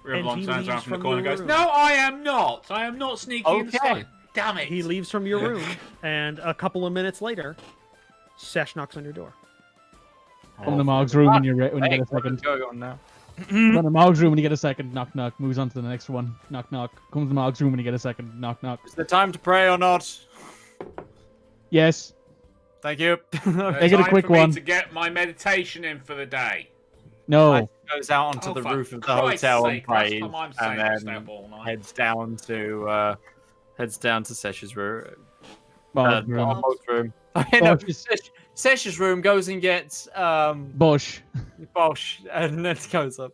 Rivallon he turns around leaves from the from corner and your goes, room. "No, I am not. I am not sneaking Okay. inside. Damn it." He leaves from your room, and a couple of minutes later, Sesh knocks on your door. Come to Mog's room when you get a Hey, second. what's going on now? Come to Mog's room when you get a second. Knock knock. Moves on to the next one. Knock knock. Comes to Mog's room when you get a second. Knock knock. Is it time to pray or not? Yes. Thank you. Make it a Time quick for me one. to get my meditation in for the day. No. Like, goes out onto Oh, the for roof of the Christ's hotel sake, and last prays, time I'm saying and this now then all night. heads down to Sesh's room. Bog's room. Bog's room. No, Bosh. Sesh's room goes and gets Bush. Bosch, and then goes up.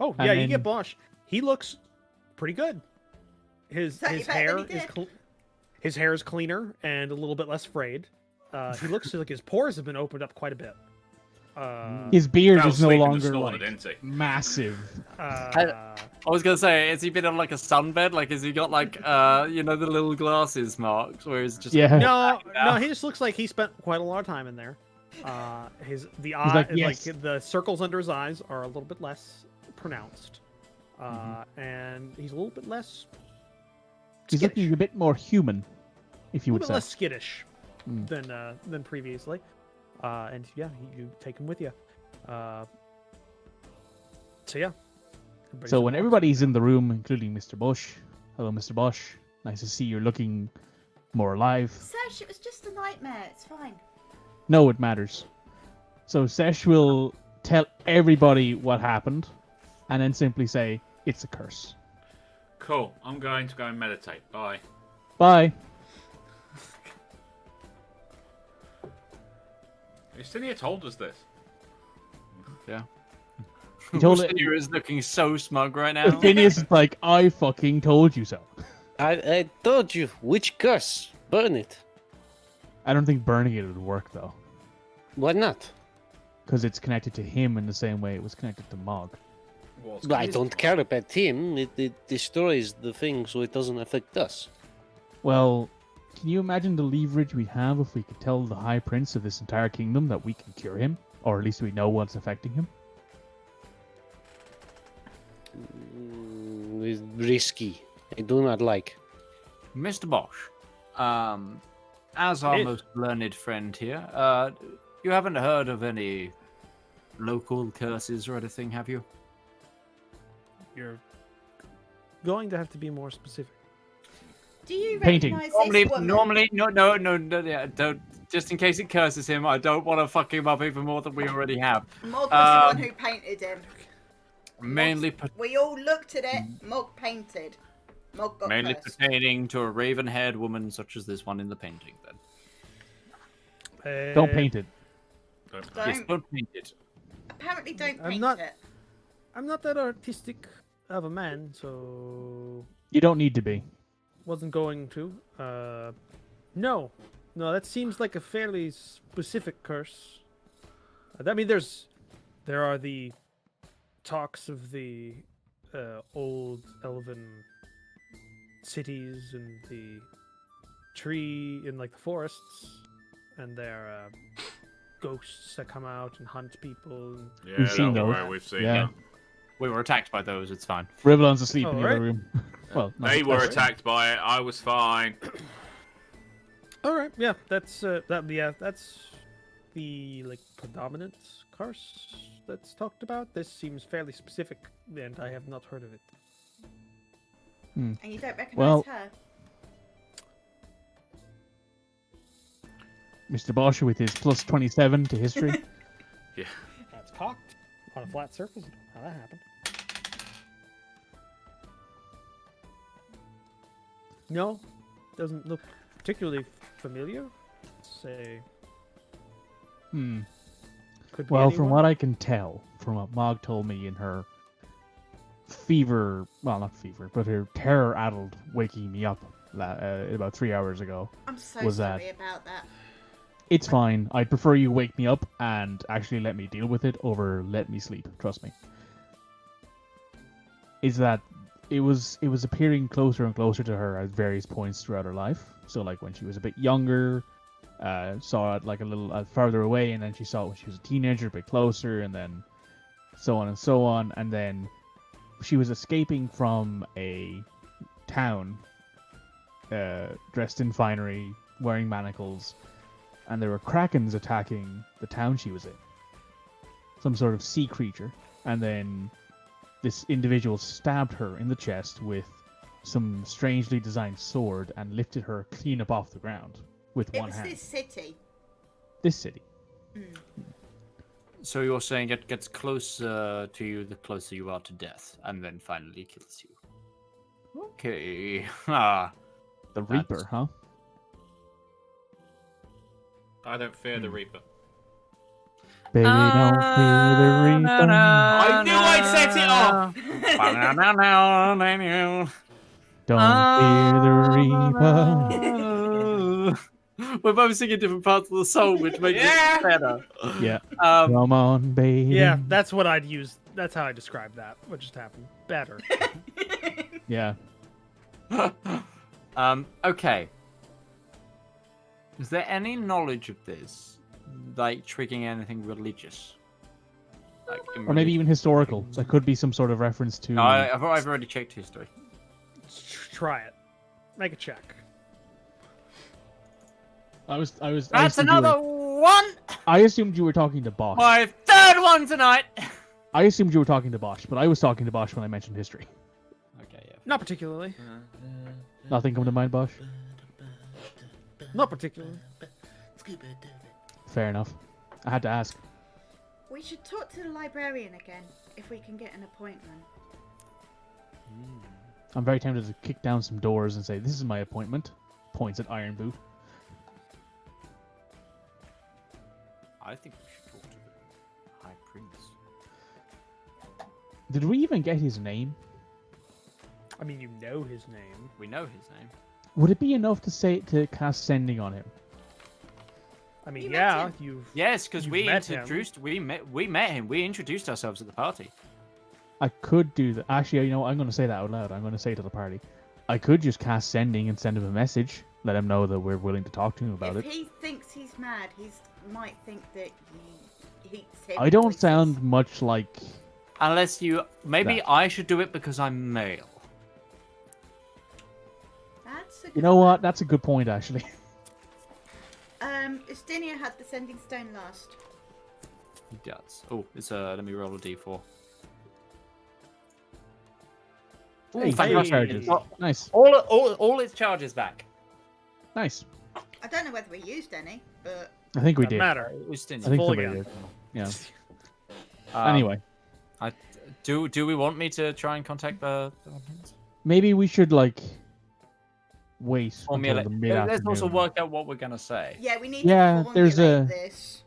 Oh And yeah, you then- get Bosch. He looks pretty good. His Slightly his better hair than he is did. his hair is cleaner and a little bit less frayed. He looks like his pores have been opened up quite a bit. His beard Fell is no asleep in the longer sauna, like didn't he? massive. I was gonna say, has he been on like a sunbed? Like, has he got like the little glasses marks where he's just Yeah. no, he just looks like he spent quite a lot of time in there. The eye, like, yes. like the circles under his eyes are a little bit less pronounced, Mm-hmm. and he's a little bit less. He's skittish. looking a bit more human, if you a would little bit say. less skittish Mm. than previously. And yeah, you take him with you. So yeah. Everybody's So in when the box. everybody's in the room, including Mr. Bush, hello, Mr. Bush. Nice to see you're looking more alive. Sash, it was just a nightmare. It's fine. No, it matters. So Sesh will tell everybody what happened, and then simply say it's a curse. Cool. I'm going to go and meditate. Bye. Bye. Justinia told us this. Yeah. He told it. Justinia is looking so smug right now. Phineas is like, I fucking told you so. I told you which curse. Burn it. I don't think burning it would work though, Why not? because it's connected to him in the same way it was connected to Mog. I don't care about him. It destroys the thing, so it doesn't affect us. Well, can you imagine the leverage we have if we could tell the High Prince of this entire kingdom that we can cure him, or at least we know what's affecting him? It's risky. I do not like. Mr. Bosch, as our Yes. most learned friend here, you haven't heard of any local curses or anything, have you? You're going to have to be more specific. Do you Painting. recognise this woman? Normally, no, yeah, don't. Just in case it curses him, I don't want to fuck him up even more than we already have. Mog was the one who painted him. Mainly, We all looked at it. Mog painted. Mog got mainly cursed. pertaining to a raven-haired woman such as this one in the painting. Then, Don't paint it. yes, don't paint it. Apparently, don't I'm paint not- it. I'm not that artistic of a man, so You don't need to be. wasn't going to. No, that seems like a fairly specific curse. I mean, there are the talks of the old elven cities and the tree in like the forests, and there are ghosts that come out and hunt people. And Yeah, We've seen don't those. worry, we've seen Yeah. that. We were attacked by those. It's fine. Rivallon's asleep Oh, in the other right. room. Well, not They were asleep. attacked by it. I was fine. all right, yeah, that's that's the like predominant curse that's talked about. This seems fairly specific, and I have not heard of it. And you don't recognise Well- her. Mr. Bosch with his plus 27 to history. That's cocked on a flat surface. How that happened? No, doesn't look particularly familiar. Say, Hmm. could be Well, from anyone. what I can tell, from what Mog told me in her not fever, but her terror-addled waking me up about 3 hours ago. I'm so was sorry about that. It's fine. I'd prefer you wake me up and actually let me deal with it over let me sleep. Trust me. Is that it was appearing closer and closer to her at various points throughout her life. So like when she was a bit younger, saw it like a little farther away, and then she saw it when she was a teenager, a bit closer, and then so on and so on, and then she was escaping from a town, dressed in finery, wearing manacles, and there were krakens attacking the town she was in. Some sort of sea creature, and then this individual stabbed her in the chest with some strangely designed sword and lifted her clean up off the ground with It one was hand. this city. This city. So you're saying it gets closer to you the closer you are to death, and then finally kills you. Okay. Ah. The Reaper, huh? I don't fear the Reaper. Baby, don't fear the Reaper. I knew I'd set it off! Don't fear the Reaper. We're both singing different parts of the song, which makes Yeah. it better. Yeah. Um, Come on, baby. Yeah, that's what I'd use. That's how I describe that. What just happened? Better. Yeah. Okay. Is there any knowledge of this, like triggering anything religious? Like, in Or maybe religion? even historical. There could be some sort of reference to. No, I've already checked history. Try it. Make a check. I was. That's assumed you another were- one. I assumed you were talking to Bosch. My third one tonight. I assumed you were talking to Bosch, but I was talking to Bosch when I mentioned history. Okay, yeah. Not particularly. Nothing come to mind, Bosch. Not particularly. Fair enough. I had to ask. We should talk to the librarian again if we can get an appointment. I'm very tempted to kick down some doors and say, "This is my appointment." Points at Iron Boot. I think we should talk to the High Prince. Did we even get his name? I mean, you know his name. We know his name. Would it be enough to cast sending on him? I mean, You met yeah, him. you've. Yes, because You've we met him. introduced. We met him. We introduced ourselves at the party. I could do that. Actually, you know what? I'm going to say that out loud. I'm going to say it to the party. I could just cast sending and send him a message. Let him know that we're willing to talk to him about If it. he thinks he's mad, he might think that he's him. I don't voices. sound much like... Unless you, maybe That. I should do it because I'm male. That's a You good know one. what? That's a good point, actually. Ustinia had the sending stone last. He does. Oh, it's let me roll a d4. Hey, fantastic. charges. Nice. All its charges back. Nice. I don't know whether we used any, but I think we Doesn't did. matter. It was stingy. I think Full somebody again. did. Yeah. Um, Anyway, do we want me to try and contact the Prince? maybe we should, like, wait Formulate. until the mid-afternoon. Let's also work out what we're gonna say. yeah, we need Yeah, to there's formulate a- this.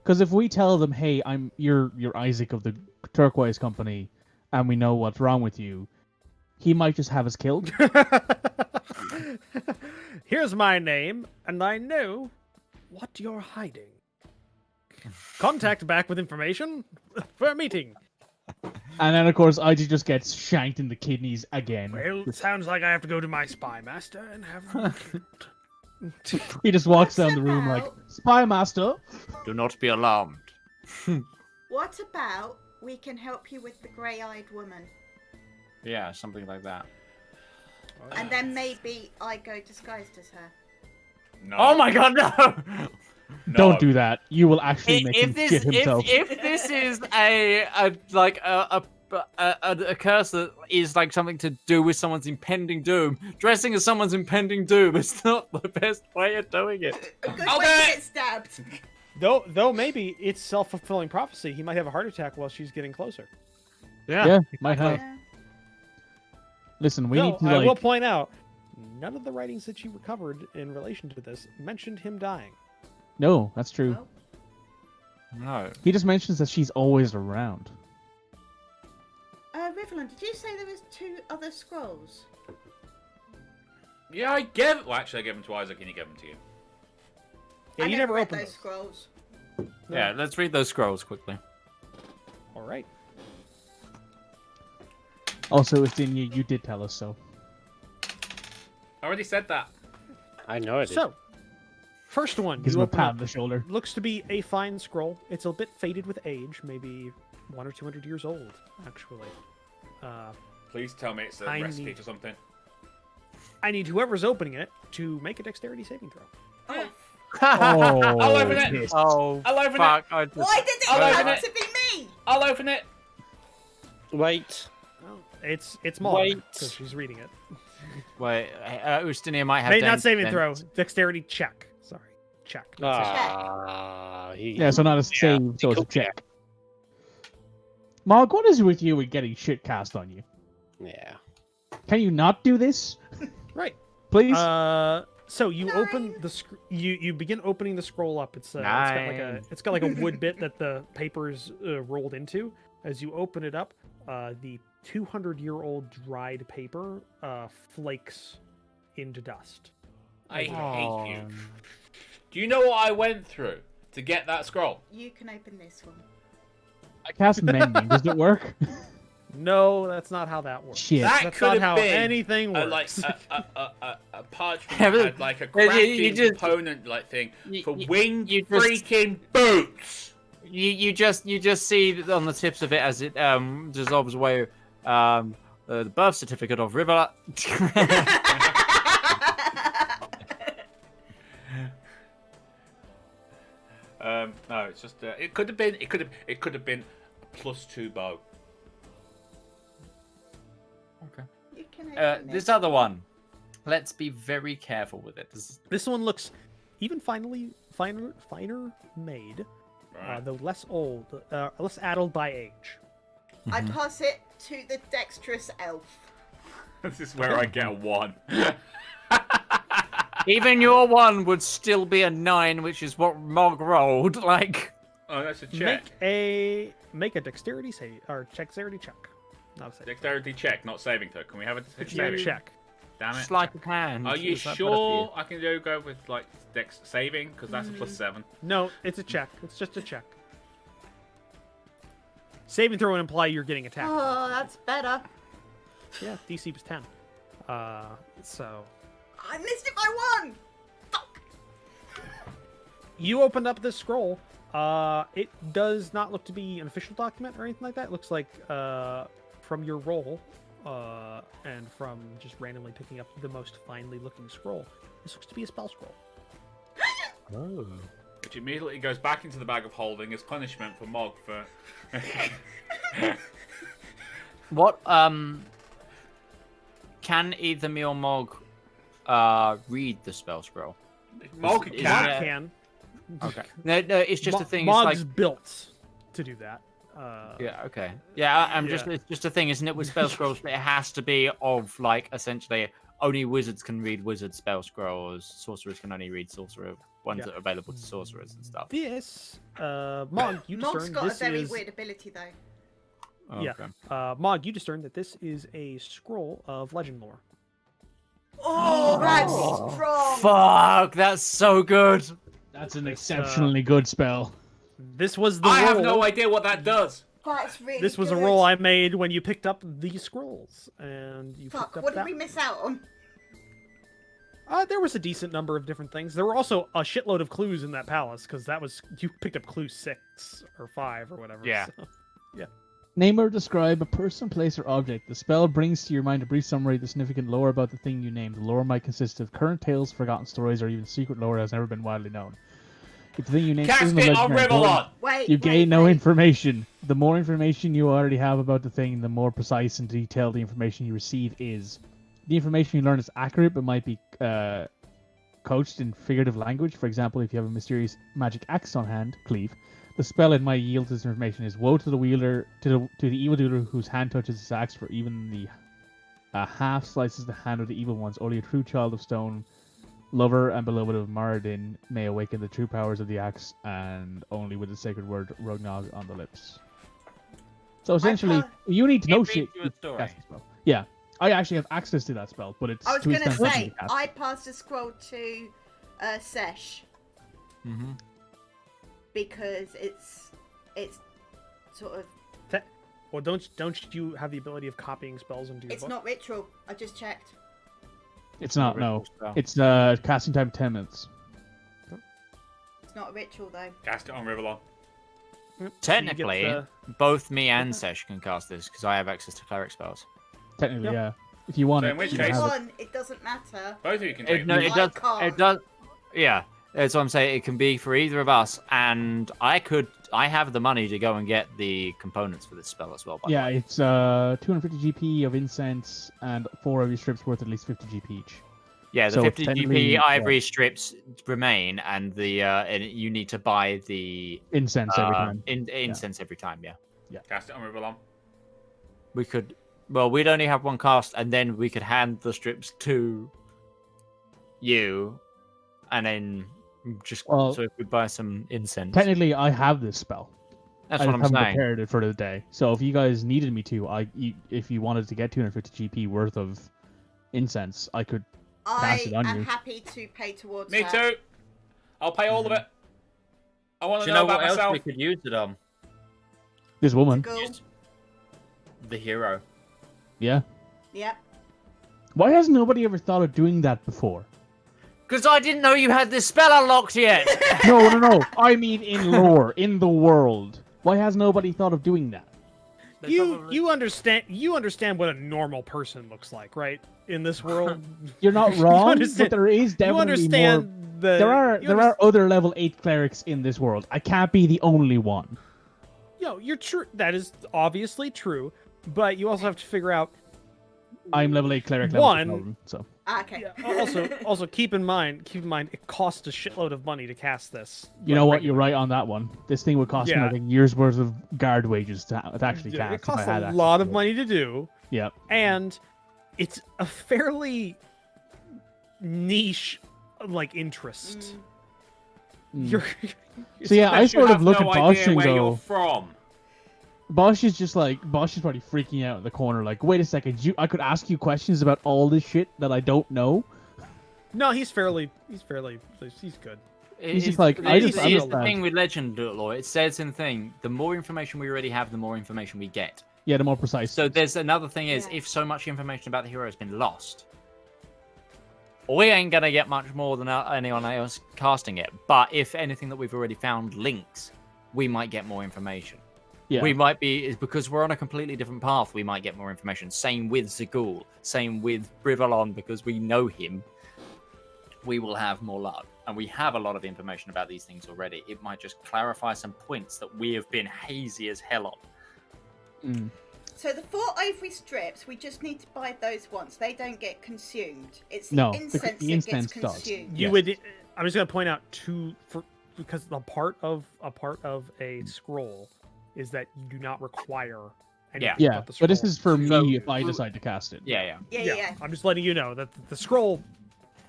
Because if we tell them, hey, you're Isaac of the Turquoise Company, and we know what's wrong with you, he might just have us killed. Here's my name, and I know what you're hiding. Contact back with information for a meeting. And then, of course, IG just gets shanked in the kidneys again. Well, it sounds like I have to go to my spy master and have him killed. He just walks What's down the room like, about- Spy Master. Do not be alarmed. What about we can help you with the grey-eyed woman, Yeah, something like that. and then maybe I go disguised as her. No. Oh my god, no! No. Don't do that. You will actually make him If this, shit himself. if this is a curse that is like something to do with someone's impending doom, dressing as someone's impending doom is not the best way of doing it. A good I'll way do to it. get stabbed. Though maybe it's self-fulfilling prophecy. He might have a heart attack while she's getting closer. Yeah, might have. Yeah. Listen, we Though, need to, I like... will point out, none of the writings that you recovered in relation to this mentioned him dying. No, that's true. Oh. No. He just mentions that she's always around. Rivallon, did you say there was 2 other scrolls? Yeah, I gave. Well, actually, I gave them to Isaac, and he gave them to you. Yeah, I you never never read opened those those. scrolls. Yeah, let's read those scrolls quickly. All right. Also, Ustinia, you did tell us so. I already said that. I know it. So, first one. Gives you him a open pat up. on the shoulder. Looks to be a fine scroll. It's a bit faded with age, maybe 100 or 200 years old, actually. Please tell me it's a I recipe need- for something. I need whoever's opening it to make a dexterity saving throw. Oh, Oh, I'll open it. piss. Oh, I'll open fuck. I just... why did it I'll open have it. to be me? I'll open it. Wait. Well, it's Maud, Wait. because she's reading it. Wait, Ustinia might have... Hey, not dent- saving dent- throw. Dexterity check. Sorry. Check. not saving. Ah, he. Yeah, so not a save, so it's a cool check. Mog, what is with you with getting shit cast on you? Yeah. Can you not do this? Right. Please? So you open the you begin opening the scroll up. It's it's got like a wood bit that the paper's rolled into. As you open it up, the 200-year-old dried paper flakes into dust. I hate you. Do you know what I went through to get that scroll? You can open this one. I cast mending. Does it work? No, that's not how that works. Shit. That That's could not have how been anything works. A parchment Yeah, but had like a crafting component like thing for winged freaking boots. You just see on the tips of it as it dissolves away the birth certificate of Rivallon. No, it's just it could have been a +2 bow. Okay. You can open This other one. Let's be very careful with it. This one looks even finer made, Right. though less addled by age. I pass it to the dexterous elf. This is where I get a 1. Even your one would still be a 9, which is what Mog rolled. Like, Oh, that's a check. Make a dexterity save or dexterity check. Not a save. Dexterity check, not saving throw. Can we have a Dexterity check. Damn it. sleight of hand. Are you Is that better for sure I can go with like dex saving? Because that's a +7. No, it's a check. It's just a check. Saving throw would imply you're getting attacked. Oh, that's better. Yeah, DC was 10. So I missed it by 1. Fuck. you opened up this scroll. It does not look to be an official document or anything like that. It looks like from your roll and from just randomly picking up the most finely looking scroll, this looks to be a spell scroll. Oh. Which immediately goes back into the bag of holding as punishment for Mog for. What can either me or Mog read the spell scroll? Mog Is can. there- Can. Okay. No, it's just a thing. It's Mog's like, built to do that. yeah, okay. Yeah, I'm just. Yeah. It's just a thing, isn't it? With spell scrolls, it has to be of like essentially only wizards can read wizard spell scrolls. Sorcerers can only read sorcerer ones that are available to sorcerers and stuff. This, Mog, you Mog's discern got this a very is. weird ability though. Oh, Yeah. okay. Mog, you discern that this is a scroll of legend lore. Oh, that's strong. Fuck, that's so good. That's an exceptionally good spell. This was the I roll. have no idea what that does. That's really This was good. a roll I made when you picked up these scrolls, and you Fuck, picked up what that. did we miss out on? There was a decent number of different things. There were also a shitload of clues in that palace because that was you picked up clue 6 or 5 or whatever. Yeah. so- Name or describe a person, place, or object. The spell brings to your mind a brief summary of the significant lore about the thing you named. The lore might consist of current tales, forgotten stories, or even secret lore that has never been widely known. If the thing you named Cast isn't a it on legendary Rivallon. lore, Wait, you gain no wait. information. The more information you already have about the thing, the more precise and detailed the information you receive is. The information you learn is accurate, but might be coached in figurative language. For example, if you have a mysterious magic axe on hand, cleave, the spell it might yield this information is: woe to the wielder, to the evildoer whose hand touches his axe, for even the half slices the hand of the evil ones. Only a true child of stone, lover and beloved of Maradin, may awaken the true powers of the axe, and only with the sacred word Rognog on the lips. So essentially, you need to know It shit. reads you a to story. cast the spell. Yeah, I actually have access to that spell, but it's I was too gonna expensive say to cast. I passed the scroll to Sesh Mm-hmm. because it's sort of Well, don't you have the ability of copying spells into your it's book? not ritual. I just checked. It's not, no. Spell. It's casting time 10 minutes. It's not a ritual though. Cast it on Rivallon. So you get Technically, the- both me and Sesh can cast this because I have access to cleric spells. Technically, Yep. yeah. If you want So it, in which you can case- have it. One, it doesn't matter. Both of you can take No, them. it I does. can't. It does. Yeah, that's what I'm saying. It can be for either of us, and I have the money to go and get the components for this spell as well. By the Yeah, way. it's 250 GP of incense and 4 of your strips worth at least 50 GP each. Yeah, the So 50 technically, GP ivory strips remain, and the and you need to buy the Incense every time. incense every time. Yeah. Cast it on Rivallon. We could. Well, we'd only have one cast, and then we could hand the strips to you, and then just Well, so if we buy some incense. Technically, I have this spell. That's I what just I'm haven't saying. prepared it for the day. So if you guys needed me to, if you wanted to get 250 GP worth of incense, I could pass I it on am you. happy to pay towards Me that. too. I'll pay all of it. I want Do to you know know about what else myself. we could use it on? This woman. Cool. The hero. Yeah. Yep. Why has nobody ever thought of doing that before? Because I didn't know you had this spell unlocked yet. No. I mean in lore, in the world. Why has nobody thought of doing that? You understand what a normal person looks like, right? In this world, You're not wrong, understand- but there is you definitely understand more. the. There are other level 8 clerics in this world. I can't be the only one. You're true. That is obviously true, but you also have to figure out. I'm level 8 cleric. Level One- 2000, so Okay. Also keep in mind, it costs a shitload of money to cast this. you know what? You're right on that one. This thing would cost me Yeah. like a year's worth of guard wages to actually Yeah, cast. it costs if I had a access lot to of it. money to do, Yep. and it's a fairly niche interest. Mm. You're So yeah, I You sort have of look no at Bosch idea and where go. you're from. Bosch is probably freaking out in the corner. Like, wait a second, I could ask you questions about all this shit that I don't know. No, he's good. He's just like, I just It's the understand. thing with legend lore. It says in the thing, the more information we already have, the more information we get. Yeah, the more precise. So there's another thing is, Yeah. if so much information about the hero has been lost, we ain't gonna get much more than anyone else casting it. But if anything that we've already found links, we might get more information. yeah. We might be, because we're on a completely different path, we might get more information. Same with Zagul, same with Rivallon, because we know him. We will have more luck. And we have a lot of information about these things already. It might just clarify some points that we have been hazy as hell on. Mm. So the 4 ivory strips, we just need to buy those once. They don't get consumed. It's the No, incense the that incense gets does. consumed. You Yes. would. I'm just gonna point out because a part of a scroll is that you do not require. anything Yeah, about the but this scroll. is for So- me if I decide to cast it. Yeah. Yeah. I'm just letting you know that the scroll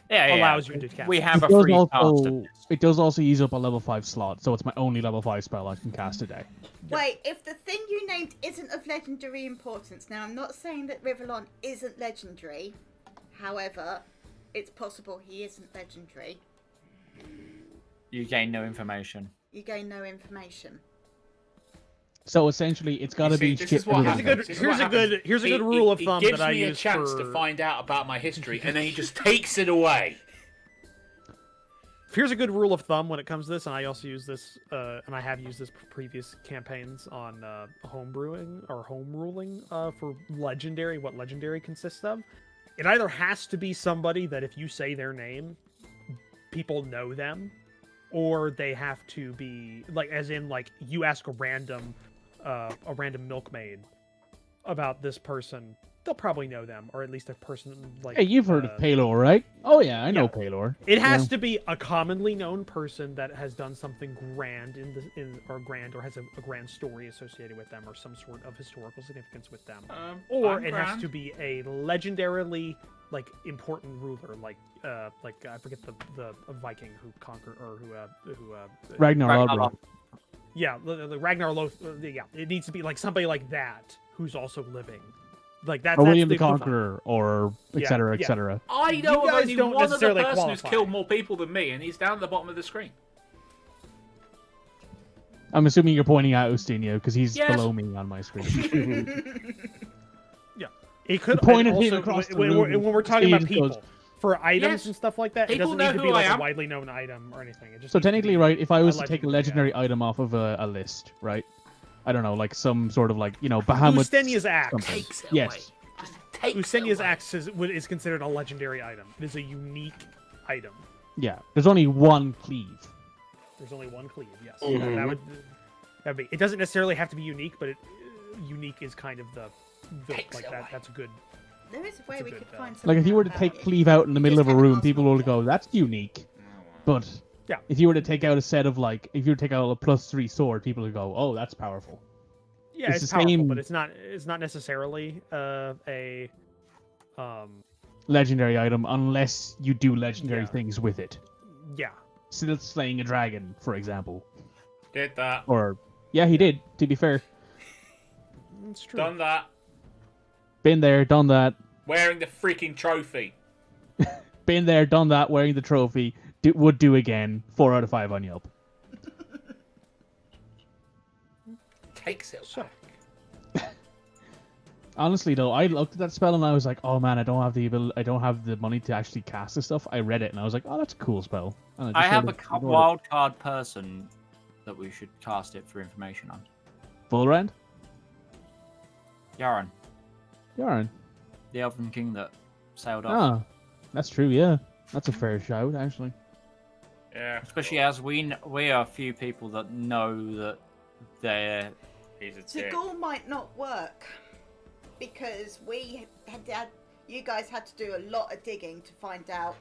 Yeah. allows you to cast. We it. have a It does free cast of also this. it does also use up a level 5 slot, so it's my only level 5 spell I can cast a day. Wait, if the thing you named isn't of legendary importance, now I'm not saying that Rivallon isn't legendary. However, it's possible he isn't legendary. You gain no information. You gain no information. So essentially, it's got to You see, be this shit. is what everything happens. does. This is what Here's a good happens. rule of He thumb gives that I me a use chance for. to find out about my history, and then he just takes it away. Here's a good rule of thumb when it comes to this, and I also use this, and I have used this for previous campaigns on home brewing or home ruling for legendary. What legendary consists of? It either has to be somebody that if you say their name, people know them, or they have to be as in you ask a random milkmaid about this person, they'll probably know them, or at least a person Hey, you've heard of Paylor, right? Oh yeah, I know yeah. Paylor. It has Yeah. to be a commonly known person that has done something grand or has a grand story associated with them, or some sort of historical significance with them. Or I'm it grand. has to be a legendarily important ruler, I forget the Viking who conquered or who Ragnar Ragnar Lodbrok. yeah, the Ragnar Loth. Yeah, it needs to be somebody like that who's also living, that. Or William the equivalent. Conqueror, or Yeah, etc. yeah. etc. I You know of guys only don't one other necessarily person who's qualify. killed more people than me, and he's down at the bottom of the screen. I'm assuming you're pointing at Ustinio because he's Yes. below me on my screen. It could You pointed and him also, across the when room. we're talking about Steve goes- people for items Yes. and stuff like that. People it doesn't know need to who be I a am. widely known item or anything. It just So needs to technically, be right, if I was a to take a legend, legendary item off of a list, right? I don't know, some sort of Bahamut. Ustenia's axe. something. Takes it Yes. away. Just takes Ustenia's it away. axe is considered a legendary item. It is a unique item. Yeah. There's only one cleave. There's only one cleave. Yes, Mhm. that'd be. It doesn't necessarily have to be unique, but unique is kind of the Takes it away. That's a good. There is a way It's a we good, could find Like if you were to about take it. cleave out in the middle Just of a have it room, on people small will go, "That's unique." But Yeah. if you were to take out a set of if you were to take out a +3 sword, people would go, "Oh, that's powerful." Yeah, It's it's the powerful, same- but it's not necessarily a legendary item unless you do legendary Yeah. things with it. yeah. Still slaying a dragon, for example. Did that. Or yeah, he did. To be fair, It's true. Done that. been there, done that. Wearing the freaking trophy. Been there, done that. Wearing the trophy. Would do again. 4 out of 5 on Yelp. Takes it So- back. Honestly, though, I looked at that spell and I was like, "Oh man, I don't have the ability. I don't have the money to actually cast this stuff." I read it and I was like, "Oh, that's a cool spell." And I just have sort a of ignored it. wild card person that we should cast it for information on. Bullrand? Yaron, Yarn. the Elven King that sailed off. Ah, that's true. Yeah, that's a fair shout, actually. Yeah. Especially as we are a few people that know that they're. He's a dick. Zagul might not work because you guys had to do a lot of digging to find out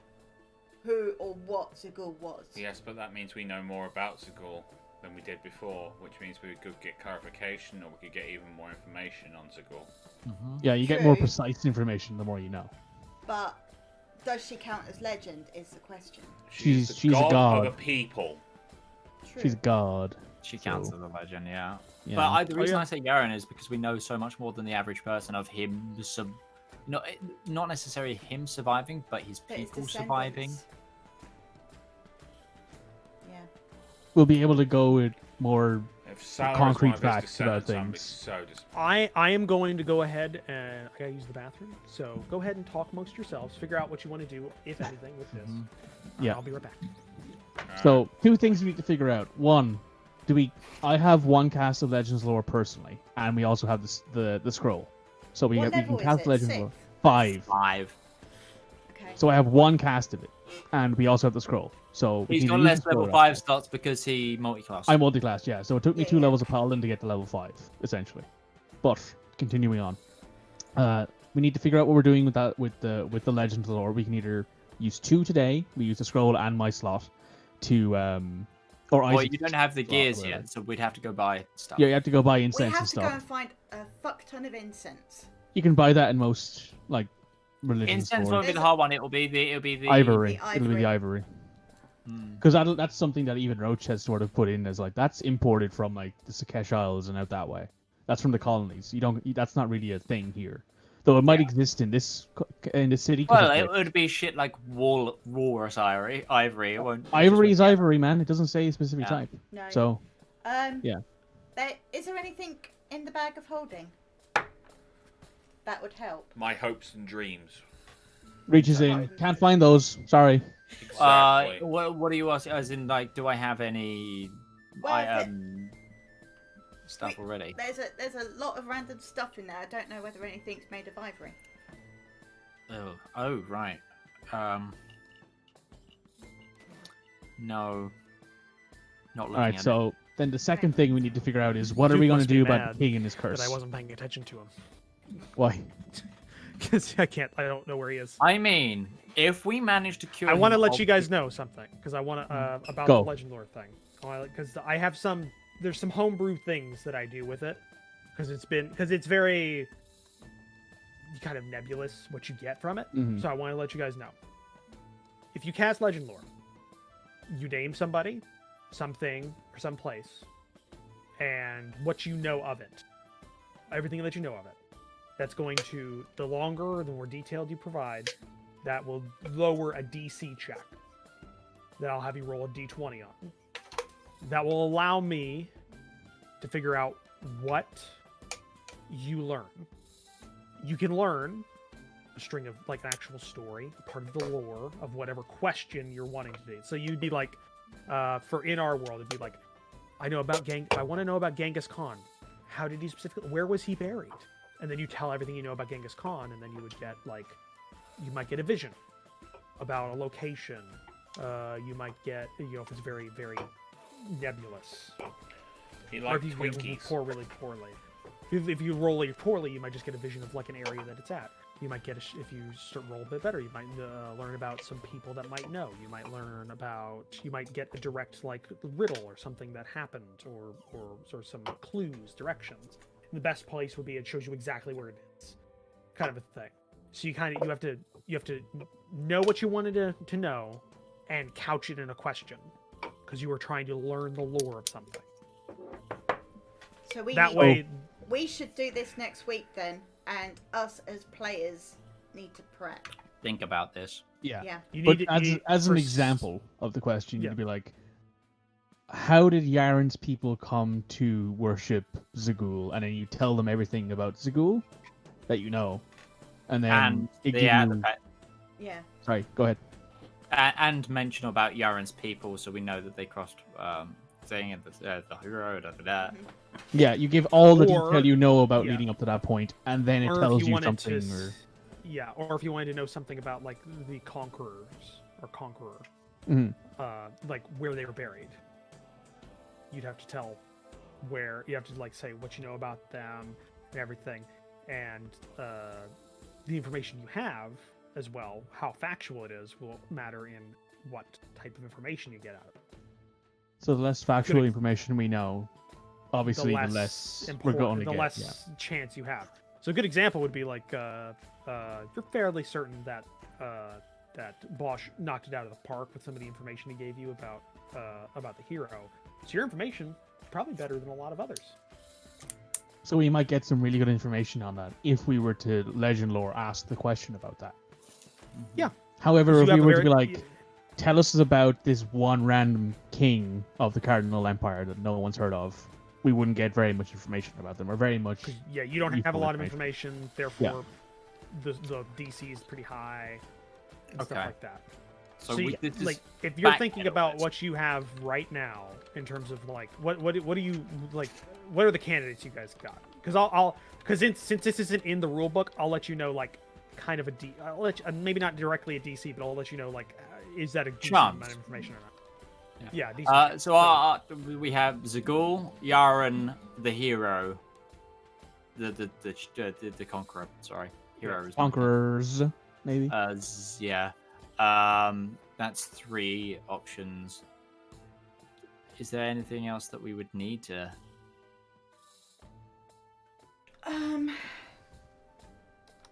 who or what Zagul was. Yes, but that means we know more about Zagul than we did before, which means we could get clarification or we could get even more information on Zagul. Yeah, you get more True. precise information the more you know. But does she count as legend is the question. She's the a god god. of a people. True. She's God. She counts So- as a legend, yeah. Yeah. But the reason yeah. I say Yaron is because we know so much more than the average person of him. Not necessarily him surviving, but his But his people surviving. descendants. Yeah. We'll be able to go with more. If Salar is Concrete one of his facts about descendants, I'd be things. so disappointed. I am going to go ahead and I gotta use the bathroom. So go ahead and talk amongst yourselves. Figure out what you want to do, if anything, with this. And Yeah. I'll be right back. So, 2 things we need to figure out. One, I have 1 cast of Legends lore personally, and we also have the scroll. So we What can level is cast it? Legends 6th? lore. 5. 5. Okay. So I have 1 cast of it, and we also have the scroll. So we He's can got use less the scroll level right 5 slots because he multiclass. I'm multi-class, yeah. So it took me Yeah, 2 yeah. levels of Paladin to get to level 5, essentially. But continuing on, we need to figure out what we're doing with that with the Legends lore. We can either use 2 today. We use the scroll and my slot to or Well, Isaac's you don't have the slot, gears whatever. yet, so we'd have to go buy stuff. Yeah, you have to go buy We incense have and to go stuff. and find a fuck ton of incense. You can buy that in most religion Incense stores. won't be the hard one. It'll be the Ivory. The It'll be the ivory. Because that's something that even Roach has sort of put in as that's imported from the Sakesh Isles and out that way. That's from the colonies. That's not really a thing here, though it might exist in this city. 'cause Well, it's it would be shit like walrus ivory. It won't. ivory is ivory, man. It doesn't say a specific Yeah. type. No. So Yeah. yeah. Is there anything in the bag of holding that would help? My hopes and dreams. reaches in. Can't find those. Sorry. Exactly. What do you ask? As in, do I have any Well, stuff already? There's a lot of random stuff in there. I don't know whether anything's made of ivory. Oh, right. No. Not looking All right. at So then the second thing we need to figure out is what You are we going to must be do about mad the king and his But curse? I wasn't paying attention to him. Why? Because I don't know where he is. I mean, if we manage to cure, I want to him let of you guys know something because I want to about Go. the legend lore thing. Because I have there's some homebrew things that I do with it because it's very kind of nebulous what you get from it. Mhm. So I want to let you guys know. If you cast legend lore, you name somebody, something, or some place, and what you know of it, everything that you know of it. That's going to, the longer, the more detailed you provide, that will lower a DC check. That I'll have you roll a D20 on. That will allow me to figure out what you learn. You can learn a string of an actual story, part of the lore of whatever question you're wanting to do. So you'd be like, for in our world, it'd be like, I want to know about Genghis Khan. How did he specifically? Where was he buried? And then you tell everything you know about Genghis Khan, and then you would get you might get a vision about a location. You might get, if it's very, very nebulous. He Or liked if you roll Twinkies. really poorly. If you roll really poorly, you might just get a vision of an area that it's at. You might get if you roll a bit better, you might learn about some people that might know. You might get a direct riddle or something that happened, or some clues, directions. the best place would be it shows you exactly where it is, kind of a thing. So you have to know what you wanted to know, and couch it in a question, because you were trying to learn the lore of something. So we should do this next week then, and us as players need to prep. Think about this. Yeah. Yeah. But as an example of the question, you'd be like, how did Yaren's people come to worship Zagul? And then you tell them everything about Zagul that you know. And then Yeah. Sorry, go ahead. And mention about Yaren's people, so we know that they crossed saying it, the hero, Yeah, you give all the Or- detail you know about leading up to that point, and then it Or if tells you you wanted something. to or if you wanted to know something about like the conquerors or conqueror, Mhm. like where they were buried, you'd have to tell where. You have to like say what you know about them and everything, and the information you have as well, how factual it is, will matter in what type of information you get out of it. So the less factual information we know, obviously the less we're going to the get. less chance you have. So a good example would be like you're fairly certain that that Bosch knocked it out of the park with some of the information he gave you about the hero. So your information is probably better than a lot of others. So we might get some really good information on that if we were to legend lore ask the question about that. Yeah. However, if you we have were a to be very- like, tell us about this one random king of the Cardinal Empire that no one's heard of, we wouldn't get very much information about them, or very much. Yeah, you don't have a useful lot of information, therefore the DC is pretty high and stuff Okay. like that. So this is like if you're back thinking end of about it. what you have right now in terms of like what do you like, what are the candidates you guys got? Because since this isn't in the rule book, I'll let you know like kind of I'll let you, maybe not directly a DC, but I'll let you know like is that a decent amount of information or not? Yeah, decent. So we have Zagul, Yaren, the hero, the conqueror. Sorry, hero. is- Conquerors, maybe. Yeah. That's 3 options. Is there anything else that we would need to?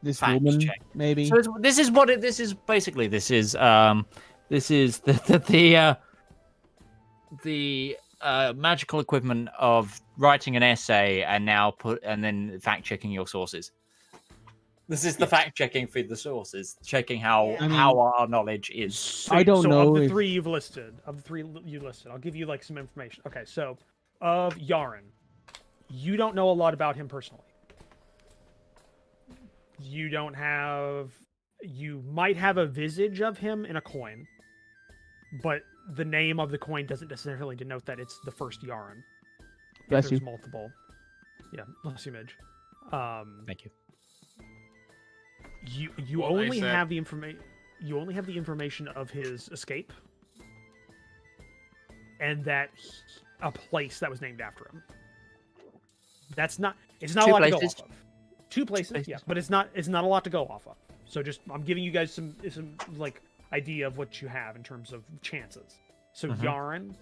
This fact woman, check. maybe. So this is what it. This is basically. This is the magical equivalent of writing an essay and then fact checking your sources. This is the fact checking for the sources, checking how our knowledge is. So, I don't so know of the if- 3 you've listed, I'll give you like some information. Okay, so of Yaren, you don't know a lot about him personally. You might have a visage of him in a coin, but the name of the coin doesn't necessarily denote that it's the first Yaren. Bless There's you. multiple. Yeah, bless you, Midge. Thank you. You What they only said. have the information. You only have the information of his escape, and that a place that was named after him. That's not. It's not a 2 lot to places. go off of. 2 places, places. yeah, but it's not a lot to go off of. So just I'm giving you guys some like idea of what you have in terms of chances. So Yaren,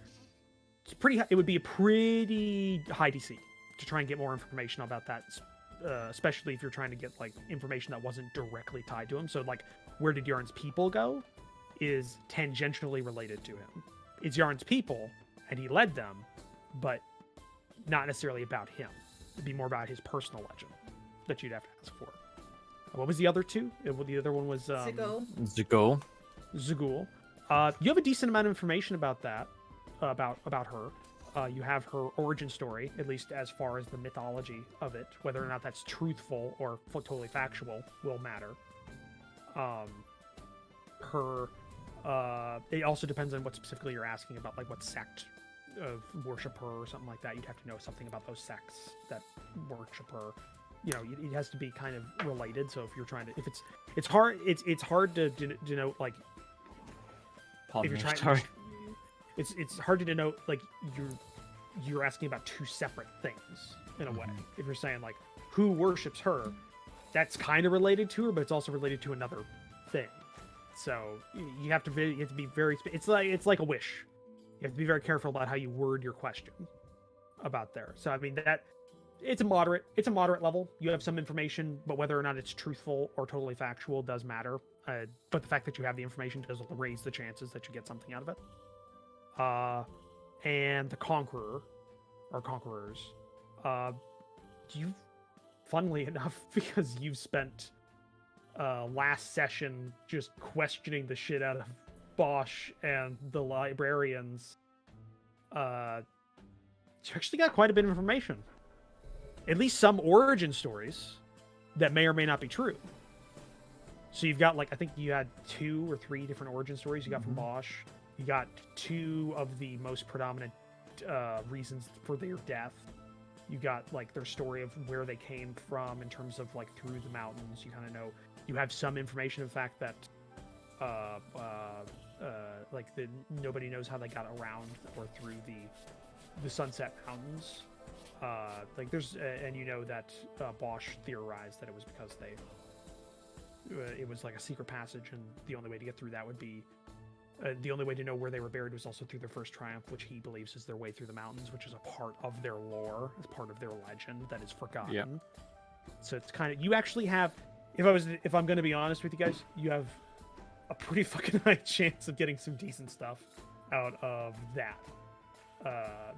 it's pretty. It would be a pretty high DC to try and get more information about that. Especially if you're trying to get like information that wasn't directly tied to him. So like, where did Yaren's people go is tangentially related to him. It's Yaren's people, and he led them, but not necessarily about him. It'd be more about his personal legend that you'd have to ask for. What was the other 2? The other one was Zagul. Zagul. Zagul. You have a decent amount of information about that, about her. You have her origin story, at least as far as the mythology of it. Whether or not that's truthful or totally factual will matter. It also depends on what specifically you're asking about, like what sect of worship her or something like that. You'd have to know something about those sects that worship her. You know, it has to be kind of related. So if you're trying to, if it's hard to denote like Pardon if me, you're sorry. trying, it's hard to denote like you're asking about 2 separate things in a way. If you're saying like who worships her, that's kind of related to her, but it's also related to another thing. So you have to be very. It's like a wish. You have to be very careful about how you word your question about there. So I mean that it's a moderate level. You have some information, but whether or not it's truthful or totally factual does matter. But the fact that you have the information does raise the chances that you get something out of it. And the Conqueror, or Conquerors, you, funnily enough, because you've spent last session just questioning the shit out of Bosch and the librarians, you actually got quite a bit of information. At least some origin stories that may or may not be true. So you've got, like, I think you had 2 or 3 different origin stories you got from Bosch. You got 2 of the most predominant reasons for their death. You got, like, their story of where they came from in terms of, like, through the mountains. You kind of know. You have some information, in fact, that like nobody knows how they got around or through the Sunset Mountains. Like there's and you know that Bosch theorized that it was because it was like a secret passage, and the only way to get through that would be the only way to know where they were buried was also through their first triumph, which he believes is their way through the mountains, which is a part of their lore, as part of their legend that is forgotten. Yeah. So it's kind of, you actually have, if I'm going to be honest with you guys, you have a pretty fucking high chance of getting some decent stuff out of that.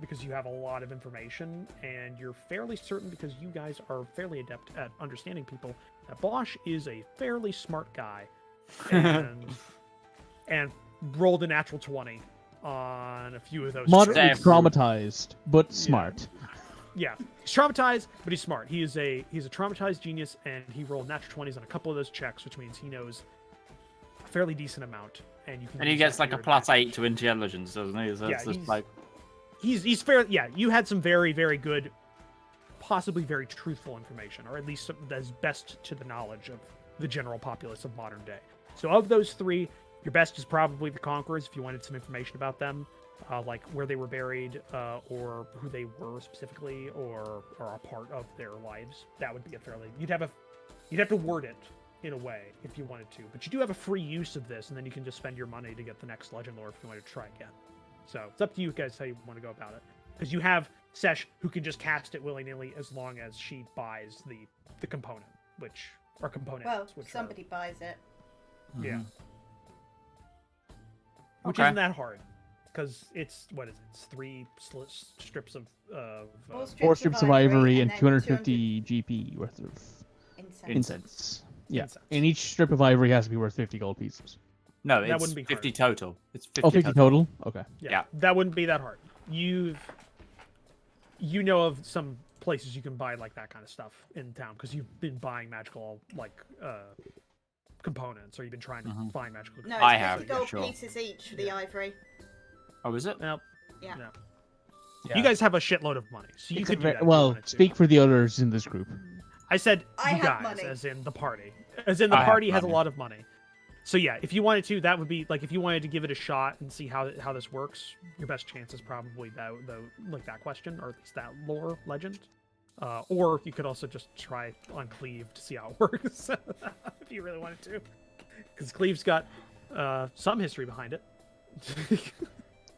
Because you have a lot of information, and you're fairly certain, because you guys are fairly adept at understanding people, that Bosch is a fairly smart guy, and rolled a natural 20 on a few of those. Moderately checks. traumatized, but smart. Yeah, he's traumatized, but he's smart. He's a traumatized genius, and he rolled natural 20s on a couple of those checks, which means he knows a fairly decent amount. And you can. And he use gets that like to a your plus advantage. 8 to intelligence, doesn't he? So Yeah, it's just like. He's fair. Yeah, you had some very, very good, possibly very truthful information, or at least that's best to the knowledge of the general populace of modern day. So of those 3, your best is probably the Conquerors, if you wanted some information about them, like where they were buried, or who they were specifically, or a part of their lives. That would be a fairly, you'd have to word it in a way if you wanted to, but you do have a free use of this, and then you can just spend your money to get the next legend lore if you want to try again. So it's up to you guys how you want to go about it, because you have Sesh who can just cast it willy-nilly as long as she buys the component, which are components. Well, which somebody buys it. Yeah. Which Okay. isn't that hard, because it's, what is it? It's 3 strips of 4 strips of ivory and then 250 GP worth of incense. incense. Yeah, Incense. and each strip of ivory has to be worth 50 gold pieces. No, That it's wouldn't be 50 hard. total. It's 50, Oh, 50 total? Okay. Yeah. That wouldn't be that hard. You know of some places you can buy like that kind of stuff in town, because you've been buying magical components, or you've been trying to find magical. No, I it's have, 50 gold sure. pieces each for the ivory. Oh, is it? Nope. Yeah. No. Yeah. You guys have a shitload of money, so you It's could a do ve- that if you well, wanted to. speak for the others in this group. I said I you have guys, money. as in the party. As in the I have party has a money. lot of money. So yeah, if you wanted to, that would be like, if you wanted to give it a shot and see how this works, your best chance is probably that question, or at least that lore legend. Or you could also just try on Cleve to see how it works, if you really wanted to, because Cleve's got some history behind it.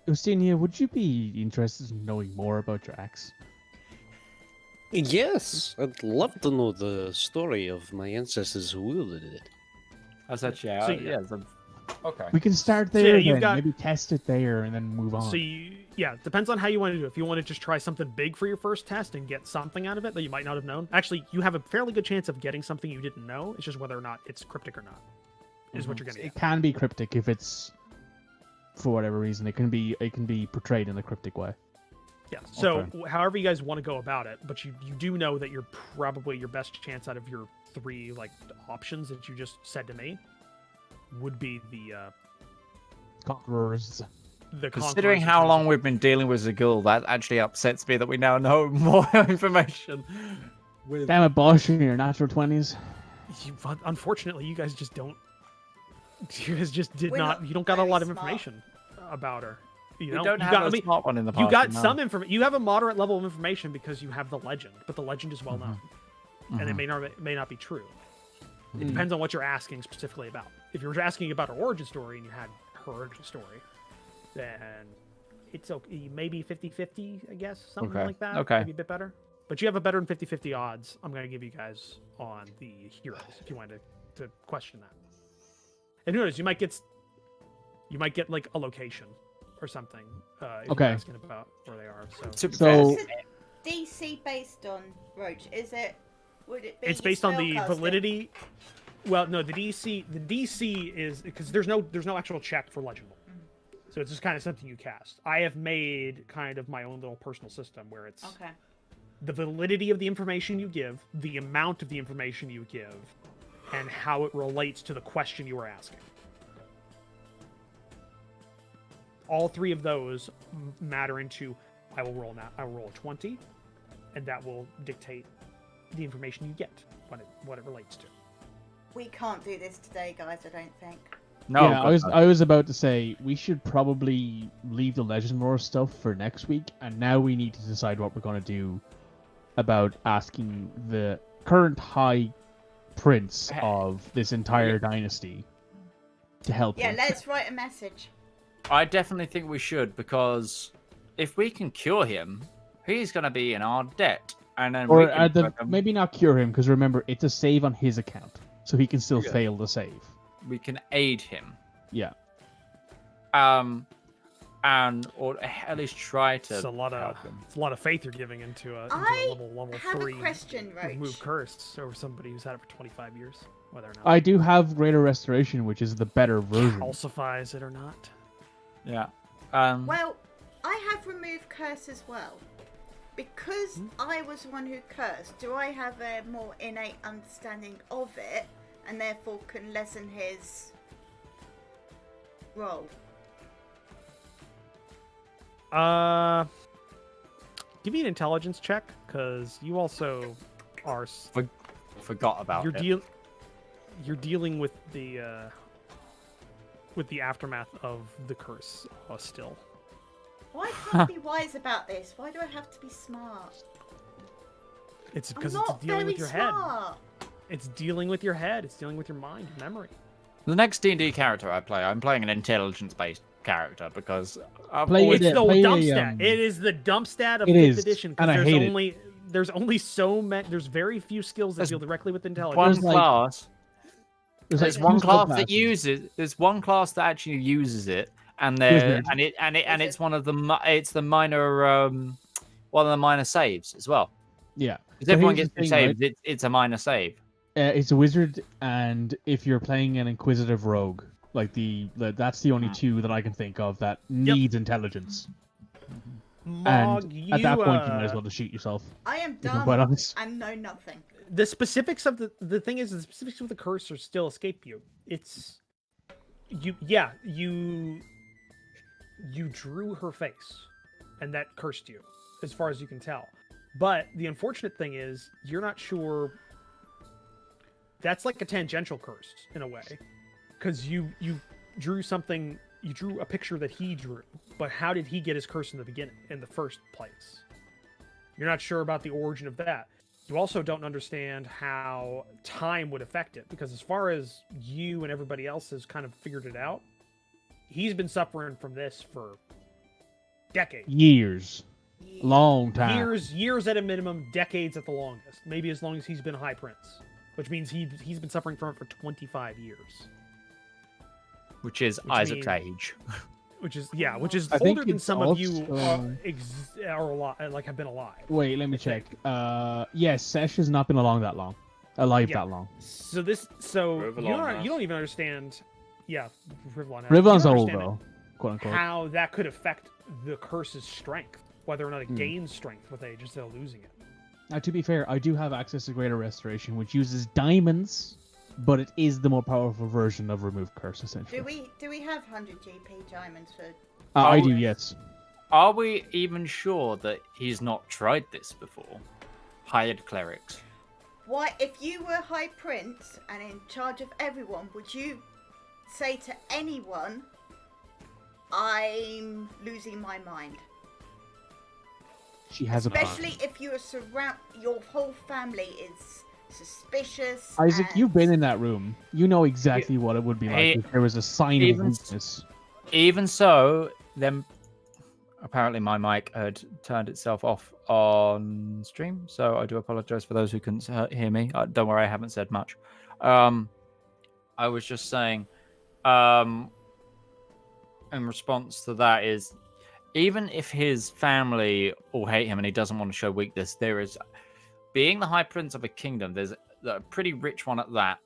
Eustacia, would you be interested in knowing more about your axe? Yes, I'd love to know the story of my ancestors who wielded it. That's actually, So, yeah. Okay. We can start So, yeah, there, you've then. got- Maybe test it there and then move on. So depends on how you want to do it. If you want to just try something big for your first test and get something out of it that you might not have known, actually, you have a fairly good chance of getting something you didn't know. It's just whether or not it's cryptic or not, is what you're gonna It get. can be cryptic if it's, for whatever reason, it can be portrayed in a cryptic way. Yeah. So Okay. however you guys want to go about it, but you do know that you're probably your best chance out of your 3 options that you just said to me would be the Conquerors. Considering Conquerors how in long terms of- we've been dealing with Zagul, that actually upsets me that we now know more information. Damn it, Bosch, in your natural 20s. Unfortunately, you guys just don't. You guys just did We're not. not You don't got a very lot of smart. information about her. You We know, don't you have got, a I mean, smart one in the past. you got no. some information. You have a moderate level of information because you have the legend, but the legend is well known, and it Mhm. may not be true. It depends on what you're asking specifically about. If you're asking about her origin story and you had her origin story, then it's okay. Maybe 50-50, I guess, something Okay, like that. okay. Maybe a bit better. But you have a better than 50-50 odds. I'm going to give you guys on the heroes if you wanted to question that. And who knows? You might get like a location or something. If Okay. You're asking about where they are. To be So- fair, DC based on Roach? Is it? Would it be? It's based on the spellcasting? validity. Well, no, the DC is because there's no actual check for legible. So it's just kind of something you cast. I have made kind of my own little personal system where it's Okay. the validity of the information you give, the amount of the information you give, and how it relates to the question you are asking. All three of those matter into I will roll a 20, and that will dictate the information you get, what it relates to. We can't do this today, guys. I don't think. no, yeah, God, no. I was about to say we should probably leave the Legend Lore stuff for next week, and now we need to decide what we're going to do about asking the current High Prince of this entire dynasty to help. Yeah, him. let's write a message. I definitely think we should, because if we can cure him, he's going to be in our debt. And then we Or can maybe not cure him, because remember, it's a save on his account, so he can still Yeah. fail the save. we can aid him. Yeah. And or at least try to It's a lot help him. of faith you're giving into a I level have 3 a question, remove Roach. curse over somebody who's had it for 25 years, whether or not I do have Greater Restoration, which is the better version. calcifies it or not. Yeah. Well, I have removed curse as well. Because I was the one who cursed, do I have a more innate understanding of it and therefore can lessen his roll? Give me an intelligence check, because you also are Forgot about it. You're dealing with the aftermath of the curse still. Why can't I be wise about this? Why do I have to be smart? It's I'm because not it's dealing very with your head. smart. It's dealing with your head. It's dealing with your mind, your memory. The next D&D character I play, I'm playing an intelligence-based character because I've Play always... it. It's the play dump a, stat. It is the dump stat of it 5th is, edition, and I because hate there's only so many. There's very few skills that There's deal directly with one intelligence. like- class. There's There's like one two class that subclasses. uses. There's one class that actually uses it, and Wizard. it's one of the it's the minor one of the minor saves as well. Yeah. Because So everyone here's gets the the thing, saves. It's a minor save. It's a wizard, and if you're playing an inquisitive rogue, like that's the only two that I can think of that needs intelligence. Mog, And at that point, you might as well just shoot yourself. I am If I'm quite dumb honest. and know nothing. The specifics of the thing is the specifics of the curse are still escape you. It's you drew her face, and that cursed you, as far as you can tell. But the unfortunate thing is you're not sure. That's like a tangential curse in a way, because you drew something. You drew a picture that he drew, but how did he get his curse in the first place? You're not sure about the origin of that. You also don't understand how time would affect it, because as far as you and everybody else has kind of figured it out, he's been suffering from this for decades. Years. Long time. Years at a minimum, decades at the longest. Maybe as long as he's been a High Prince, which means he's been suffering from it for 25 years. Which is Which Isaac's means- age. Which is I think older than it's some of you also- are alive, like have been alive. Wait, let me check. Yes, Sesh has not been alive that long. Yeah. That long. So you Rivallon has. don't even understand. Yeah, Rivallon. has. Rivallon's You don't old understand though, quote unquote. how that could affect the curse's strength, whether or not it Hmm. gains strength with age instead of losing it. Now, to be fair, I do have access to Greater Restoration, which uses diamonds, but it is the more powerful version of Remove Curse, essentially. Do we have 100 GP diamonds for? I do, Oh. yes. Are we even sure that he's not tried this before? Hired clerics. Why, if you were High Prince and in charge of everyone, would you say to anyone, "I'm losing my mind"? She has a Especially if you are your whole family is suspicious. Isaac, and- you've been in that room. You know exactly what it would be like Hey, if there was a sign of even- weakness. Even so, then apparently my mic had turned itself off. on stream, so I do apologize for those who couldn't hear me. Don't worry, I haven't said much. I was just saying, in response to that is, even if his family all hate him and he doesn't want to show weakness, there is, being the High Prince of a kingdom, there's a pretty rich one at that.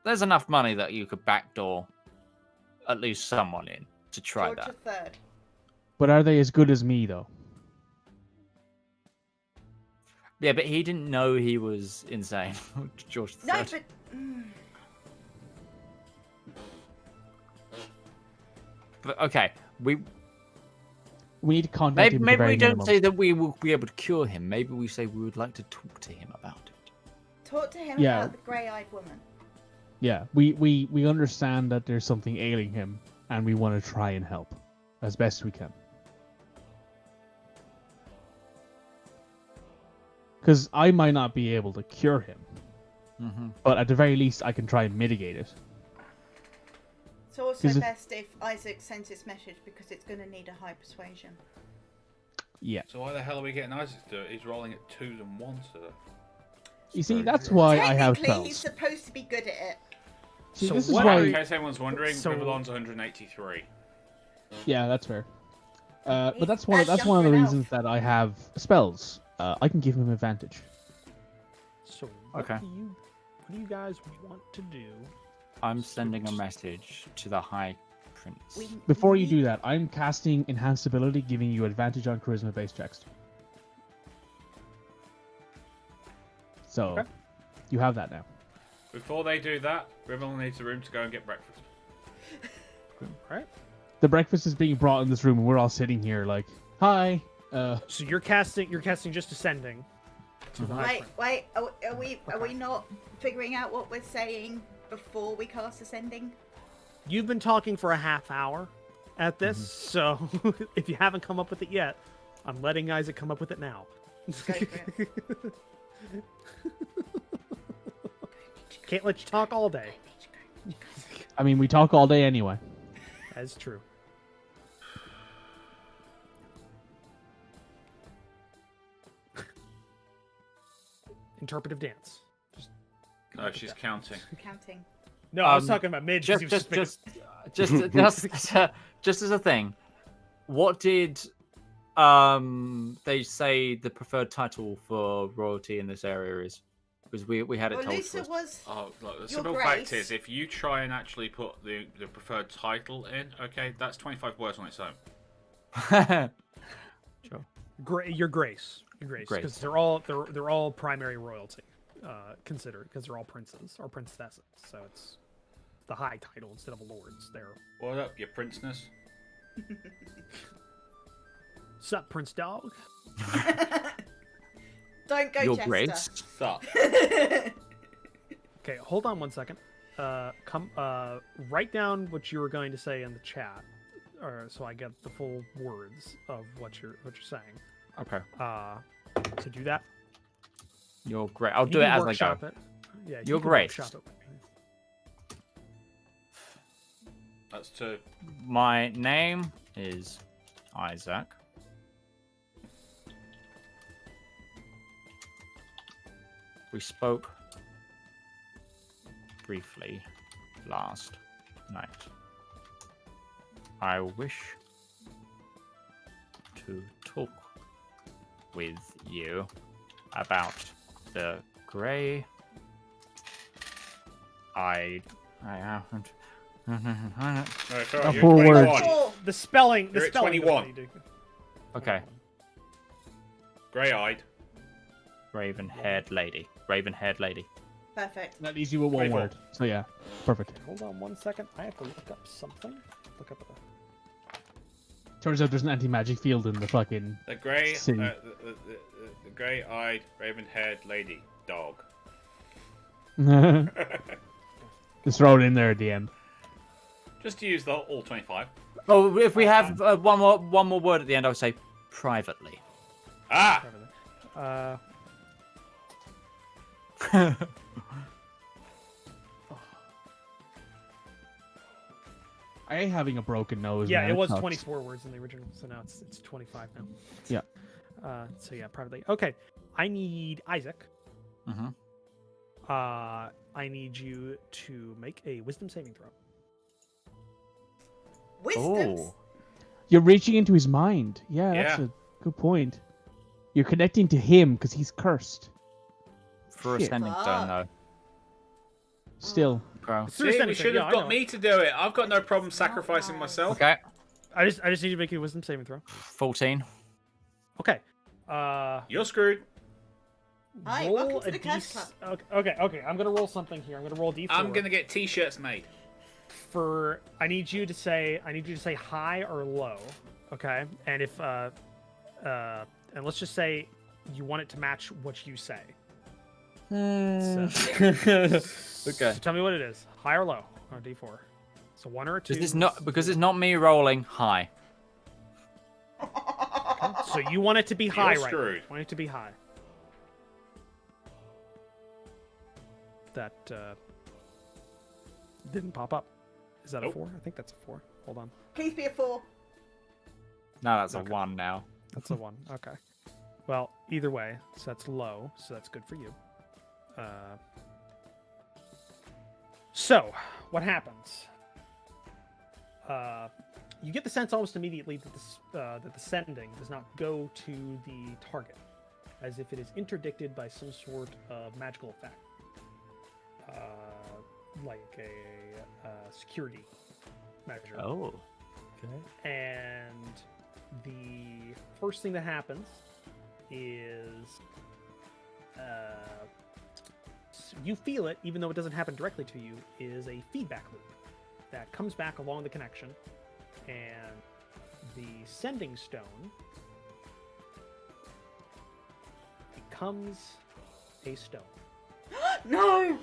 There's enough money that you could backdoor at least someone in to try George that. III. But are they as good as me though? Yeah, but he didn't know he was insane. George III. No, but. But okay, we We need to contact him. at the maybe very we don't minimum. say that we will be able to cure him. Maybe we say we would like to talk to him about it. Talk to him Yeah. about the grey-eyed woman. Yeah, we understand that there's something ailing him, and we want to try and help as best we can. Because I might not be able to cure him, but at the very least, I can try and mitigate it. It's also 'Cause if- best if Isaac sends this message because it's going to need a high persuasion. Yeah. So why the hell are we getting Isaac to do it? He's rolling at 2s and 1s today. You see, that's why I have Technically, he's spells. supposed to be good at it. See, So this is what why. are In case anyone's wondering, So- Rivallon's 183. Yeah, that's fair. But He's that's one. as That's young one of for the an reasons that I have spells. I can give him advantage. So what Okay. do you guys want to do? I'm sending a message to the High Prince. We Before you need- do that, I'm casting enhanced ability, giving you advantage on charisma-based checks. So, Okay. you have that now. Before they do that, Rivallon needs a room to go and get breakfast. Right. The breakfast is being brought in this room, and we're all sitting here like, "Hi." So you're casting just ascending. To the high Wait, prince. are we not figuring out what we're saying before we cast ascending? You've been talking for a half hour at this, so if you haven't come up with it yet, I'm letting Isaac come up with it now. Go for it. Can't let you talk all day. I mean, we talk all day anyway. That's true. Interpretive dance. No, she's counting. Counting. No, I was talking about mid. 'cause he was Just as a thing, what did they say the preferred title for royalty in this area is? Because we had it Well, told Lisa to us. was. Oh, look, the Your simple Grace. fact is, if you try and actually put the preferred title in, okay, that's 25 words on its own. Your grace, Grace. because they're all primary royalty, considered because they're all princes or princesses. So it's the high title instead of lords. They're What up, your princeness? sup, Prince Dog. Don't go, Your Chester. Grace. Sup. Okay, hold on one second. Write down what you were going to say in the chat, or so I get the full words of what you're saying. Okay. To do that, You're great. I'll you do it can as I workshop go. it. Yeah, you Your can Grace. workshop it. That's 2. My name is Isaac. We spoke briefly last night. I wish to talk with you about the grey. I haven't. No, it's alright, A you're full at word. 21. Four. The spelling. The You're at spelling. 21. Okay. Grey-eyed. Raven-haired lady. Raven-haired lady. Perfect. That leaves you with one 24. word. So yeah, perfect. Hold on one second. I have to look up something. Look up Turns out there's an anti-magic field in the fucking. The grey, See. the grey-eyed, raven-haired lady dog. Just throw it in there at the end. Just to use the all 25. Oh, if we have one more word at the end, I would say privately. Ah! I ain't having a broken nose. Yeah, man. it was sucks. 24 words in the original, so now it's 25 now. Yeah. So yeah, privately. Okay, I need Isaac. Mm-hmm. I need you to make a wisdom saving throw. Wisdoms. Oh. You're reaching into his mind. Yeah, that's Yeah. a good point. You're connecting to him because he's cursed. For a Shit. sending stone, though. Still. Bro. Through See, sending we stone, should yeah, have I got know me it. to do it. I've got no problem sacrificing myself. Okay. I just need you to make a wisdom saving throw. 14. Okay. You're screwed. Hi, roll welcome to a the Cash Club. Okay. I'm gonna roll something here. I'm gonna roll D4. I'm gonna get t-shirts made. I need you to say high or low. Okay. And if and let's just say you want it to match what you say. So Okay. tell me what it is. High or low on D4. So 1 or a 2. Because it's not me rolling high. So you want it to be high, right? screwed. You want it to be high. That didn't pop up. Is that a Nope. 4? I think that's a 4. Hold on. Please be a 4. No, that's Okay. a 1 now. That's a 1. Okay. Well, either way, so that's low, so that's good for you. So, what happens? You get the sense almost immediately that the sending does not go to the target, as if it is interdicted by some sort of magical effect, like a security measure. Oh. Okay. And the first thing that happens is you feel it, even though it doesn't happen directly to you, is a feedback loop that comes back along the connection, and the sending stone becomes a stone. No!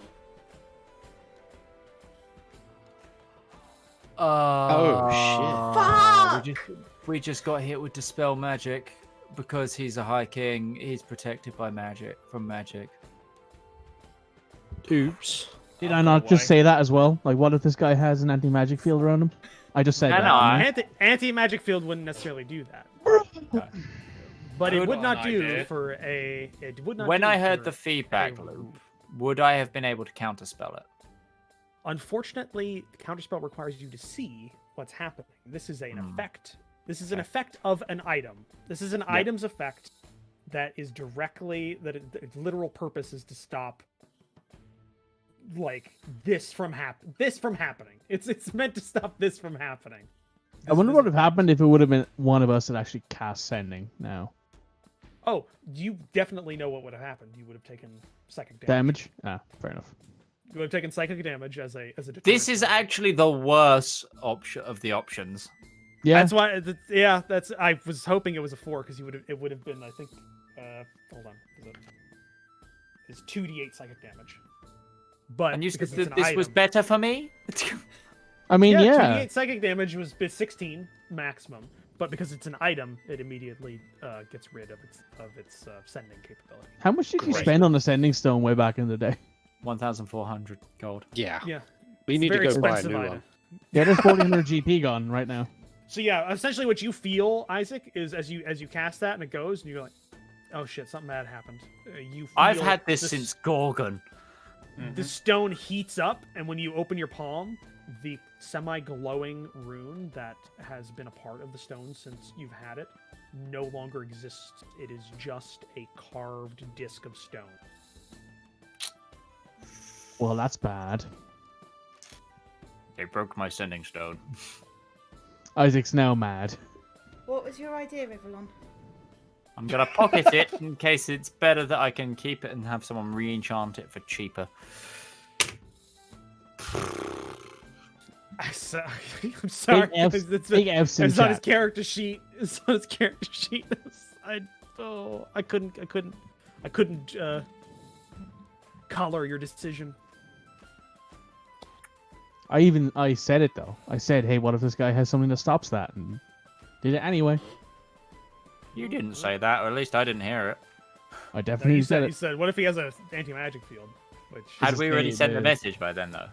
Oh, Fuck! We just got hit with Dispel Magic because he's a High King. He's protected by magic, from magic. Oops. Did I not just say that as well? Like, what if this guy has an anti-magic field around him? I just said And that. I- didn't Anti-magic field wouldn't necessarily do that. But it Good would not one, do idea. for a. It would not. When do I heard for the feedback a loop, would I have been able to counterspell it? Unfortunately, the counterspell requires you to see what's happening. This is an Hmm. effect. This is an effect of an item. This is an item's effect that is directly its literal purpose is to stop like this from happening. It's meant to stop this from happening. I wonder what would have happened if it would have been one of us that actually cast sending now. Oh, you definitely know what would have happened. You would have taken psychic damage. Damage? Ah, fair enough. You would have taken psychic damage as a deterrent. This is actually the worst option of the options. Yeah. That's why. Yeah, that's. I was hoping it was a 4 because it would have been. I think. Hold on. It's 2d8 psychic damage. But And you said because it's that an this was item- better for me? I mean, yeah, yeah. 2d8 psychic damage was 16 maximum, but because it's an item, it immediately gets rid of its sending capability. How much did you Great. spend on the sending stone way back in the day? 1,400 gold. Yeah. Yeah, We need to very go buy a expensive new item. one. Yeah, there's 1,400 GP gone right now. So yeah, essentially what you feel, Isaac, is as you cast that and it goes, and you're like, oh shit, something bad happened. You feel I've had this the since Gorgon. The stone heats up, and when you open your palm, the semi-glowing rune that has been a part of the stone since you've had it no longer exists. It is just a carved disc of stone. Well, that's bad. They broke my sending stone. Isaac's now mad. What was your idea, Rivallon? I'm gonna pocket it in case it's better that I can keep it and have someone re-enchant it for cheaper. I'm sorry. Big F's, It's big F's in it's on his chat. character sheet. It's on his character sheet. I couldn't color your decision. I said it though. I said, hey, what if this guy has something that stops that? And did it anyway. You didn't say that, or at least I didn't hear it. I No, definitely you said said, it. what if he has a anti-magic field? Which Had is we already the- sent the the- message by then, though?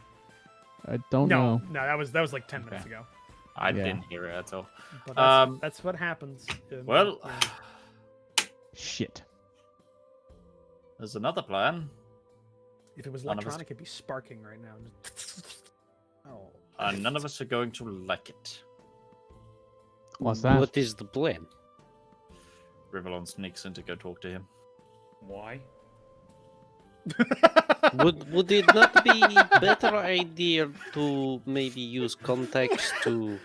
I don't no, know. that was like 10 minutes Okay. ago. I Yeah. didn't hear it at all. But Um, that's what happens. Well, Shit. There's another plan. If it was None of us- electronic, it'd be sparking right now. Oh. And none of us are going to like it. What's that? What is the plan? Rivallon sneaks in to go talk to him. Why? Would it not be better idea to maybe use contacts to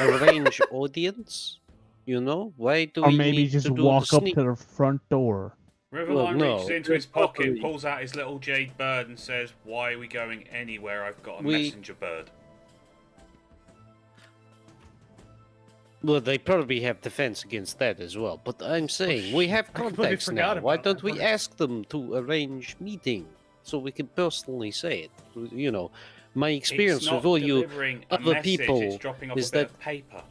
arrange audience? You know, why do Or we maybe need just to do walk the up sneak? to the front door. Rivallon no. reaches into his pocket, Probably- pulls out his little jade bird, and says, "Why are we going anywhere? I've got a We- messenger bird." Well, they probably have defense against that as well. But I'm saying we have I completely contacts forgot now. Why about don't that we part. ask them to arrange meeting so we can personally say it? You know, my experience It's not with all you delivering a other message, people it's dropping off is a bit that- of paper.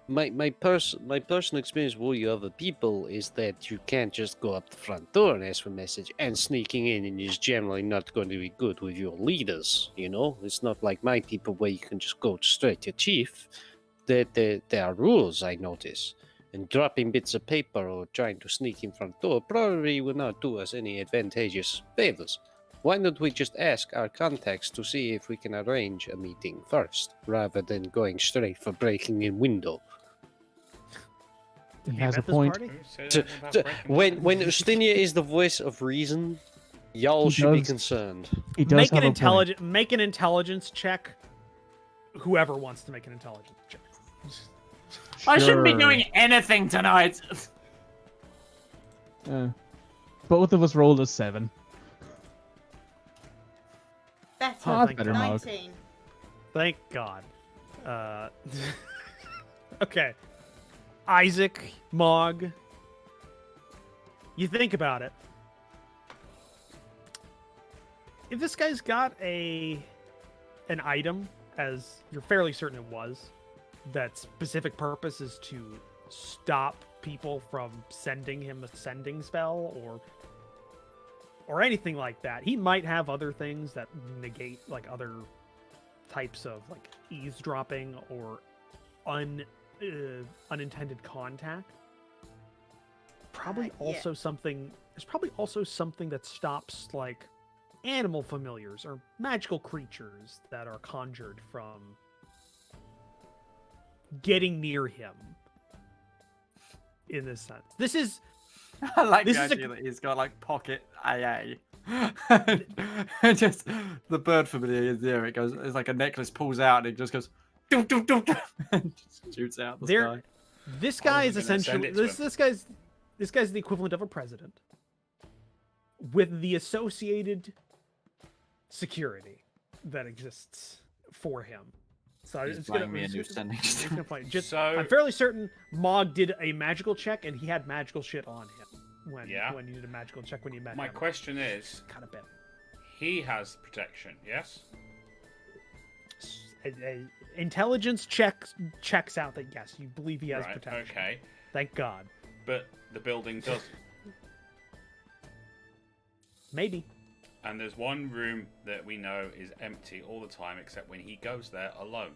my personal experience with all you other people is that you can't just go up the front door and ask for a message, and sneaking in is generally not going to be good with your leaders. You know, it's not like my people where you can just go straight to chief. There are rules, I notice, and dropping bits of paper or trying to sneak in front door probably will not do us any advantageous favors. Why don't we just ask our contacts to see if we can arrange a meeting first, rather than going straight for breaking in window? He You has a met this point. party? Who said So- anything about so breaking when Ustinia is the voice of reason, y'all He should be does- concerned. He does Make have an a point. make an intelligence check. Whoever wants to make an intelligence check. I shouldn't be Sure. doing anything tonight. Both of us rolled a 7. Better. Oh, that's thank better, God. Mog. 19. Thank God. Okay. Isaac, Mog. You think about it. If this guy's got an item, as you're fairly certain it was, that specific purpose is to stop people from sending him a sending spell or anything like that. He might have other things that negate like other types of like eavesdropping or unintended contact. Probably Yeah. also something. There's probably also something that stops like animal familiars or magical creatures that are conjured from getting near him. In this sense, this is I like This the is a- idea that he's got like pocket AA. Just the bird familiar is there. It goes. It's like a necklace pulls out and it just goes. Doo, doo, doo, doo, and just shoots out the There- sky. this I guy is wasn't gonna send essentially it to this guy's the equivalent of a president with the associated security that exists for him. So He's it's buying gonna, me a it's new gonna- standing it's gonna play. Just, So- I'm fairly certain Mog did a magical check and he had magical shit on him when Yeah. when you did a magical check when you met My him. question is, Kind of bit. he has protection, yes? Intelligence checks out that yes, you believe he has Right, protection. okay. Thank God. But the building doesn't. Maybe. And there's one room that we know is empty all the time except when he goes there alone.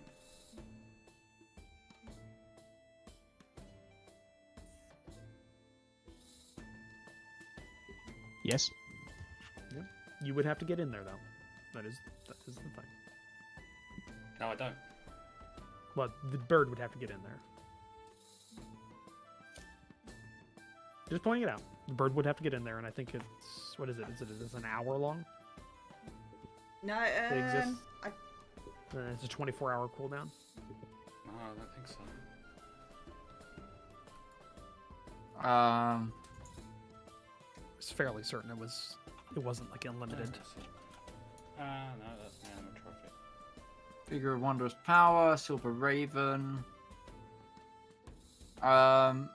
Yes. You would have to get in there though. That is the thing. No, I don't. Well, the bird would have to get in there. Just pointing it out. The bird would have to get in there, and I think it's what is it? Is it an hour long? No, It exists. I, It's a 24-hour cooldown. No, I don't think so. It's fairly certain it wasn't like unlimited. No, that's the animal trophy. Figure of wondrous power, silver raven. In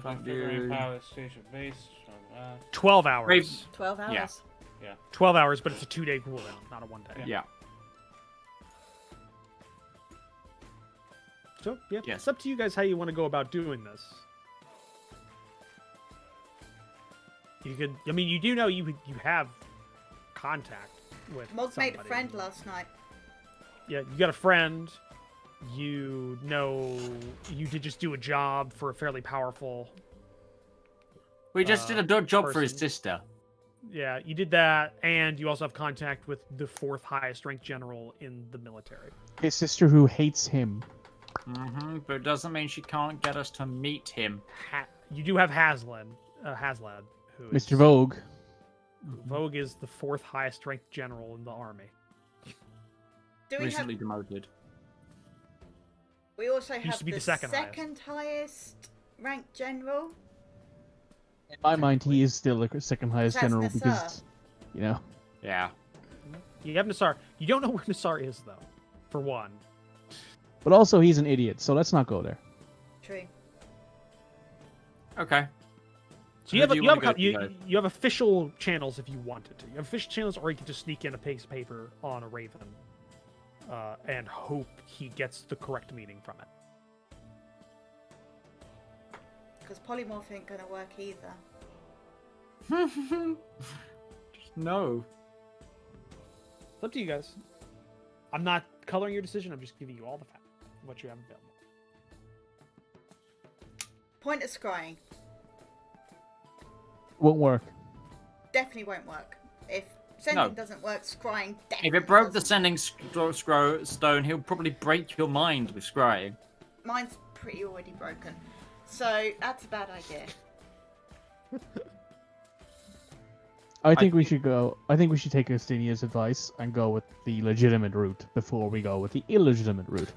front of you. 12 hours. Raven. 12 hours. Yeah. 12 hours, but it's a 2-day cooldown, not a 1 day. Yeah. So yeah, Yes. it's up to you guys how you want to go about doing this. You could. I mean, you do know you have contact with. Mog made a somebody. friend last night. Yeah, you got a friend. You know you did just do a job for a fairly powerful. We just did a job for his person. sister. Yeah, you did that, and you also have contact with the 4th highest ranked general in the military. His sister who hates him. But it doesn't mean she can't get us to meet him. You do have Haslad, who is Mr. Vogue. Vogue is the 4th highest ranked general in the army. Do we Recently have? demoted. Used We also have to be the the second highest ranked general. In my mind, he is still the second highest That's general Nassar. because, you know. Yeah. You have Nassar. You don't know where Nassar is, though, for one. But also, he's an idiot, so let's not go there. True. Okay. So you Who have, do you wanna go to, guys? you have official channels if you wanted to. You have official channels, or you can just sneak in a piece of paper on a raven and hope he gets the correct meaning from it. Because polymorph ain't gonna work either. No. It's up to you guys. I'm not coloring your decision. I'm just giving you all the facts, what you have available. Point of scrying. Won't work. Definitely won't work. If sending No. doesn't work, scrying definitely If it broke the doesn't. sending stone, he'll probably break your mind with scrying. Mine's pretty already broken. So that's a bad idea. I think we should go. I think we should take Estinia's advice and go with the legitimate route before we go with the illegitimate route.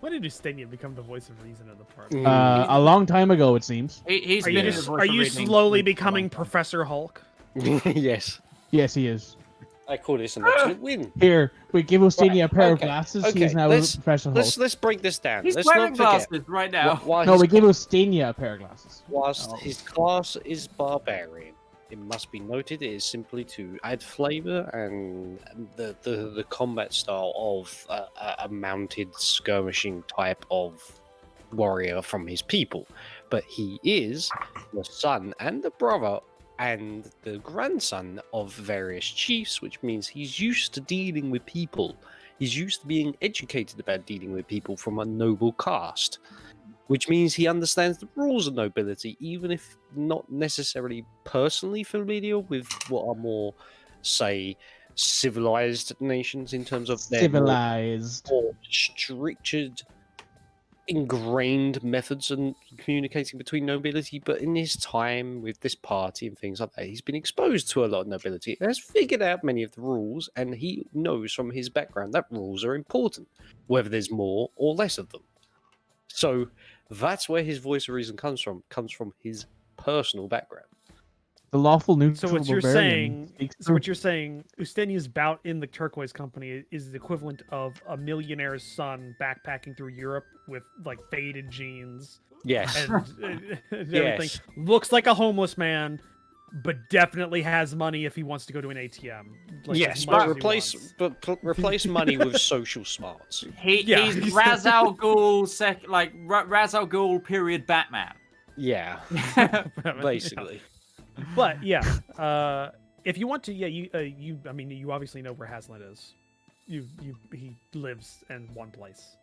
When did Ustinian become the voice of reason in the party? A long time ago, it seems. He's Are been you, in the voice are of you reasoning slowly for a becoming long time. Professor Hulk? Yes. Yes, he is. I call this an absolute win. Here, we give Ostinia a pair of okay, glasses. okay, He is now let's- a professional Hulk. Let's break this down. He's let's wearing not forget. glasses right now. While No, his, we give Ostinia a pair of glasses. whilst Oh. his class is barbarian, it must be noted it is simply to add flavour and the combat style of a mounted skirmishing type of warrior from his people. But he is the son and the brother and the grandson of various chiefs, which means he's used to dealing with people. He's used to being educated about dealing with people from a noble caste, which means he understands the rules of nobility, even if not necessarily personally familiar with what are more, say, civilized nations in terms of their Civilized. more structured, ingrained methods and communicating between nobility. But in his time with this party and things like that, he's been exposed to a lot of nobility and has figured out many of the rules, and he knows from his background that rules are important, whether there's more or less of them. So that's where his voice of reason comes from his personal background. The lawful neutral So what you're barbarian saying, speaks so true. what you're saying, Ustinia's bout in the Turquoise Company is the equivalent of a millionaire's son backpacking through Europe with like faded jeans Yes. and everything. Yes. Looks like a homeless man, but definitely has money if he wants to go to an ATM. Like, Yes, as but much as he replace wants. replace money with social smarts. Yeah. He's Ra's al Ghul Ra's al Ghul period Batman. Yeah, basically. But yeah, if you want to, yeah, you. I mean, you obviously know where Haslett is. He lives in one place,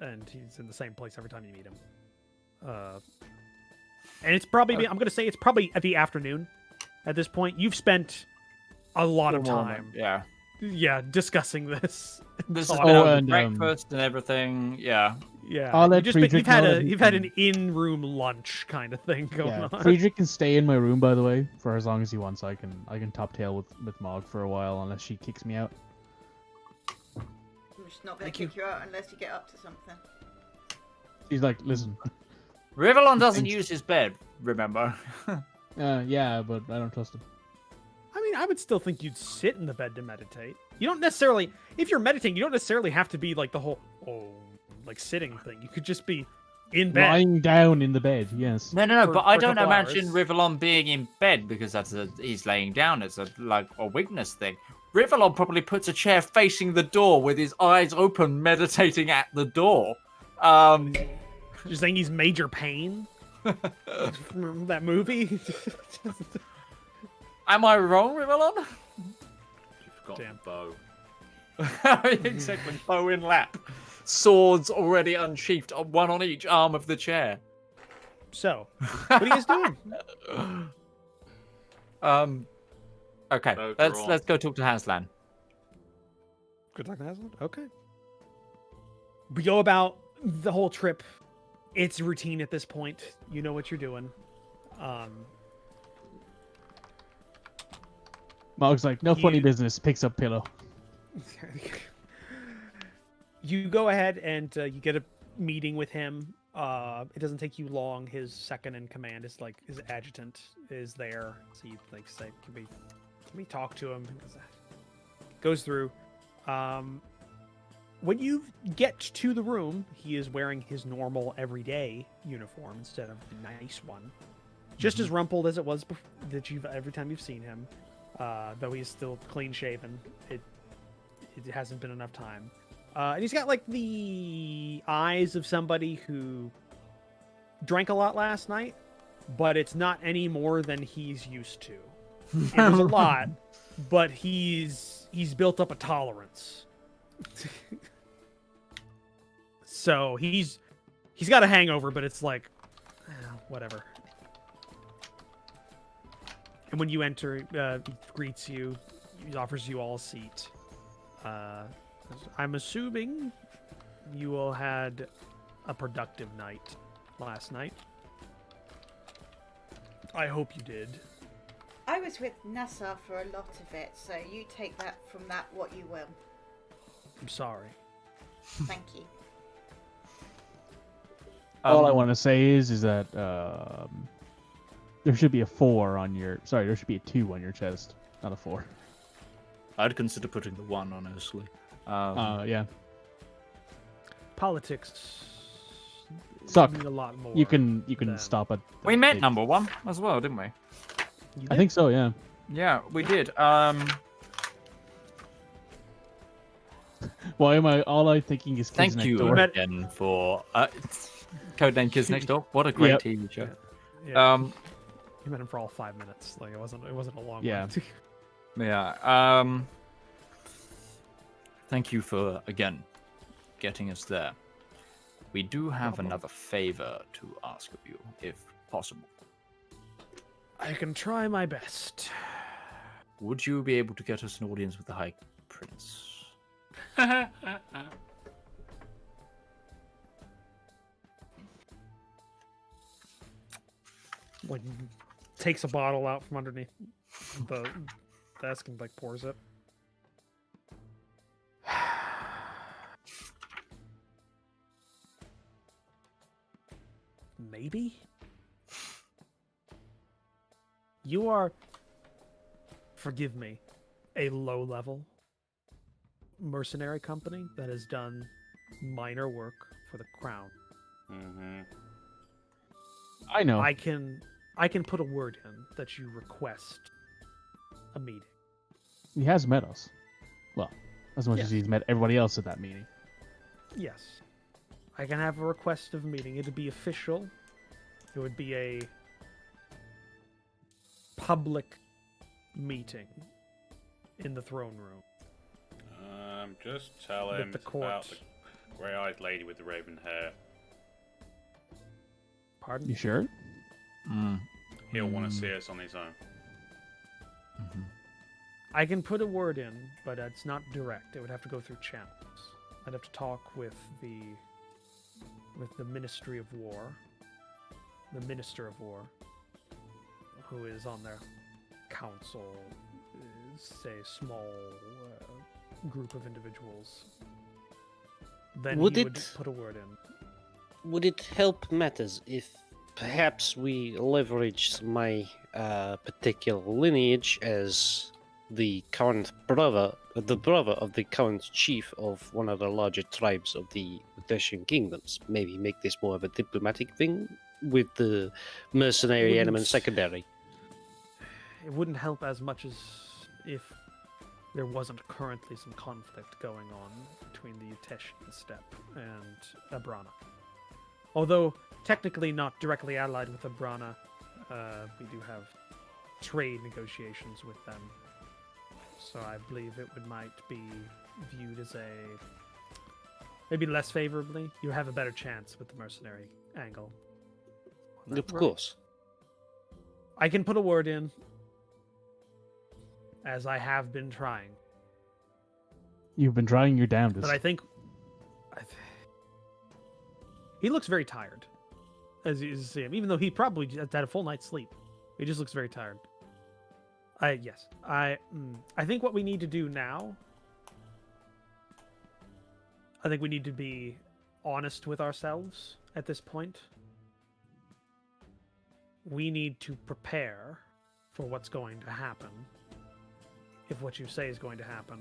and he's in the same place every time you meet him. And it's probably. I'm gonna say it's probably at the afternoon. At this point, you've spent a lot of time, Yeah. discussing this. This Oh, has been over and, breakfast and everything. Yeah. Yeah, I'll let you've Friedrich know that he you've had can- an in-room lunch kind of thing going Yeah, on. Friedrich can stay in my room, by the way, for as long as he wants. I can top tail with Mog for a while, unless she kicks me out. I'm just not going Thank to you. kick you out unless you get up to something. She's like, listen, Rivallon doesn't Thanks. use his bed, remember? yeah, but I don't trust him. I mean, I would still think you'd sit in the bed to meditate. You don't necessarily, if you're meditating, you don't necessarily have to be like the whole, like sitting thing. You could just be in bed. Lying down in the bed, yes. No, For- but I for a don't couple imagine hours. Rivallon being in bed because he's laying down. It's a weakness thing. Rivallon probably puts a chair facing the door with his eyes open, meditating at the door. You're saying he's Major Pain? Remember that movie? Am I wrong, Rivallon? You've got Damn. bow. Exactly. Bow in lap. Swords already unsheathed, one on each arm of the chair. So, what are you guys doing? Okay, So, let's go talk to Haslan. Good luck, Aslan. Okay. We go about the whole trip. It's routine at this point. You know what you're doing. Mog's like, no funny You- business. Picks up pillow. You go ahead and you get a meeting with him. It doesn't take you long. His second in command is like his adjutant is there. So you like say, can we talk to him? Goes through. When you get to the room, he is wearing his normal everyday uniform instead of the nice one. Just as rumpled as it was every time you've seen him. Though he's still clean shaven. It hasn't been enough time. And he's got like the eyes of somebody who drank a lot last night, but it's not any more than he's used to. It was a lot, but he's built up a tolerance. So he's got a hangover, but it's like whatever. And when you enter, he greets you. He offers you all a seat. I'm assuming you all had a productive night last night. I hope you did. I was with Nassar for a lot of it, so you take that from that what you will. I'm sorry. Thank you. All I want to say is that there should be a 4 on your. Sorry, there should be a 2 on your chest, not a 4. I'd consider putting the 1, honestly. Yeah. Politics Suck. mean a lot more. You can than- stop at. We met number 1 as well, didn't we? You I did? think so. Yeah. Yeah, we did. Why am I? All I'm thinking is kids Thank next you door. again for Codename Kids Next Door. What a great Yep. TV show. Yeah. You met him for all 5 minutes. Like it wasn't a long Yeah. one. Yeah. Thank you for again getting us there. We do have another favor to ask of you, if possible. I can try my best. Would you be able to get us an audience with the High Prince? Like takes a bottle out from underneath the desk and like pours it. Maybe? You are, forgive me, a low-level mercenary company that has done minor work for the crown. Mm-hmm. I know. I can put a word in that you request a meeting. He has met us. Well, as much Yeah. as he's met everybody else at that meeting. Yes. I can have a request of a meeting. It'd be official. It would be a public meeting in the throne room. Just tell With him the it's about court. the grey-eyed lady with the raven hair. Pardon? You sure? He'll want to see us on his own. I can put a word in, but it's not direct. It would have to go through channels. I'd have to talk with the Ministry of War, the Minister of War, who is on their council, say small group of individuals. Then Would he would it- put a word in. Would it help matters if perhaps we leverage my particular lineage as the current brother of the current chief of one of the larger tribes of the Russian kingdoms? Maybe make this more of a diplomatic thing with the mercenary Wouldn't- element secondary. It wouldn't help as much as if there wasn't currently some conflict going on between the Uteshian steppe and Abrana. Although technically not directly allied with Abrana, we do have trade negotiations with them. So I believe might be viewed as maybe less favorably. You have a better chance with the mercenary angle. on that. Of course. I can put a word in, as I have been trying. You've been trying your damnedest. But I think he looks very tired, as you see him. Even though he probably just had a full night's sleep, he just looks very tired. I think what we need to do now. I think we need to be honest with ourselves at this point. We need to prepare for what's going to happen. If what you say is going to happen,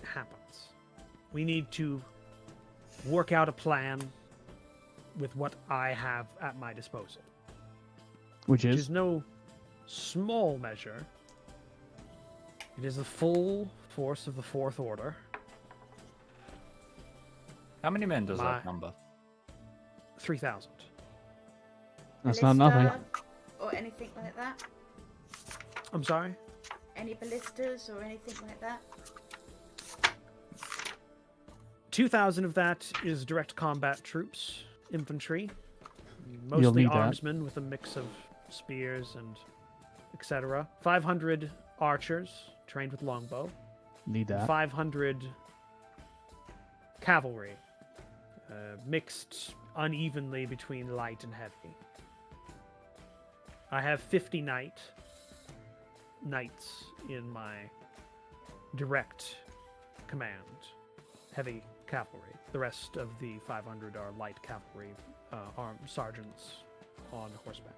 happens. We need to work out a plan with what I have at my disposal. Which Which is? is no small measure. It is the full force of the Fourth Order. How many men does My- that number? 3,000. That's not nothing. Ballista or anything like that? I'm sorry? Any ballistas or anything like that? 2,000 of that is direct combat troops, infantry, You'll mostly need that. armsmen with a mix of spears and etc. 500 archers trained with longbow, Need that. 500 cavalry, mixed unevenly between light and heavy. I have 50 knights in my direct command, heavy cavalry. The rest of the 500 are light cavalry, armed sergeants on horseback.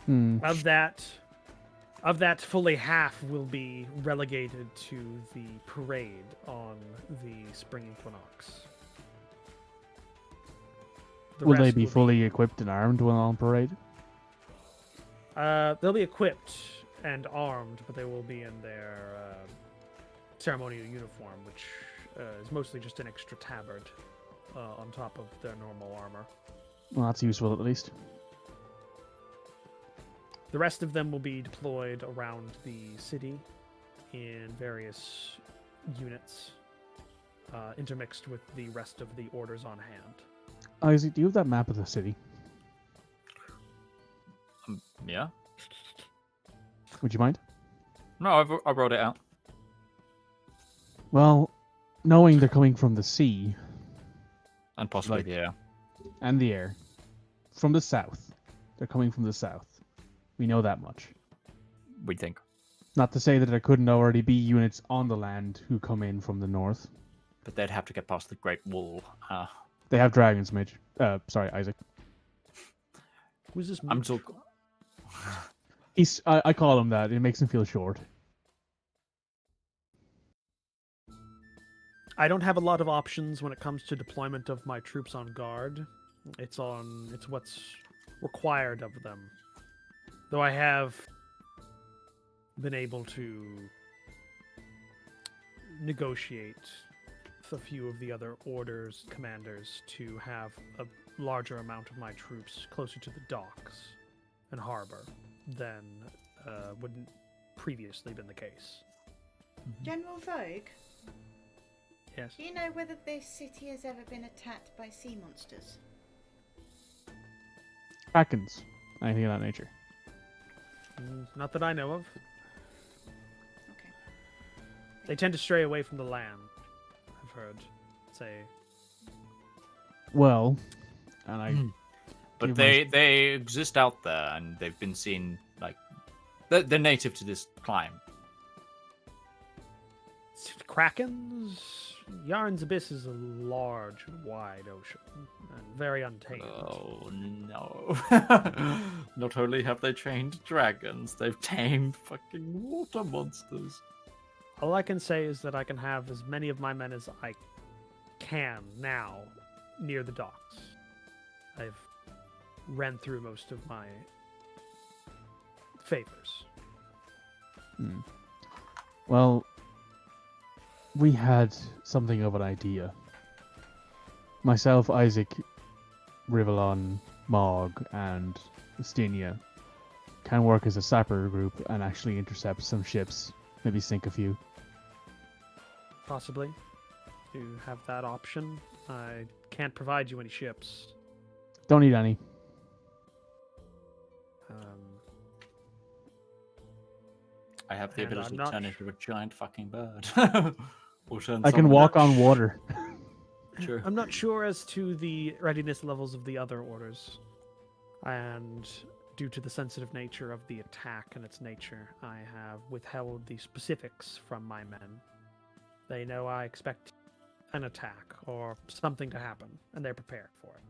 Hmm. Of that, fully half will be relegated to the parade on the spring equinox. The Will they rest be will fully equipped and armed when on parade? They'll be equipped and armed, but they will be in their ceremonial uniform, which is mostly just an extra tabard on top of their normal armor. Well, that's useful at least. The rest of them will be deployed around the city in various units, intermixed with the rest of the orders on hand. Isaac, do you have that map of the city? Yeah. Would you mind? No, I wrote it out. Well, knowing they're coming from the sea And possibly Like- the air. and the air, from the south, they're coming from the south. We know that much. We think. Not to say that there couldn't already be units on the land who come in from the north. But they'd have to get past the Great Wall. They have dragons, Midge. Sorry, Isaac. Who's this? I'm Mooch? so... I call him that. It makes him feel short. I don't have a lot of options when it comes to deployment of my troops on guard. It's what's required of them. Though I have been able to negotiate with a few of the other orders commanders to have a larger amount of my troops closer to the docks and harbor than would previously been the case. General Vogue, Yes. do you know whether this city has ever been attacked by sea monsters? Krakens. Anything of that nature. Not that I know of. Okay. They tend to stray away from the land, I've heard. Say, Well, and I... But Give they exist out there, and they've been seen, like... They're native to this climb. Krakens? Yarn's Abyss is a large, wide ocean, and very untamed. Oh, no. Not only have they trained dragons, they've tamed fucking water monsters. All I can say is that I can have as many of my men as I can now near the docks. I've ran through most of my favors. Well, we had something of an idea. Myself, Isaac, Rivallon, Mog, and Estinia can work as a sapper group and actually intercept some ships, maybe sink a few. Possibly. You have that option. I can't provide you any ships. Don't need any. I have the And ability I'm to not turn into a giant fucking bird. Or turn I can someone walk into- on water. True. I'm not sure as to the readiness levels of the other orders. And due to the sensitive nature of the attack and its nature, I have withheld the specifics from my men. They know I expect an attack or something to happen, and they're prepared for it.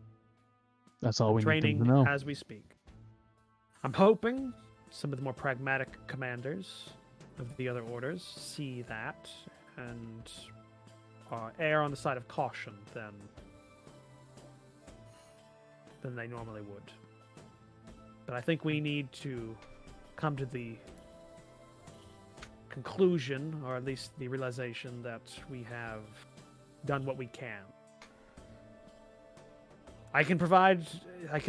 That's all we need Training them to know. as we speak. I'm hoping some of the more pragmatic commanders of the other orders see that and err on the side of caution than they normally would. But I think we need to come to the conclusion, or at least the realization, that we have done what we can. I can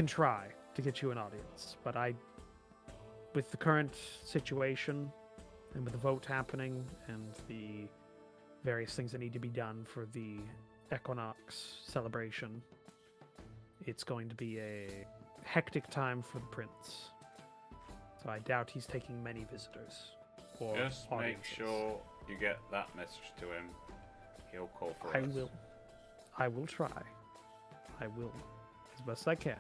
try to get you an audience, but with the current situation and with the vote happening and the various things that need to be done for the equinox celebration, it's going to be a hectic time for the prince. So I doubt he's taking many visitors or Just make audiences. sure you get that message to him. He'll call for I us. will. I will try. I will, as best I can.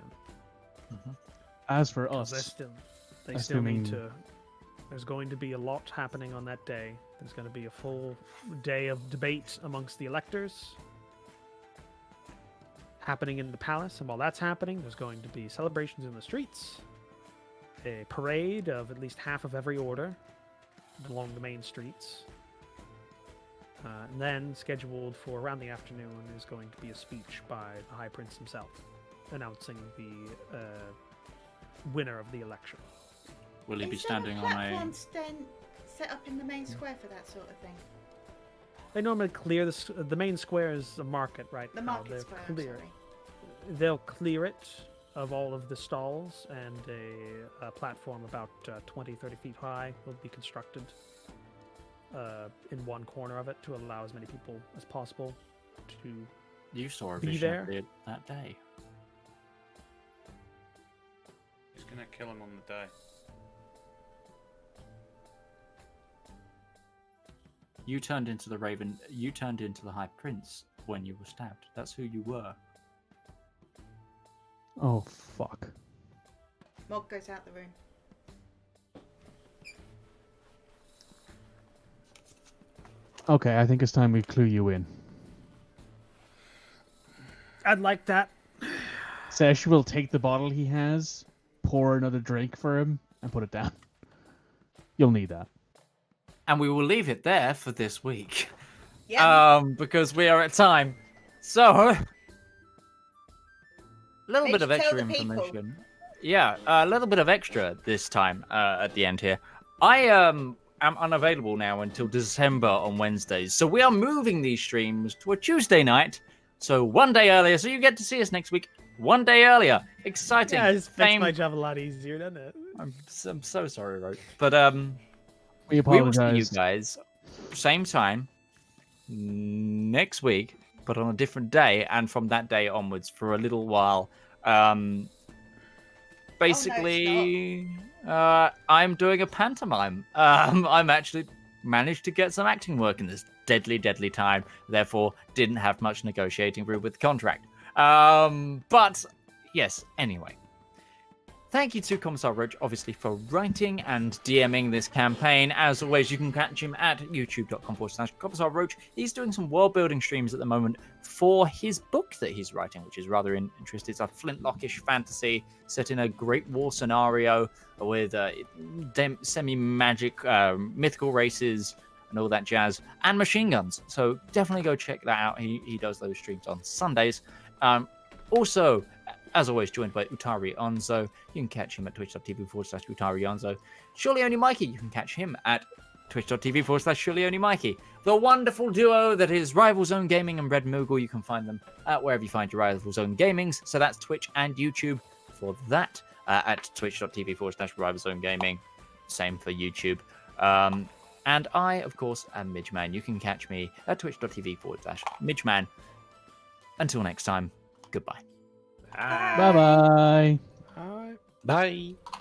As for 'Cause us, they still need assuming- to. There's going to be a lot happening on that day. There's going to be a full day of debate amongst the electors happening in the palace, and while that's happening, there's going to be celebrations in the streets, a parade of at least half of every order along the main streets. And then, scheduled for around the afternoon, is going to be a speech by the High Prince himself, announcing the winner of the election. Will he be Is there standing on a? platforms then set up in the main square for that sort of thing? They normally clear the main square is a market right The now. market They're square, I'm clear. sorry. They'll clear it of all of the stalls, and a platform about 20, 30 feet high will be constructed in one corner of it to allow as many people as possible to. You saw a Be vision there. of it that day. He's gonna kill him on the day. You turned into the Raven. You turned into the High Prince when you were stabbed. That's who you were. oh fuck. Mog goes out the room. Okay, I think it's time we clue you in. I'd like that. Sesh will take the bottle he has, pour another drink for him, and put it down. You'll need that. And we will leave it there for this week. Yeah. Because we are at time. So, a little Maybe bit of tell extra the people. information. Yeah, a little bit of extra this time at the end here. I am unavailable now until December on Wednesdays. So we are moving these streams to a Tuesday night. So one day earlier. So you get to see us next week. One day earlier. Exciting. Yeah, it just makes Same- my job a lot easier, doesn't it? I'm so sorry, Roach. But We we will see you apologize. guys same time next week, but on a different day, and from that day onwards for a little while. Basically, I'm doing a pantomime. I'm actually managed to get some acting work in this deadly time. Therefore, didn't have much negotiating through with the contract. But yes. Anyway. Thank you to Commissar Roach, obviously, for writing and DMing this campaign. As always, you can catch him at youtube.com/Commissar Roach. He's doing some world-building streams at the moment for his book that he's writing, which is rather interesting. It's a flintlockish fantasy set in a Great War scenario with semi-magic mythical races and all that jazz, and machine guns. So definitely go check that out. He does those streams on Sundays. Also, as always, joined by Utari Onzo. You can catch him at twitch.tv/Utari Onzo. Surely Only Mikey, you can catch him at twitch.tv/Surely Only Mikey. The wonderful duo that is Rival Zone Gaming and Red Moogle. You can find them wherever you find your Rival Zone Gamings. So that's Twitch and YouTube for that. at twitch.tv/Rivallon Gaming. Same for YouTube. And I, of course, am Midgeman. You can catch me at twitch.tv/Midgeman. Until next time, goodbye. Bye bye. Bye.